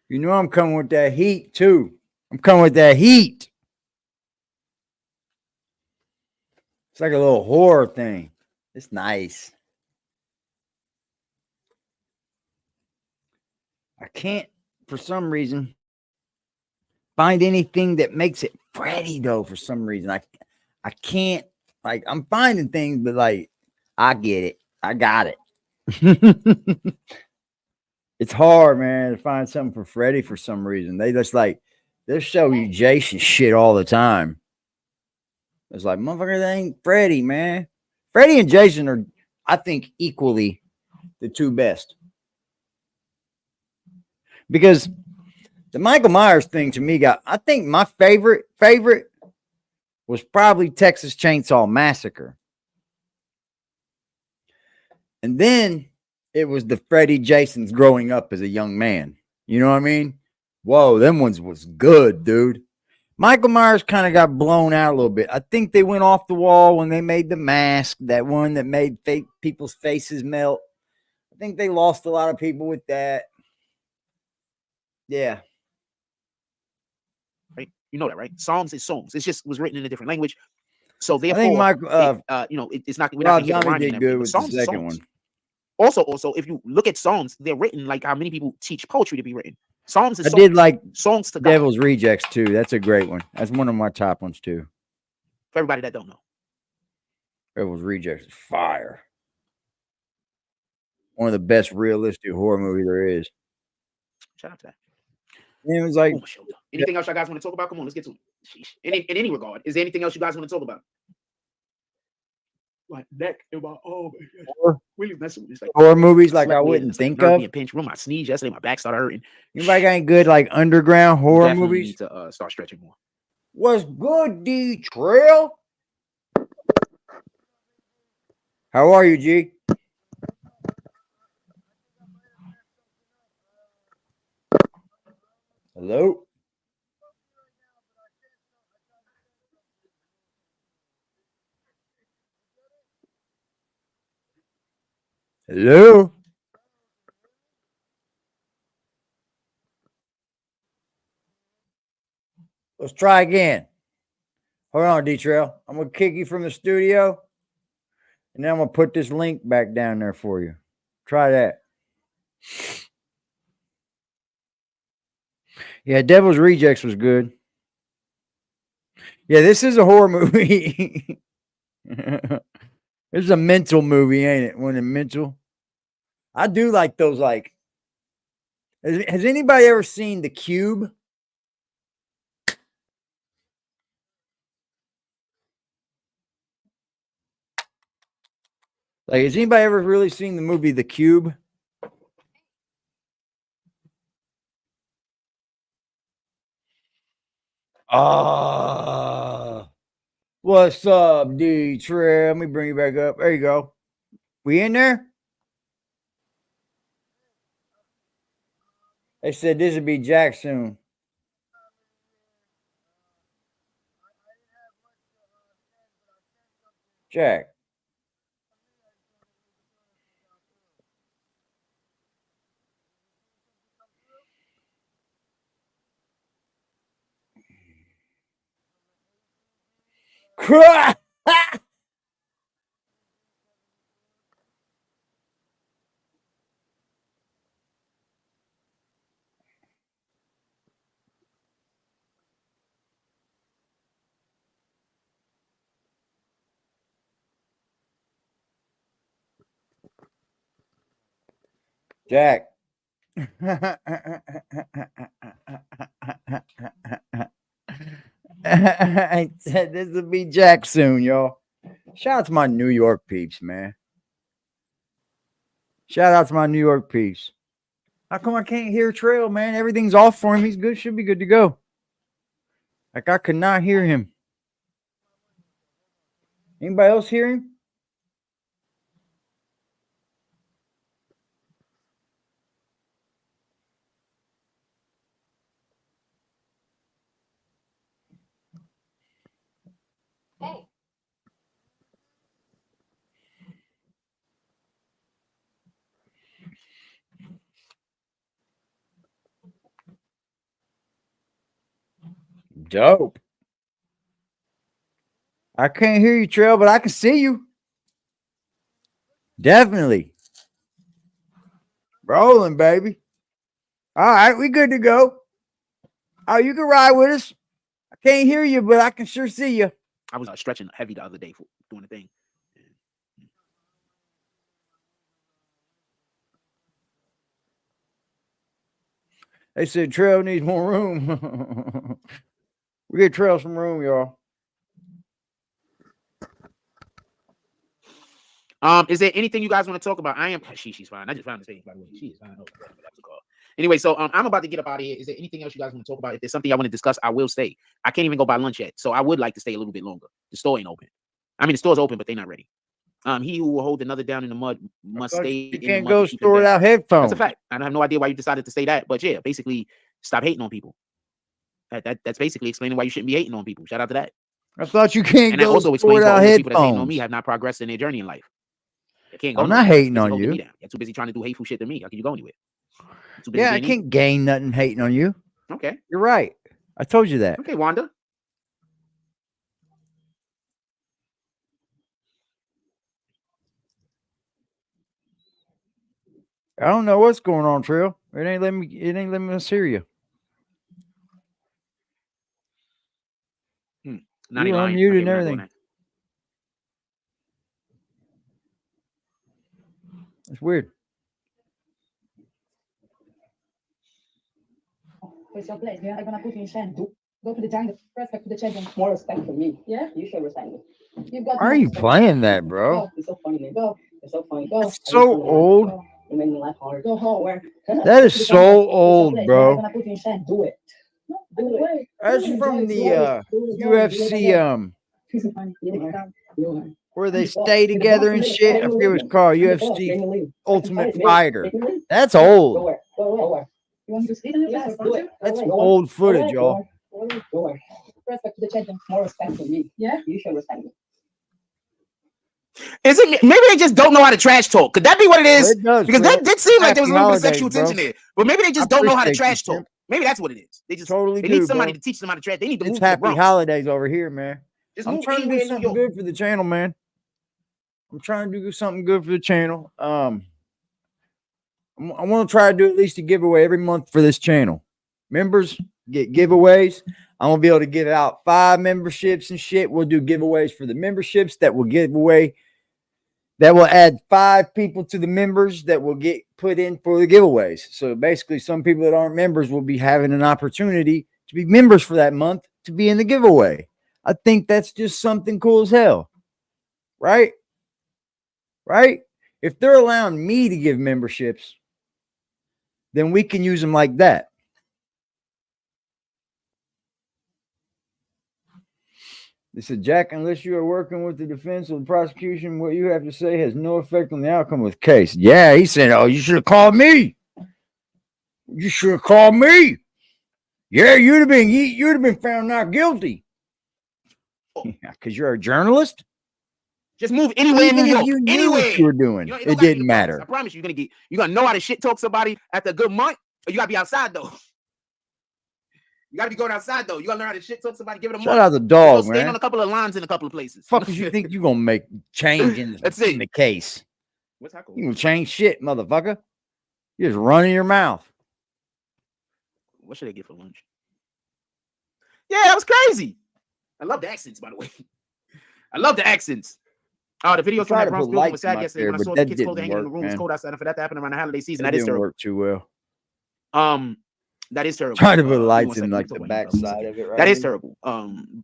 You know I'm coming with that heat too. I'm coming with that heat. It's like a little horror thing. It's nice. I can't, for some reason, find anything that makes it Freddy though. For some reason, I can't. Like, I'm finding things, but like, I get it. I got it. It's hard, man, to find something for Freddy for some reason. They just like they'll show you Jason shit all the time. It's like, motherfucker, that ain't Freddy, man. Freddy and Jason are, I think, equally the 2 best. Because the Michael Myers thing to me I think my favorite was probably Texas Chainsaw Massacre. And then it was the Freddy Jason's growing up as a young man. You know what I mean? Whoa, them ones was good, dude. Michael Myers kind of got blown out a little bit. I think they went off the wall when they made the mask, that one that made fake people's faces melt. I think they lost a lot of people with that. Yeah. Right? You know that, right? Psalms is songs. It just was written in a different language. So therefore, I think Michael, it's not, we're not gonna get the rhyming and everything, but with songs the are second songs. one. Also, if you look at songs, they're written like how many people teach poetry to be written. Psalms is I songs. did like songs to God. Devil's Rejects too. That's a great one. That's one of my top ones too. For everybody that don't know, Devil's Rejects is fire. One of the best realistic horror movies there is. shout out to that. And it was like, anything else you guys want to talk about? Come on, let's get to it. In any regard, is there anything else you guys want to talk about? Like neck in my arm. Really messing with this. Like, horror movies like I wouldn't think of. Being pinched. Remember, I sneezed yesterday. My back started hurting. Anybody got any good like underground horror Definitely movies? need to start stretching more. What's good, D Trail? How are you, G? Hello? Hello? Let's try again. Hold on, D-Trail. I'm going to kick you from the studio, and then I'm going to put this link back down there for you. Try that. Yeah, Devil's Rejects was good. Yeah, this is a horror movie. This is a mental movie, ain't it? When it's mental. I do like those, like, has anybody ever seen The Cube? Like, has anybody ever really seen the movie The Cube? What's up, D Trey? Let me bring you back up. There you go. We in there? They said this would be Jack soon. Jack. Jack. I said this will be Jack soon, y'all. Shout out to my New York peeps, man. Shout out to my New York peeps. How come I can't hear Trail, man? Everything's off for him. He's good. Should be good to go. Like, I could not hear him. Anybody else hear him? Hey. Dope. I can't hear you, Trail, but I can see you. Definitely. Rolling, baby. All right, we good to go. Oh, you can ride with us. I can't hear you, but I can sure see you. I was stretching heavy the other day for doing the thing. They said Trail needs more room. We get Trail some room, y'all. Is there anything you guys want to talk about? She's fine. I just found the stage, by the way. She is fine. Anyway, so I'm about to get up out of here. Is there anything else you guys want to talk about? If there's something I want to discuss, I will stay. I can't even go buy lunch yet, so I would like to stay a little bit longer. The store ain't open. I mean, the store's open, but they're not ready. He who will hold another down in the mud must stay. You can't go store without headphones. That's a fact. I have no idea why you decided to say that, but yeah, basically, stop hating on people. That's basically explaining why you shouldn't be hating on people. Shout out to that. I thought you can't and go that also explains why all the people that hating on me have not progressed in their journey in life. They can't go. I'm not hating on you. You're too busy trying to do hateful shit to me. How can you go anywhere? Yeah, I can't gain nothing hating on you. Okay. You're right. I told you that. Okay, Wanda. I don't know what's going on, Trill. It ain't letting me hear you. Not You're unmuted and everything. It's weird. It's your place. Yeah, I'm gonna put you in shame. Go to the jungle. Respect to the children. More respect for me. Yeah, you should respect me. Why are you playing that, bro? Go. It's so funny, man. Go. It's so funny. Go. It's so old. Go. You made me laugh hard. Go home. Where? That is so old, bro. I'm gonna put you in shame. Do it. Do it. That's from the UFC where they stay together and shit. I forget what it was called. UFC Ultimate Fighter. That's old. That's old footage, y'all. Respect to the children. More respect for me. Yeah, you should respect me. Is it maybe they just don't know how to trash talk? Could that be what it is? It does, because that did seem like there was a little bit of sexual tension there. But maybe they just don't know how to trash talk. Maybe that's what it is. They just totally need somebody to teach them how to trash. They need to move. Happy holidays over here, man. I'm trying to do something good for the channel, man. I'm trying to do something good for the channel. I want to try to do at least a giveaway every month for this channel. Members get giveaways. I'm gonna be able to give out 5 memberships and shit. We'll do giveaways for the memberships that will give away. That will add 5 people to the members that will get put in for the giveaways. So basically, some people that aren't members will be having an opportunity to be members for that month to be in the giveaway. I think that's just something cool as hell. Right? Right? If they're allowing me to give memberships, then we can use them like that. They said, Jack, unless you are working with the defense or the prosecution, what you have to say has no effect on the outcome of the case. Yeah, he said, oh, you should have called me. You should have called me. Yeah, you'd have been found not guilty. Yeah, because you're a journalist. Just move anywhere in New York. You knew Anywhere what you were doing. It didn't matter. I promise you, you're gonna know how to shit talk somebody after a good month, or you gotta be outside though. You gotta be going outside though. You gotta learn how to shit talk somebody, give it a month. Shout out the dog, man. Staying on a couple of lines in a couple of places. Fuckers, you think you gonna make change in the case? What's that called? You gonna change shit, motherfucker? You just running your mouth. What should I get for lunch? Yeah, that was crazy. I love the accents, by the way. I love the accents. Oh, the video from that Bronx building was sad yesterday when I saw the kids clothes hanging in the room. It's cold outside, and for that to happen around the holiday season, that is terrible. Work too well. That is terrible. Trying to put lights in like the back side of it, right? That is terrible.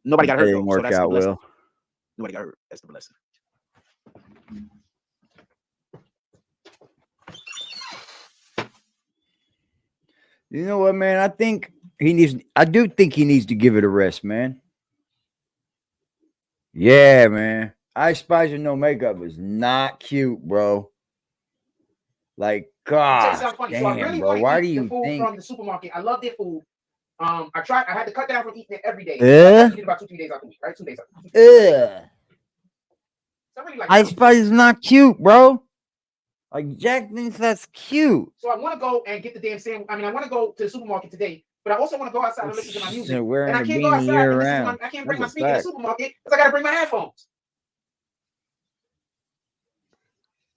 Nobody got hurt though, work out well. Nobody got hurt. That's the blessing. You know what, man? I do think he needs to give it a rest, man. Yeah, man. Ice Spice with no makeup was not cute, bro. Like, God, damn, bro. Why do you think from the supermarket? I love their food. I had to cut down from eating it every day. Yeah. I eat about 2-3 days out the week, right? 2 days out the week. Yeah. Really like Ice Spice is not cute, bro. Like, Jack thinks that's cute. So I want to go and get the damn sandwich. I mean, I want to go to the supermarket today, but I also want to go outside and listen to my music. And I can't go outside and listen to I can't bring my speaker to the supermarket because I got to bring my headphones.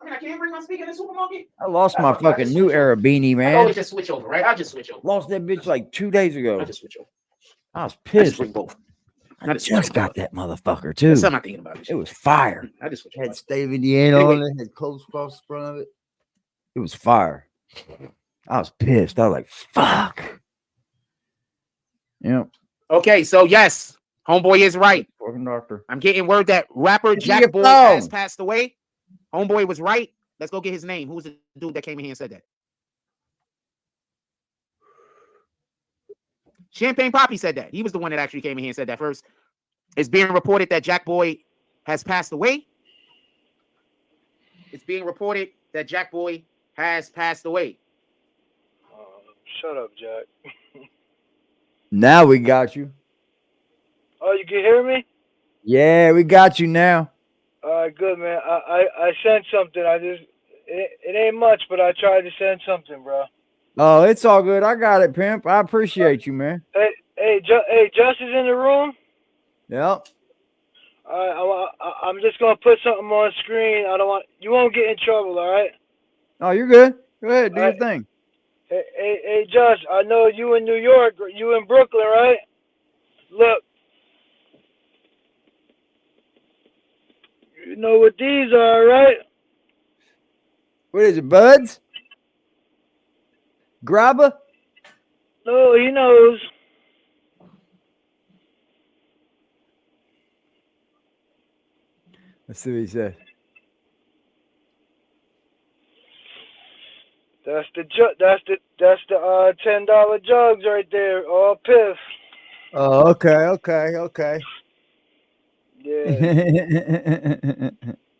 I mean, I can't bring my speaker in the supermarket. I lost my fucking New Era beanie, man. I always just switch over, right? I just switch over. Lost that bitch like 2 days ago. I just switch over. I was pissed. Bring both. I just got that motherfucker too. That's something I'm thinking about. It was fire. I just switch. Had State of Indiana on it. Had clothes across the front of it. It was fire. I was pissed. I was like, "Fuck." Yep. Okay, so yes, homeboy is right. Fucking doctor. I'm getting word that rapper Jack Boy has passed away. Homeboy was right. Let's go get his name. Who's the dude that came in here and said that? Champagne Poppy said that. He was the one that actually came in here and said that first. It's being reported that Jack Boy has passed away. It's being reported that Jack Boy has passed away. Shut up, Jack. Now we got you. Oh, you can hear me? Yeah, we got you now. All right, good, man. I sent something. It ain't much, but I tried to send something, bro. Oh, it's all good. I got it, Pimp. I appreciate you, man. Hey, Just is in the room? Yep. All right, I'm just gonna put something on screen. You won't get in trouble, all right? Oh, you're good. Go ahead, do your thing. Hey, Just, I know you in New York, you in Brooklyn, right? Look, you know what these are, right? What is it, buds? Grabber? No, he knows. Let's see what he said. That's the $10 jugs right there, all piff. Oh, okay. Yeah.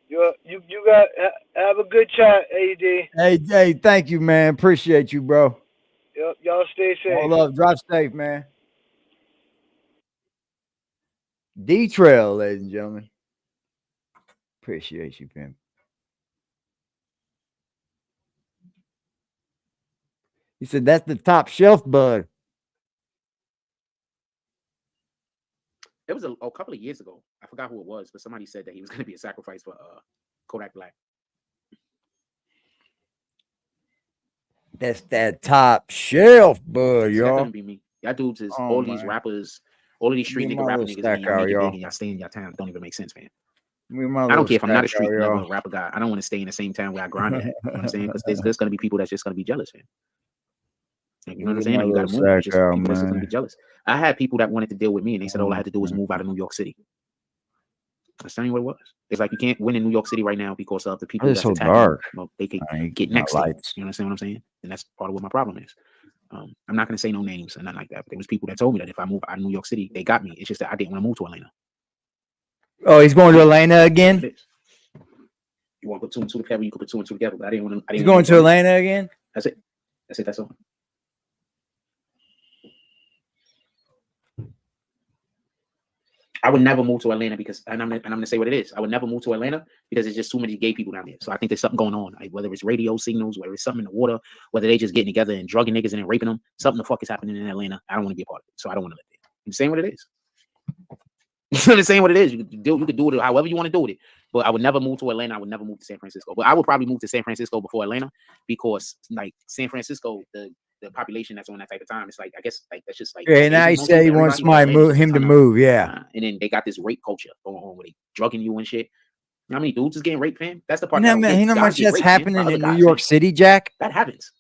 you got have a good chat, AD. Hey, thank you, man. Appreciate you, bro. Yep, y'all stay safe. All love, drive safe, man. D-Trail, ladies and gentlemen. Appreciate you, Pimp. He said that's the top shelf bud. It was a couple of years ago. I forgot who it was, but somebody said that he was going to be a sacrifice for Kodak Black. That's that top shelf, bud, It's y'all. definitely be me. Y'all dudes is all these rappers, all of these street nigga rapping niggas, and y'all make it big and y'all stay in your town. Don't even make sense, man. I don't care if I'm not a street never a rapper guy. I don't want to stay in the same town where I grind at. You know what I'm saying? Because there's gonna be people that's just gonna be jealous, man. Like, you know what I'm saying? Like, you gotta move. It's just people that's just gonna be jealous. I had people that wanted to deal with me, and they said all I had to do was move out of New York City. That's telling you what it was. It's like you can't win in New York City right now because of the people that's attacking. Well, they could get next to you. You understand what I'm saying? And that's part of what my problem is. I'm not gonna say no names and nothing like that. But there was people that told me that if I move out of New York City, they got me. It's just that I didn't want to move to Atlanta. Oh, he's going to Atlanta again? You want to put two and two together, you can put two and two together. But I didn't want to. He's going to Atlanta again? That's it. That's it. That's all. I would never move to Atlanta because, and I'm gonna say what it is. I would never move to Atlanta because there's just too many gay people down there. So I think there's something going on. Like, whether it's radio signals, whether it's something in the water, whether they just getting together and drugging niggas and then raping them. Something the fuck is happening in Atlanta. I don't want to be a part of it. So I don't want to live there. I'm saying what it is. I'm saying what it is. You could do it however you want to do it. But I would never move to Atlanta. I would never move to San Francisco. But I would probably move to San Francisco before Atlanta because, like, San Francisco, the population that's on that type of time, it's like, I guess, like, that's just like, yeah. Now he said he wants somebody him to move, yeah. And then they got this rape culture going on where they drugging you and shit. You know how many dudes is getting raped, fam? That's the part. You know how much that's happening in New York City, Jack? That happens.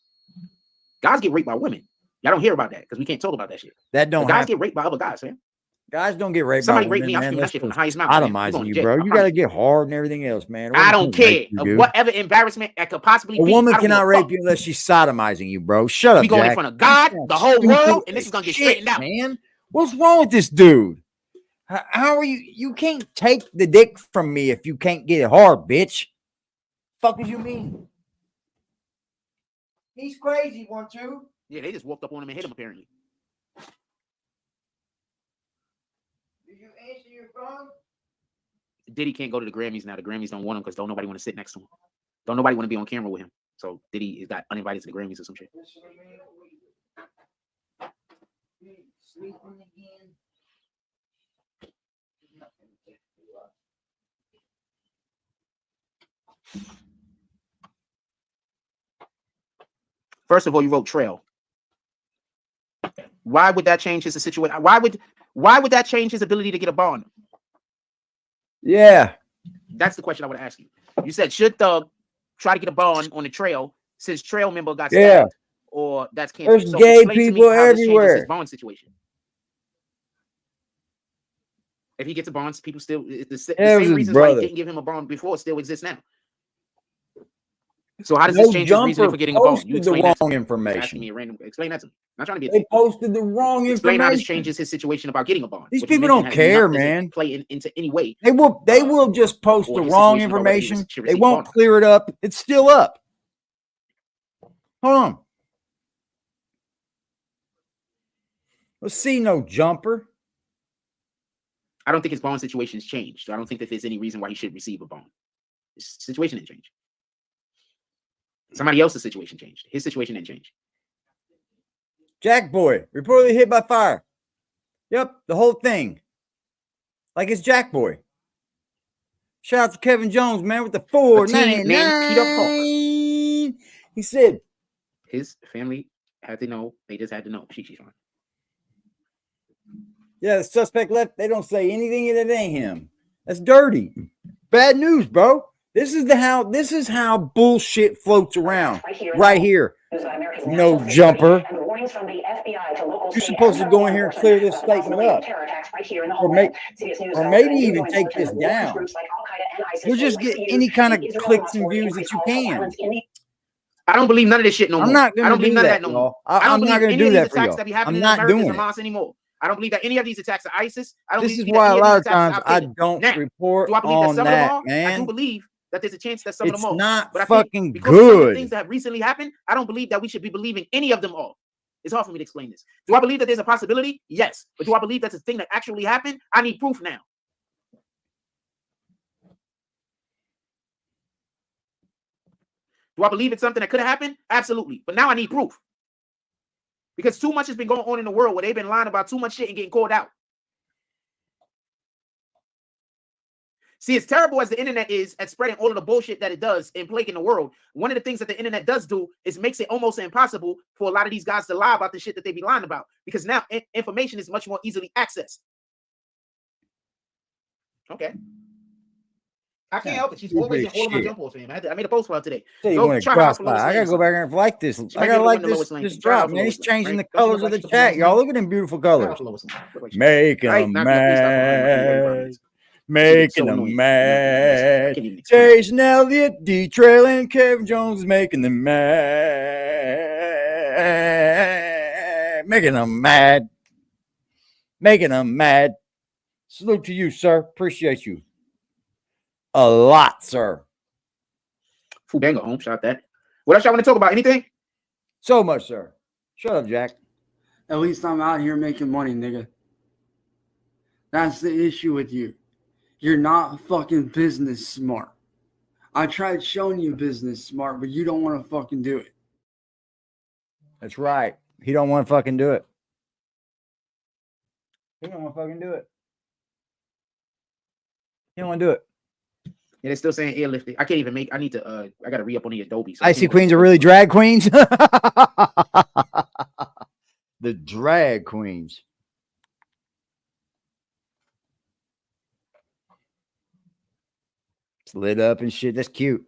Guys get raped by women. Y'all don't hear about that because we can't talk about that shit. That don't. Guys get raped by other guys, fam. Guys don't get raped. Somebody raped me. I'm screaming that shit from the highest mountain. Sodomizing you, bro. You gotta get hard and everything else, man. I don't care. Whatever embarrassment that could possibly be. A woman cannot rape you unless she's sodomizing you, bro. Shut up, we going in front of God, the whole world, and this is gonna get straightened out, man. What's wrong with this dude? How are you? You can't take the dick from me if you can't get it hard, bitch. Fuck as you mean? He's crazy, one too. Yeah, they just walked up on him and hit him apparently. You answer your phone? Diddy can't go to the Grammys now. The Grammys don't want him because don't nobody want to sit next to him. Don't nobody want to be on camera with him. So Diddy is got uninvited to the Grammys or some shit. First of all, you wrote Trail. Why would that change his situation? Why would that change his ability to get a bond? Yeah. That's the question I would ask you. You said, should Thug try to get a bond on the Trail since Trail member got stabbed? Or that's canceled? There's gay people everywhere. His bond situation. If he gets a bond, people still, the same reasons why he didn't give him a bond before still exists now. So how does this change his reason for getting a bond? You explain the wrong information. Asking me a random, explain that to me. I'm not trying to be. They posted the wrong information. Explain how this changes his situation about getting a bond. These people don't care, man. Play into any way. They will just post the wrong information. They won't clear it up. It's still up. Hold on. Let's see. No jumper. I don't think his bond situation has changed. So I don't think that there's any reason why he should receive a bond. His situation didn't change. Somebody else's situation changed. His situation didn't change. Jack Boy reportedly hit by fire. Yep, the whole thing. Like it's Jack Boy. Shout out to Kevin Jones, man, with the 499. He said his family had to know. They just had to know she's fine. Yeah, the suspect left. They don't say anything that ain't him. That's dirty. Bad news, bro. This is how bullshit floats around right here. No jumper. You're supposed to go in here and clear this statement up, or maybe even take this down. You'll just get any kind of clicks and views that you can. I don't believe none of this shit no more. I'm not going to believe none of that no more. I'm not going to do that for you. I'm not doing it anymore. I don't believe that any of these attacks are ISIS. This is why a lot of times I don't report on that, man. I do believe that there's a chance that some of them are. It's not but fucking good. Some of the things that have recently happened, I don't believe that we should be believing any of them all. It's hard for me to explain this. Do I believe that there's a possibility? Yes. But do I believe that's a thing that actually happened? I need proof now. Do I believe it's something that could have happened? Absolutely. But now I need proof. Because too much has been going on in the world where they've been lying about too much shit and getting called out. See, as terrible as the internet is at spreading all of the bullshit that it does and plaguing the world, one of the things that the internet does do is makes it almost impossible for a lot of these guys to lie about the shit that they be lying about, because now information is much more easily accessed. Okay. I can't help it. She's always in all of my jump balls, man. I made a post for her today. Go try her for I gotta go back and like this. I gotta like this drop, man. He's changing the colors of the chat, y'all. Look at them beautiful colors. Making them mad. Making them mad. Jason Elliott, D. Trail, and Kevin Jones making them mad. Making them mad. Making them mad. Salute to you, sir. Appreciate you a lot, sir. Full banger home. Shout out that. What else y'all want to talk about? Anything? So much, sir. Shut up, Jack. At least I'm out here making money, nigga. That's the issue with you. You're not fucking business smart. I tried showing you business smart, but you don't want to fucking do it. That's right. He don't want to fucking do it. He don't want to fucking do it. He don't want to do it. Yeah, they're still saying airlifted. I can't even make. I need to. I got to re-up on the Adobe. So Icy Queens are really drag queens. The drag queens. It's lit up and shit. That's cute.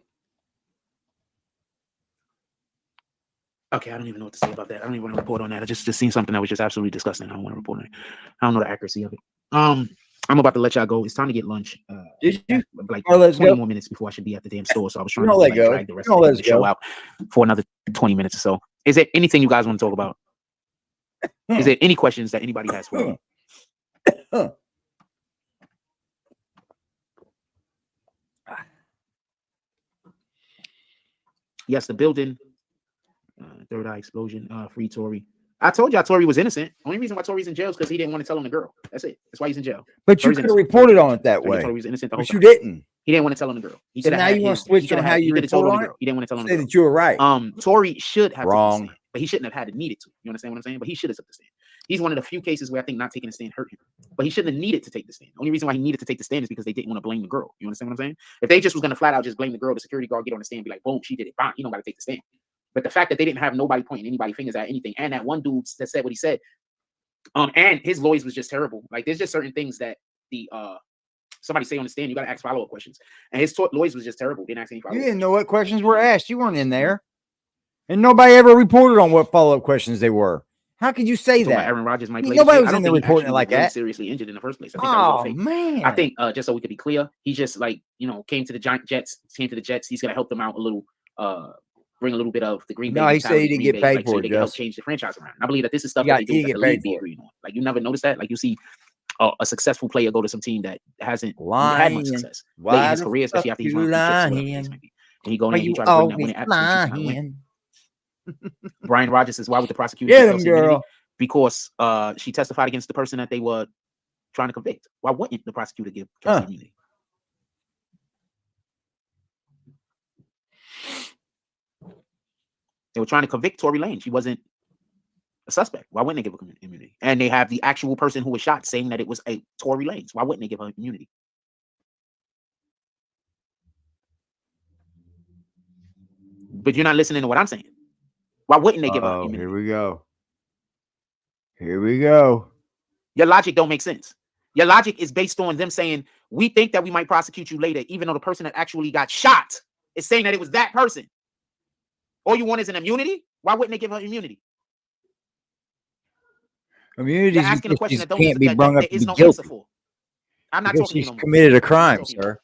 Okay, I don't even know what to say about that. I don't even want to report on that. I just seen something that was just absolutely disgusting. I don't want to report on it. I don't know the accuracy of it. I'm about to let y'all go. It's time to get lunch. Did you? Like 20 let's go. more minutes before I should be at the damn store. So I was trying to like, go. drag the rest of the show out for another 20 minutes or so. Is there anything you guys want to talk about? Is there any questions that anybody has for me? Yes, the building. Third eye explosion. Free Tory. I told y'all Tory was innocent. Only reason why Tory's in jail is because he didn't want to tell on the girl. That's it. That's why he's in jail. But you could have reported on it that way. Tory was innocent the whole but time. you didn't. He didn't want to tell on the girl. He so now you want to switch on how you report on it? He didn't want to tell on the say girl. That you were right. Tory should have wrong, taken the stand, but he shouldn't have had to need it to. You understand what I'm saying? But he should have took the stand. He's one of the few cases where I think not taking the stand hurt him. But he shouldn't have needed to take the stand. The only reason why he needed to take the stand is because they didn't want to blame the girl. You understand what I'm saying? If they just was going to flat out just blame the girl, the security guard get on the stand and be like, boom, she did it. Fine. You don't got to take the stand. But the fact that they didn't have nobody pointing anybody fingers at anything, and that one dude that said what he said, and his lawyers was just terrible. Like there's just certain things that the somebody say on the stand, you got to ask follow-up questions. And his lawyers was just terrible. Didn't ask any follow-up. You didn't know what questions were asked. You weren't in there, and nobody ever reported on what follow-up questions they were. How could you say that? Aaron Rodgers might play. Nobody was in there reporting it like that. Seriously injured in the first place. I think that was all fake. Man! I think just so we could be clear, he just came to the Jets. Came to the Jets. He's gonna help them out a little. Bring a little bit of the Green Bay. No, he said he didn't get paid for it. They can help change the franchise around. I believe that this is stuff that they do that the league be agreeing on. Like you never notice that. Like you see a successful player go to some team that hasn't had much success late in his career, especially after he's won and he go in and he try to bring that winning attitude. Brian Rodgers is why with the prosecution? Get him, girl. Because she testified against the person that they were trying to convict. Why wouldn't the prosecutor give Kelsey immunity? They were trying to convict Tory Lanez. She wasn't a suspect. Why wouldn't they give her immunity? And they have the actual person who was shot saying that it was a Tory Lanez. Why wouldn't they give her immunity? But you're not listening to what I'm saying. Why wouldn't they give her immunity? Here we go. Here we go. Your logic don't make sense. Your logic is based on them saying, we think that we might prosecute you later, even though the person that actually got shot is saying that it was that person. All you want is an immunity? Why wouldn't they give her immunity? Immunity asking a question that can't be brought up to be guilty. I'm not because talking she's committed a crime, sir.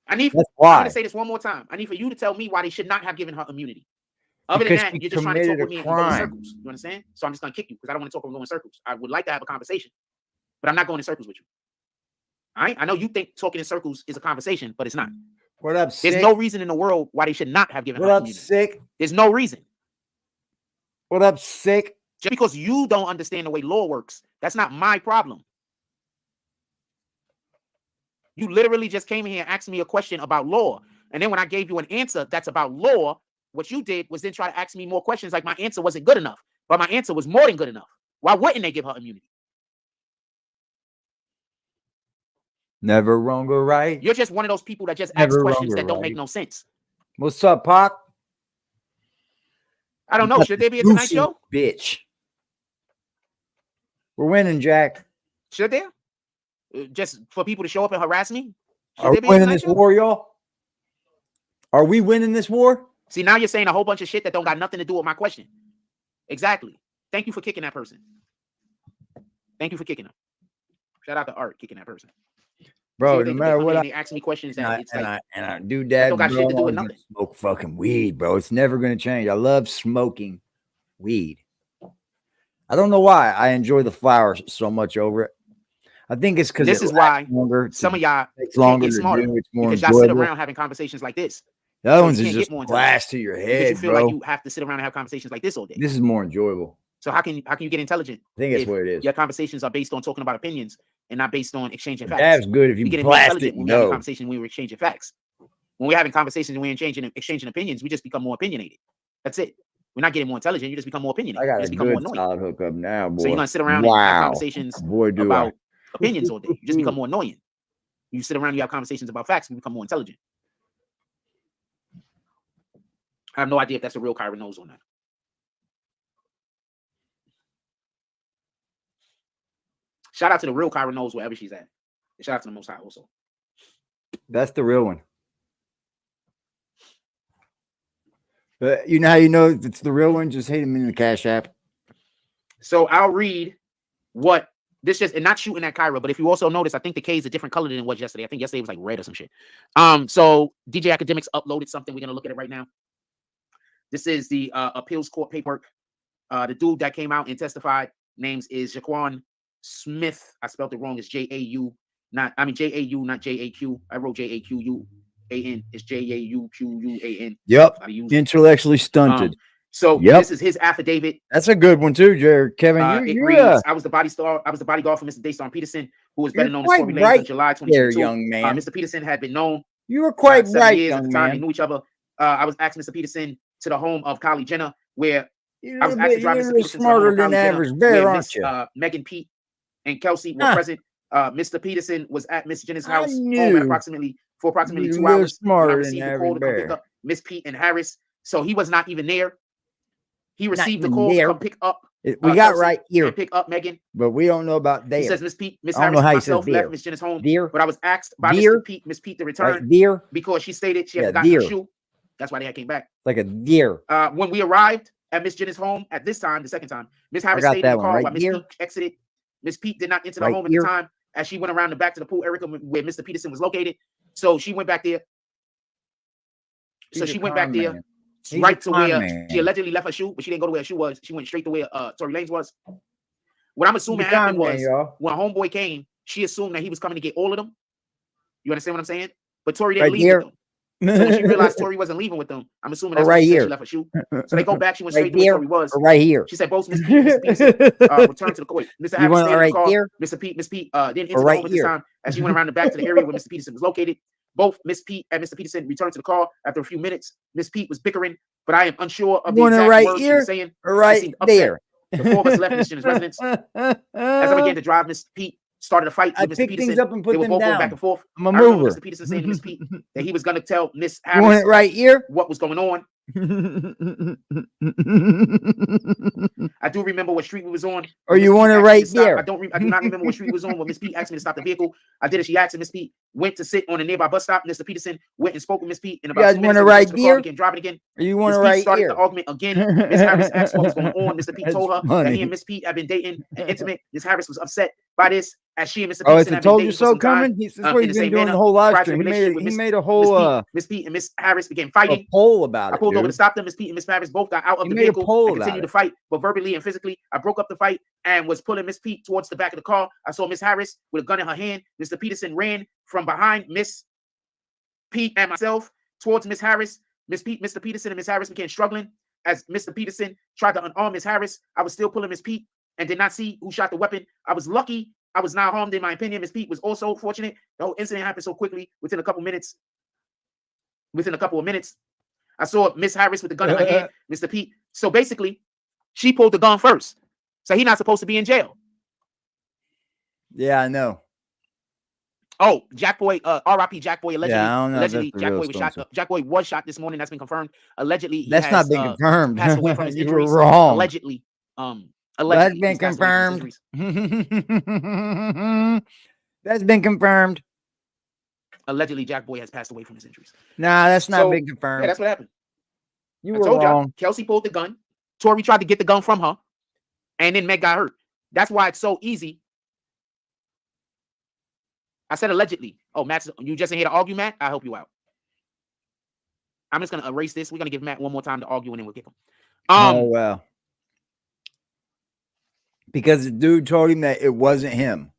I'm going to say this one more time. I need for you to tell me why they should not have given her immunity. Other than that, you're just trying to talk with me and go in circles. You understand? So I'm just going to kick you because I don't want to talk and go in circles. I would like to have a conversation, but I'm not going in circles with you. All right? I know you think talking in circles is a conversation, but it's not. What up, There's no reason in the world why they should not have given her immunity. What up, sick? There's no reason. What up, sick? Just because you don't understand the way law works, that's not my problem. You literally just came here and asked me a question about law. And then when I gave you an answer that's about law, what you did was then try to ask me more questions like my answer wasn't good enough. But my answer was more than good enough. Why wouldn't they give her immunity? Never wrong or right. You're just one of those people that just Never ask questions wrong or that don't right. make no sense. What's up, Pac? I don't know. Should there be a Tonight Show? Bitch. We're winning, Jack. Should there? Just for people to show up and harass me? Should Are there we be a winning Tonight this Show? war, y'all? Are we winning this war? See, now you're saying a whole bunch of shit that don't got nothing to do with my question. Exactly. Thank you for kicking that person. Thank you for kicking him. Shout out to Art kicking that person. Bro, See, no matter what they ask me questions that it's like, I do that, don't got bro, shit to do with I'm gonna nothing. smoke fucking weed, bro. It's never gonna change. I love smoking weed. I don't know why I enjoy the flowers so much over it. I think it's because this is why some of y'all can't get smarter because y'all sit around having conversations like this. The other ones is just blast to your head, because you feel bro. like you have to sit around and have conversations like this all day. This is more enjoyable. So how can you get intelligent? I think that's what it is. Your conversations are based on talking about opinions and not based on exchanging facts. That's good if you get blast it. when we have a conversation when we're exchanging facts. When we're having conversations and we're exchanging opinions, we just become more opinionated. That's it. We're not getting more intelligent. You just become more opinionated. I got you just a become more good annoying. solid hookup now, boy. So you're gonna sit around and have conversations about opinions all day. You just become more annoying. You sit around, you have conversations about facts, you become more intelligent. I have no idea if that's a real Kyra knows or not. Shout out to the real Kyra knows wherever she's at. And shout out to the Most High also. That's the real one. But you know how you know it's the real one? Just hit him in the Cash App. So I'll read what this just, and not shooting at Kyra, but if you also notice, I think the K is a different color than it was yesterday. I think yesterday was like red or some shit. So DJ Academics uploaded something. We're gonna look at it right now. This is the appeals court paperwork. The dude that came out and testified, names is Jaquan Smith. I spelled it wrong. It's J-A-U, not J-A-U, not J-A-Q. I wrote J-A-Q-U-A-N. It's J-A-U-Q-U-A-N. Yep. Intellectually stunted. This is his affidavit. That's a good one too, Jared. Kevin. It reads, I was the bodyguard for Mr. Daystar Peterson, who was better known as Tory Lanez on July 2022. Young man. Mr. Peterson had been known. You were quite 7 bright, years young at the time. man. We knew each other. I was asking Mr. Peterson to the home of Kylie Jenner, where I was asked to drive Mr. Peterson smarter than average bear, aren't you? Megan, Pete, and Kelsey were present. Mr. Peterson was at Miss Jenner's house home at approximately 2 hours. When I received the call to come pick up Miss Pete and Harris. So he was not even there. He received the call to come pick up. We got right here. Pick up Megan. But we don't know about there. He says Miss Harris and myself left Miss Jenner's home. But I was asked by Miss Pete to return because she stated she had forgotten her shoe. That's why they came back. Like a deer. When we arrived at Miss Jenner's home at this time, the second time, Miss Harris stayed in the car while Miss Pete exited. Miss Pete did not enter the home at the time as she went around the back to the pool area where Mr. Peterson was located. So she went back there. Right to where she allegedly left her shoe, but she didn't go to where her shoe was. She went straight to where Tory Lanez was. What I'm assuming happened was when homeboy came, she assumed that he was coming to get all of them. You understand what I'm saying? But Tory didn't leave with them. So when she realized Tory wasn't leaving with them, I'm assuming that's why she left her shoe. So they go back. She went straight to where Tory was. Right here. She said both Miss Pete and Mr. Peterson returned to the court. Mr. Harris stayed in the car. Miss Pete didn't enter the home at this time as she went around the back to the area where Mr. Peterson was located. Both Miss Pete and Mr. Peterson returned to the car after a few minutes. Miss Pete was bickering, but I am unsure of the exact words she was saying. Right there. The four of us left Miss Jenner's residence. As I began to drive, Miss Pete started a fight with Mr. Peterson. Up and put they were both down. going back and forth. I'm a I remember mover. Mr. Peterson saying to Miss Pete that he was going to tell Miss You want Harris it right here? what was going on. I do remember what street we was on. Or you want it right there? I do not remember what street we was on when Miss Pete asked me to stop the vehicle. I did as she asked, and Miss Pete went to sit on a nearby bus stop. Mr. Peterson went and spoke with Miss Pete. And about you guys 2 want minutes, it right here? Again, driving again. Or you want Miss it Pete right started here? the argument again. Miss Harris asked what was going on. Mr. Pete told her that funny. he and Miss Pete had been dating and intimate. Miss Harris was upset by this, as she and Mr. Oh, Peterson it's a had been told dating you for so some time, coming. This is what in he's the been same doing manner. the whole live Prior to stream. the relationship with He made a whole Miss Pete and Miss Harris began fighting. a poll about it. I pulled over dude. to stop them. Miss Pete and Miss Harris both got out of He the made a vehicle poll and about continued it. to fight, but verbally and physically. I broke up the fight and was pulling Miss Pete towards the back of the car. I saw Miss Harris with a gun in her hand. Mr. Peterson ran from behind Miss Pete and myself towards Miss Harris. Mr. Peterson and Miss Harris began struggling as Mr. Peterson tried to unarm Miss Harris. I was still pulling Miss Pete and did not see who shot the weapon. I was lucky I was not harmed, in my opinion. Miss Pete was also fortunate. The whole incident happened so quickly within a couple of minutes. I saw Miss Harris with the gun in her hand, Mr. Pete. So basically, she pulled the gun first. So he's not supposed to be in jail. Yeah, I know. Oh, Jack Boy, R.I.P. Jack Boy. Allegedly, Yeah, I don't know. allegedly, Jack Boy was shot. Jack Boy was shot this morning. That's been confirmed. Allegedly, he That's has not been confirmed. passed away from his You were injuries. wrong. Allegedly, That's been he's passed away from his confirmed. injuries. That's been confirmed. Allegedly, Jack Boy has passed away from his injuries. Nah, that's not been confirmed. Yeah, that's what happened. You I were told wrong. y'all, Kelsey pulled the gun. Tori tried to get the gun from her, and then Meg got hurt. That's why it's so easy. I said allegedly. Oh, Matt, you just in here to argue, Matt? I'll help you out. I'm just gonna erase this. We're gonna give Matt one more time to argue, and then we'll kick him. Oh well. Because the dude told him that it wasn't him,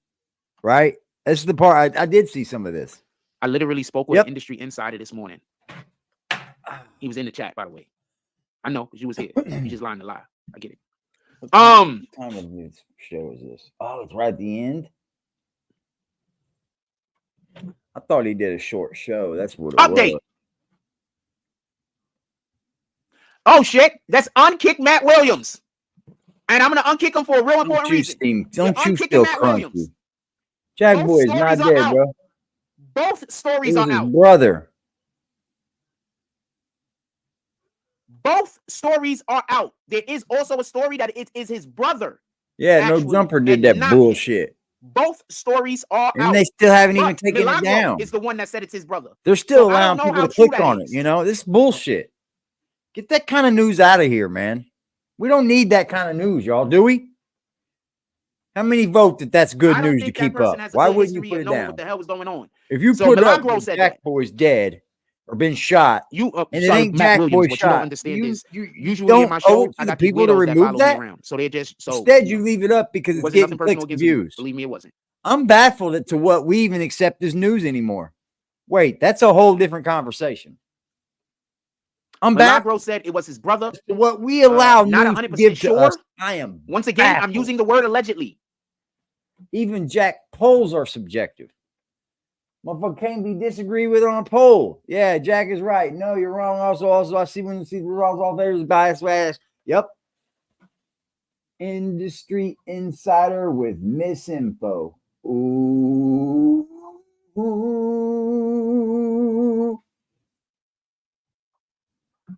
right? This is the part I did see some of this. I literally spoke with an industry insider this morning. He was in the chat, by the way. I know because you was here. You just lying to lie. I get it. What time of this show is this? Oh, it's right at the end. I thought he did a short show. That's what it update. was. Oh shit! That's unkick Matt Williams, and I'm gonna unkick him for a real important reason. Don't you still crunchy? Jack Boy is not dead, bro. Both stories are out. Brother. Both stories are out. There is also a story that it is his brother. Yeah, No Jumper did that bullshit. Both stories are out. And they still haven't even taken it down. Is the one that said it's his brother. They're still allowing people to click on it. You know, this bullshit. Get that kind of news out of here, man. We don't need that kind of news, y'all. Do we? How many vote that that's good news to keep up? Why wouldn't you put it down? What the hell was going on? If you put up Jack Boy's dead or been shot, and it ain't Jack Boy shot, you don't understand this. Usually don't in my show, I got people to remove that. So they just instead you leave it up because it's getting clicks and views. Believe me, it wasn't. I'm baffled as to what we even accept as news anymore. Wait, that's a whole different conversation. I'm baffled. Said it was his brother. What we allow not 100% sure. Us, I am once again. Baffled. I'm using the word allegedly. Even Jack polls are subjective. Motherfucker can't be disagreed with on a poll. Yeah, Jack is right. No, you're wrong. Also, I see when you see the results all there is bias. Yep. Industry insider with misinfo. Ooh.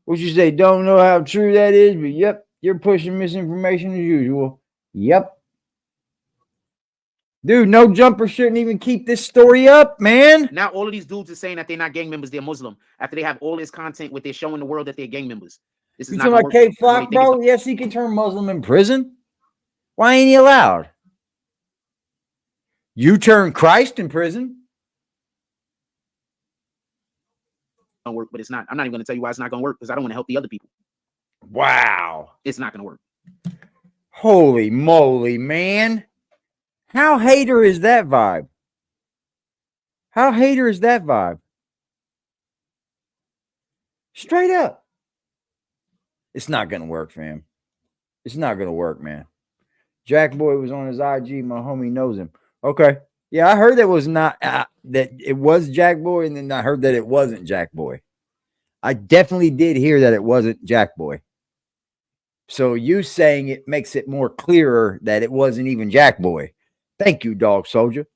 What you say? Don't know how true that is, but yep, you're pushing misinformation as usual. Yep. Dude, No Jumper shouldn't even keep this story up, man. Now all of these dudes are saying that they're not gang members, they're Muslim. After they have all this content where they're showing the world that they're gang members. This is not like Kate Flock, bro. Yes, he can turn Muslim in prison. Why ain't he allowed? You turn Christ in prison. Don't work, but it's not. I'm not even going to tell you why it's not going to work because I don't want to help the other people. Wow. It's not going to work. Holy moly, man. How hater is that vibe? How hater is that vibe? Straight up. It's not going to work, fam. It's not going to work, man. Jack Boy was on his IG. My homie knows him. Okay. Yeah, I heard that was not that it was Jack Boy, and then I heard that it wasn't Jack Boy. I definitely did hear that it wasn't Jack Boy. So you saying it makes it more clearer that it wasn't even Jack Boy. Thank you, Dog Soldier.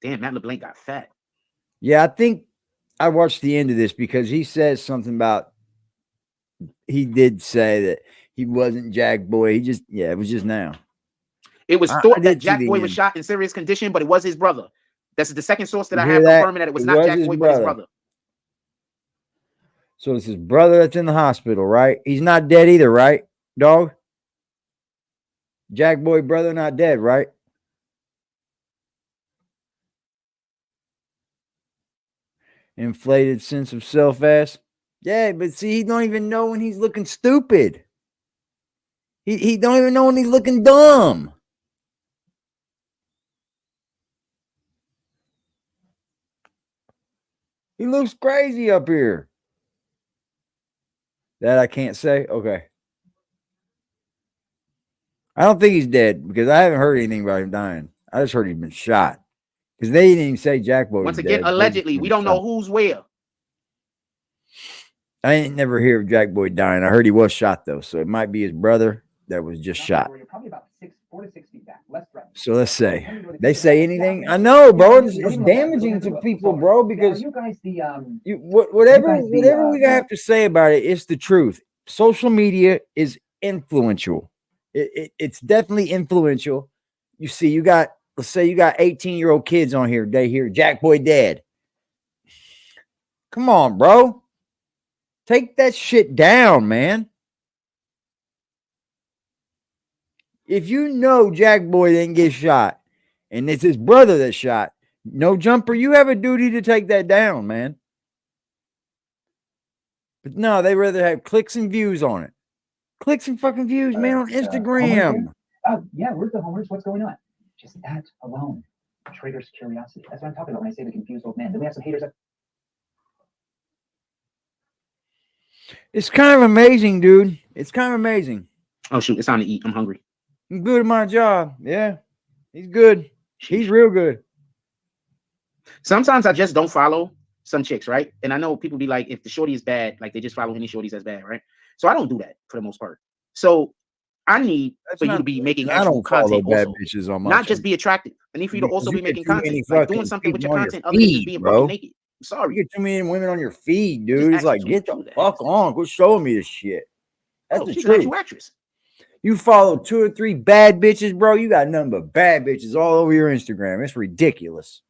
Damn, Matt LeBlanc got fat. Yeah, I think I watched the end of this because he says something about he did say that he wasn't Jack Boy. He just, yeah, it was just now. It was thought that Jack Boy was shot in serious condition, but it was his brother. That's the second source that I have confirming that it was not Jack Boy, but his brother. So it's his brother that's in the hospital, right? He's not dead either, right, dog? Jack Boy brother not dead, right? Inflated sense of self ass. Yeah, but see, he don't even know when he's looking stupid. He don't even know when he's looking dumb. He looks crazy up here. That I can't say? Okay. I don't think he's dead because I haven't heard anything about him dying. I just heard he's been shot. Because they didn't even say Jack Boy. Once again, allegedly. We don't know who's where. I ain't never hear of Jack Boy dying. I heard he was shot, though. So it might be his brother that was just shot. Probably about 4 to 6 feet back. Less threat. So let's say They say anything. I know, bro. It's damaging to people, bro, because you guys the whatever we have to say about it, it's the truth. Social media is influential. It's definitely influential. You see, let's say you got 18-year-old kids on here. They hear Jack Boy dead. Come on, bro. Take that shit down, man. If you know Jack Boy didn't get shot and it's his brother that shot, no jumper, you have a duty to take that down, man. But no, they rather have clicks and views on it. Clicks and fucking views, man, on Instagram. Yeah, we're the homers. What's going on? Just that alone triggers curiosity. That's what I'm talking about when I say we confuse old men. Then we have some haters that. It's kind of amazing, dude. It's kind of amazing. Oh shoot, it's time to eat. I'm hungry. I'm good at my job. Yeah, he's good. He's real good. Sometimes I just don't follow some chicks, right? And I know people be like, if the shorty is bad, like they just follow any shorties that's bad, right? So I don't do that for the most part. So I need for you to be making actual content bad also. bitches on my Not just be attractive. I need for you to also be making content, like doing something with your content other than just being fucking naked. I'm sorry. You get too many women on your feed, dude. It's like, get the fuck on. Quit showing me this shit. That's the truth. Actress. You follow 2 or 3 bad bitches, bro. You got nothing but bad bitches all over your Instagram. It's ridiculous.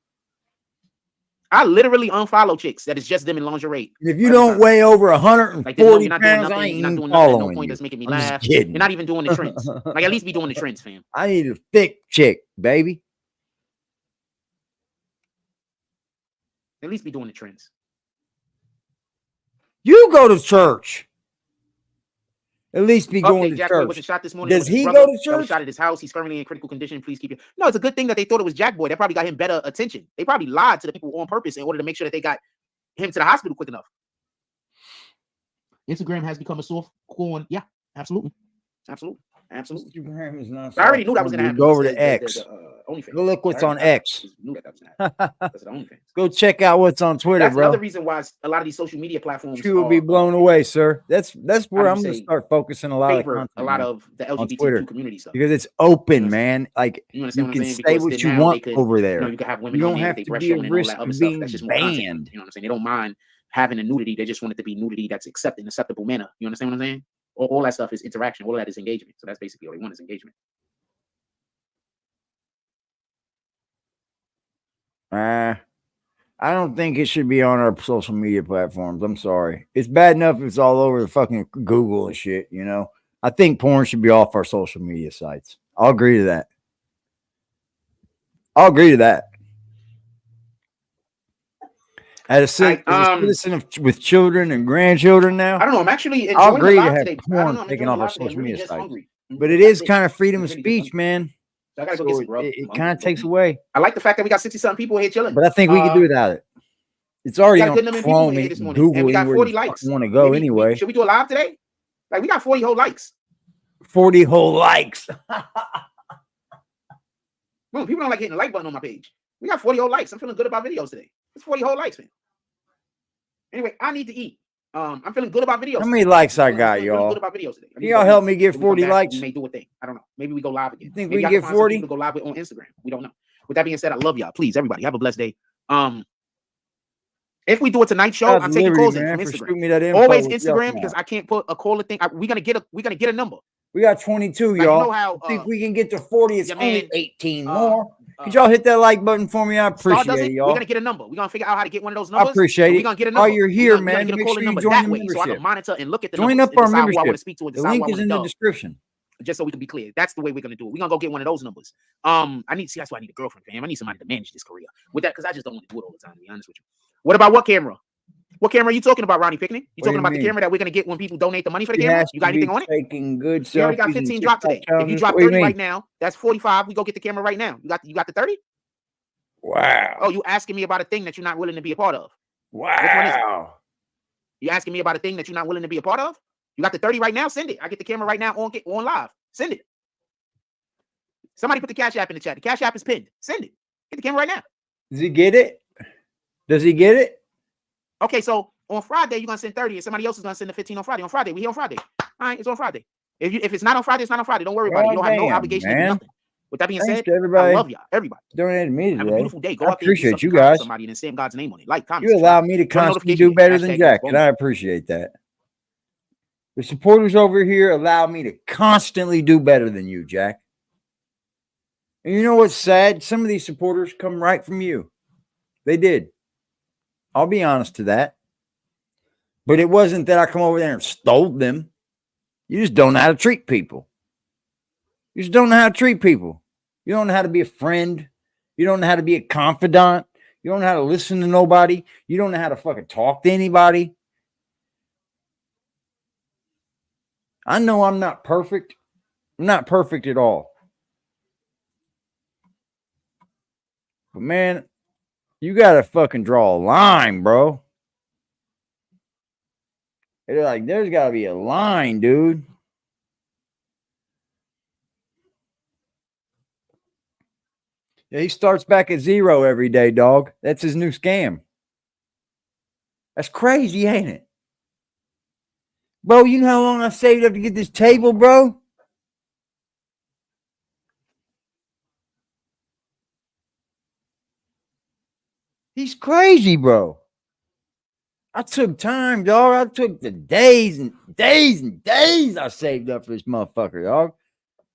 I literally unfollow chicks that is just them in lingerie. If you don't weigh over 140 pounds, I ain't even following you. No point that's making me laugh. You're not even doing the trends. Like, at least be doing the trends, fam. I need a thick chick, baby. At least be doing the trends. You go to church. At least be going to Jack church. Boy was shot this morning. Does he go to church? Was shot at his house. He's currently in critical condition. Please keep it. No, it's a good thing that they thought it was Jack Boy. That probably got him better attention. They probably lied to the people on purpose in order to make sure that they got him to the hospital quick enough. Instagram has become a soft corn. Yeah, absolutely. Absolutely. Absolutely. Instagram is not. I already knew that was gonna happen. Go over to X. Go look what's on X. Go check out what's on Twitter, That's bro. another reason why a lot of these social media platforms. You will be blown away, sir. That's where I'm gonna start focusing a lot of content, of the LGBTQ community stuff because it's open, man. Like you can say what you want over there. You can have women. You don't have to be at risk of being banned. You know what I'm saying? They don't mind having a nudity. They just want it to be nudity that's accepted in an acceptable manner. You understand what I'm saying? All that stuff is interaction. All that is engagement. So that's basically all they want is engagement. I don't think it should be on our social media platforms. I'm sorry. It's bad enough if it's all over the fucking Google and shit, you know? I think porn should be off our social media sites. I'll agree to that. As a citizen with children and grandchildren now, I don't know. I'm actually enjoying I'll agree to have today. porn taken off our social media sites. But it is kind of freedom of speech, man. So I gotta go get some grub. It kind of takes away. I like the fact that we got 60-something people here chilling. But I think we can do without it. It's already on Chrome and Google. And we got 40 likes. Want to go anyway? Should we do a live today? Like we got 40 whole likes. 40 whole likes. Well, people don't like hitting the like button on my page. We got 40 whole likes. I'm feeling good about videos today. It's 40 whole likes, man. Anyway, I need to eat. I'm feeling good about videos. How many likes I got, y'all? Good about videos today. Can y'all help me get 40 likes? We may do a thing. I don't know. Maybe we go live again. You think we get 40? Go live on Instagram. We don't know. With that being said, I love y'all. Please, everybody, have a blessed day. If we do a tonight show, I'm taking calls in from Instagram. Always Instagram because I can't put a caller thing. We're gonna get a number. We got 22, y'all. You know how, I think we can get to 40. It's only 18 more. Could y'all hit that like button for me? I appreciate it, y'all. We're gonna get a number. We're gonna figure out how to get one of those numbers. I appreciate it. We're gonna get a number. While you're here, man, make sure you join the membership. So I can monitor and look at the join numbers. up our membership. Who I want to speak to and the link is in the description. Just so we can be clear. That's the way we're gonna do it. We're gonna go get one of those numbers. That's why I need a girlfriend, fam. I need somebody to manage this career with that because I just don't want to do it all the time, to be honest with you. What about what camera? What camera are you talking about, Ronnie Picnic? You talking about the camera that we're gonna get when people donate the money for the camera? You got anything on it? Taking good you already got 15 drop today. If you drop 30 right now, that's 45. We go get the camera right now. You got the 30? Wow. Oh, you asking me about a thing that you're not willing to be a part of? Wow. You asking me about a thing that you're not willing to be a part of? You got the 30 right now? Send it. I get the camera right now on live. Send it. Somebody put the Cash App in the chat. The Cash App is pinned. Send it. Get the camera right now. Does he get it? Okay, so on Friday, you're gonna send 30 and somebody else is gonna send the 15 on Friday. On Friday, we here on Friday. All right, it's on Friday. If it's not on Friday, it's not on Friday. Don't worry about it. You don't have no obligation to do nothing. With that being Thanks said, to everybody. I love y'all. Everybody. Donated me today. Have a beautiful day. Go I out there and do appreciate something you kind for guys. somebody and then say God's name on it. Like, comment, You allow subscribe. me to Turn the constantly notification do better in. than Hashtag Jack, bonus. and I appreciate that. The supporters over here allow me to constantly do better than you, Jack. And you know what's sad? Some of these supporters come right from you. They did. I'll be honest to that. But it wasn't that I come over there and stole them. You just don't know how to treat people. You just don't know how to treat people. You don't know how to be a friend. You don't know how to be a confidant. You don't know how to listen to nobody. You don't know how to fucking talk to anybody. I know I'm not perfect. I'm not perfect at all. But man, you gotta fucking draw a line, bro. They're like, there's gotta be a line, dude. Yeah, he starts back at 0 every day, dog. That's his new scam. That's crazy, ain't it? Bro, you know how long I saved up to get this table, bro? He's crazy, bro. I took time, dog. I took the days and days and days I saved up for this motherfucker, dog.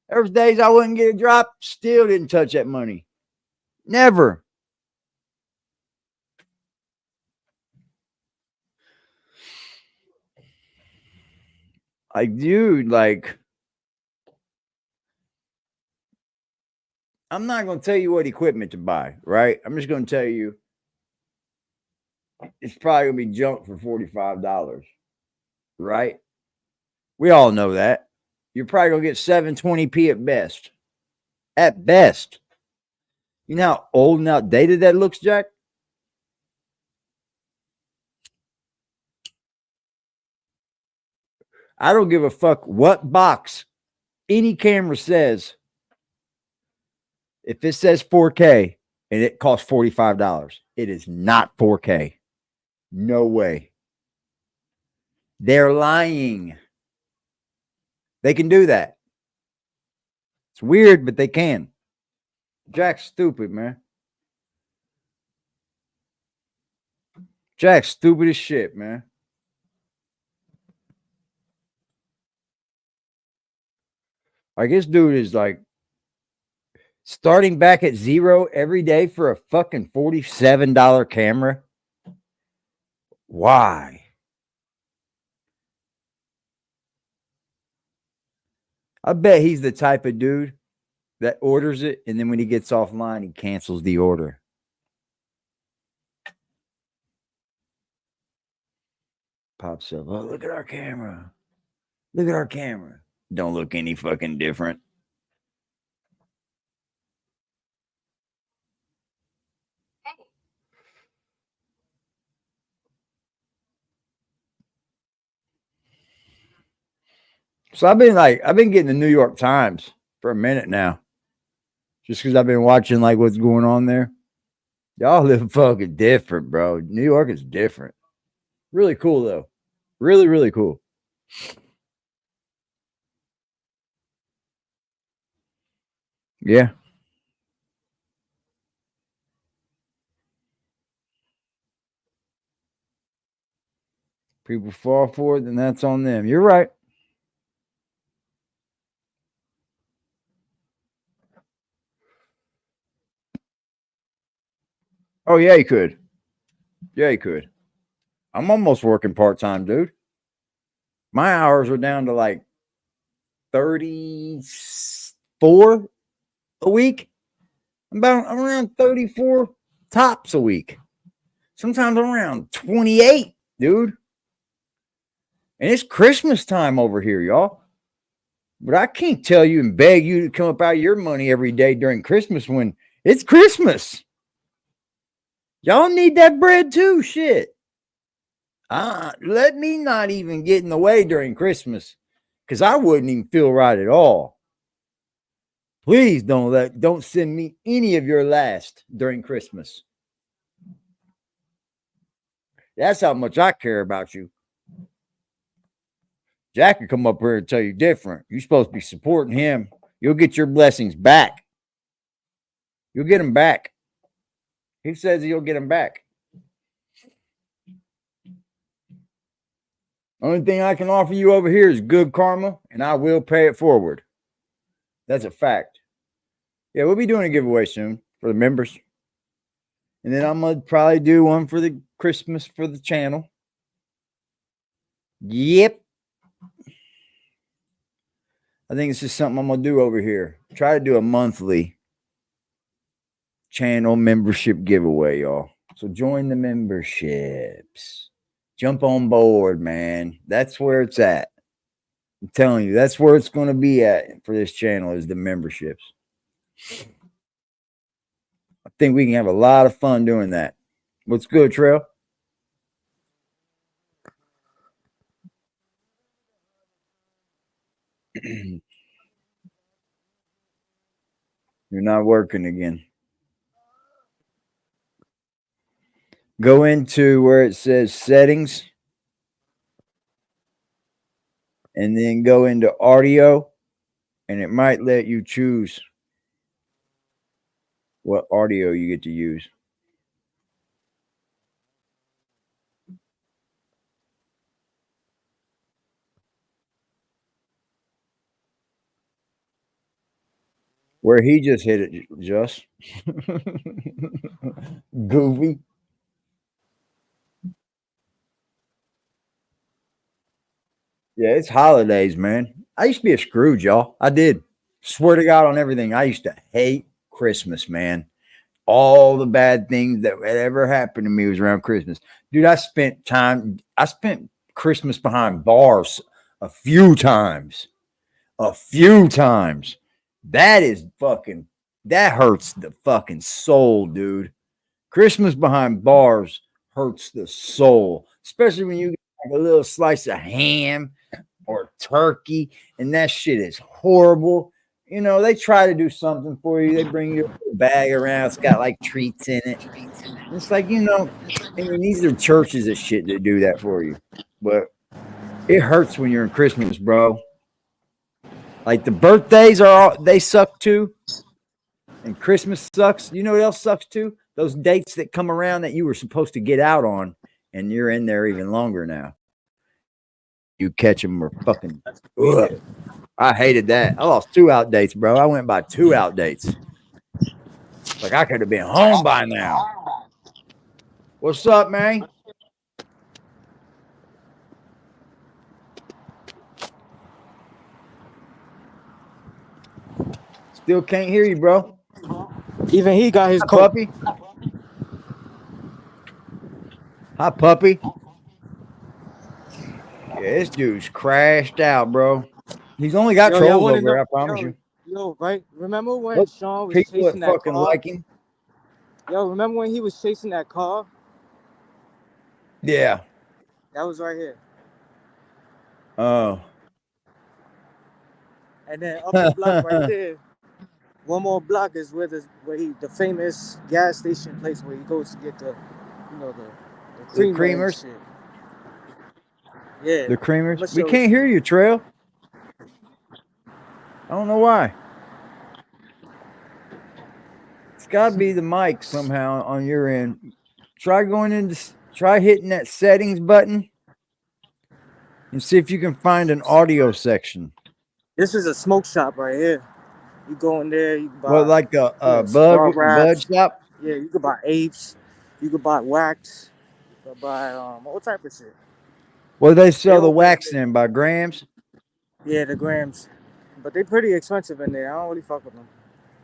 There was days I wouldn't get a drop, still didn't touch that money. Never. Like, dude, like, I'm not going to tell you what equipment to buy, right? I'm just going to tell you it's probably going to be junk for $45, right? We all know that. You're probably going to get 720p at best. At best. You know how old and outdated that looks, Jack? I don't give a fuck what box any camera says. If it says 4K and it costs $45, it is not 4K. No way. They're lying. They can do that. It's weird, but they can. Jack's stupid, man. Jack's stupid as shit, man. Like, this dude is like starting back at 0 every day for a fucking $47 camera. Why? I bet he's the type of dude that orders it, and then when he gets offline, he cancels the order. Pops up. Oh, look at our camera. Look at our camera. Don't look any fucking different. So I've been getting the New York Times for a minute now. Just because I've been watching like what's going on there. Y'all live fucking different, bro. New York is different. Really cool though. Really, really cool. Yeah. People fall for it, then that's on them. You're right. Oh, yeah, you could. Yeah, you could. I'm almost working part-time, dude. My hours are down to like 34 a week. I'm around 34 tops a week. Sometimes I'm around 28, dude. And it's Christmas time over here, y'all. But I can't tell you and beg you to come up out of your money every day during Christmas when it's Christmas. Y'all need that bread too, shit. Let me not even get in the way during Christmas because I wouldn't even feel right at all. Please don't send me any of your last during Christmas. That's how much I care about you. Jack could come up here and tell you different. You're supposed to be supporting him. You'll get your blessings back. You'll get them back. He says he'll get them back. Only thing I can offer you over here is good karma, and I will pay it forward. That's a fact. Yeah, we'll be doing a giveaway soon for the members. And then I'm going to probably do one for the Christmas for the channel. Yep. I think it's just something I'm going to do over here. Try to do a monthly channel membership giveaway, y'all. So join the memberships. Jump on board, man. That's where it's at. I'm telling you, that's where it's going to be at for this channel is the memberships. I think we can have a lot of fun doing that. What's good, Trail? You're not working again. Go into where it says settings and then go into audio, and it might let you choose what audio you get to use. Where he just hit it, just goofy. Yeah, it's holidays, man. I used to be a Scrooge, y'all. I did. Swear to God on everything. I used to hate Christmas, man. All the bad things that had ever happened to me was around Christmas. Dude, I spent Christmas behind bars a few times. A few times. That hurts the fucking soul, dude. Christmas behind bars hurts the soul, especially when you get like a little slice of ham or turkey, and that shit is horrible. You know, they try to do something for you. They bring you a bag around. It's got like treats in it. It's like, you know, I mean, these are churches and shit that do that for you. But it hurts when you're in Christmas, bro. Like the birthdays they suck too. And Christmas sucks. You know what else sucks too? Those dates that come around that you were supposed to get out on, and you're in there even longer now. You catch them or fucking. Ugh. I hated that. I lost 2 out dates, bro. I went by 2 out dates. Like I could have been home by now. What's up, man? Still can't hear you, bro. Even he got his puppy. Hi, puppy. Yeah, this dude's crashed out, bro. He's only got trolls over there, I promise you. Yo, right? Remember when Sean was people chasing that fucking car? like him? Yo, remember when he was chasing that car? Yeah. That was right here. Oh. And then up the block right there, one more block is where the famous gas station place where he goes to get the creamers. Shit. Yeah. The creamers. We can't hear you, Trail. I don't know why. It's got to be the mic somehow on your end. Try hitting that settings button and see if you can find an audio section. This is a smoke shop right here. You go in there, you can buy like a bud shop? Yeah, you could buy apes, you could buy wax, you could buy all type of shit. Well, they sell the wax in by grams? Yeah, the grams. But they're pretty expensive in there. I don't really fuck with them.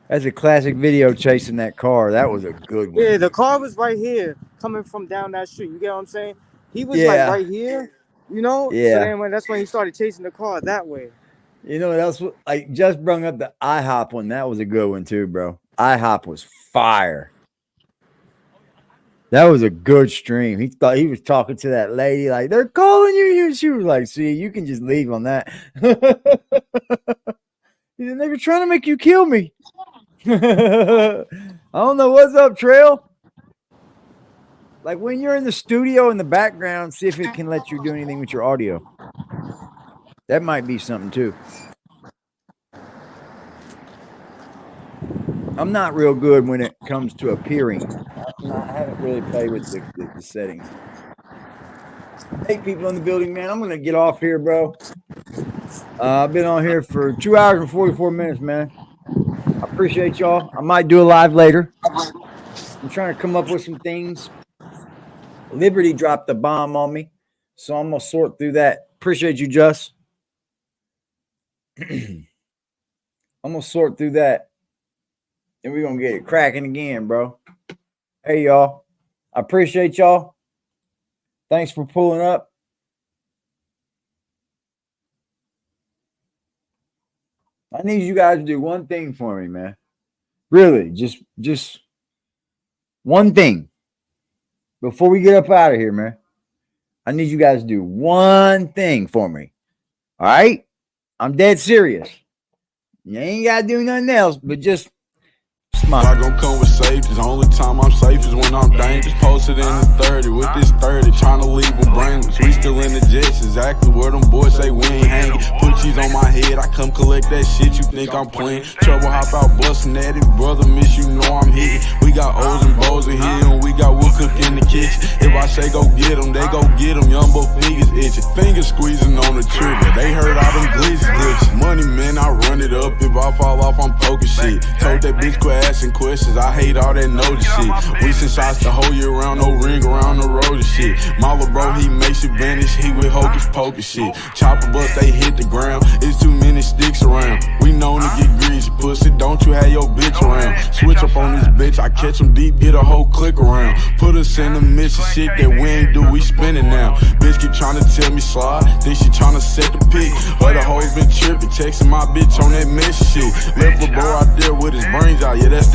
That's a classic video chasing that car. That was a good one. Yeah, the car was right here coming from down that street. You get what I'm saying? He was like right here, you know? Yeah. So then that's when he started chasing the car that way. You know what else? I just brought up the IHOP one. That was a good one too, bro. IHOP was fire. That was a good stream. He thought he was talking to that lady like, they're calling you. She was like, see, you can just leave on that. He said, they were trying to make you kill me. I don't know. What's up, Trail? Like when you're in the studio in the background, see if it can let you do anything with your audio. That might be something too. I'm not real good when it comes to appearing. I haven't really played with the settings. Hey, people in the building, man. I'm gonna get off here, bro. I've been on here for 2 hours and 44 minutes, man. I appreciate y'all. I might do a live later. I'm trying to come up with some things. Liberty dropped the bomb on me, so I'm gonna sort through that. Appreciate you, Just. I'm gonna sort through that, and we're gonna get it cracking again, bro. Hey, y'all. I appreciate y'all. Thanks for pulling up. I need you guys to do one thing for me, man. Really, just one thing before we get up out of here, man. I need you guys to do one thing for me. All right? I'm dead serious. You ain't got to do nothing else, but just smile. I gon' come with safety. The only time I'm safe is when I'm dangerous. Posted in the 30 with this 30, trying to leave them brainless. We still in the jets, exactly where them boys say we ain't hanging. Put cheese on my head, I come collect that shit. You think I'm playing? Trouble hop out busting at it, brother. Miss you know I'm hitting. We got O's and Bo's in here, and we got wood cook in the kitchen. If I say go get them, they go get them. Young boy fingers itching, fingers squeezing on the trigger. They heard all them glitches. Money man, I run it up. If I fall off, I'm poking shit. Told that bitch quit asking questions. I hate all that notice shit. We send shots the whole year round, no ring around the road and shit. Mala bro, he makes it vanish. He with hocus pocus shit. Chopper bust, they hit the ground. It's too many sticks around. We known to get greasy, pussy. Don't you have your bitch around? Switch up on this bitch. I catch them deep, get a whole click around. Put us in the mission, shit that we ain't do. We spinning now. Bitch keep trying to tell me slide. Think she trying to set the pick. But the hoes been tripping, texting my bitch on that mess shit. Left a bro out there with his brains out. Yeah, that's that.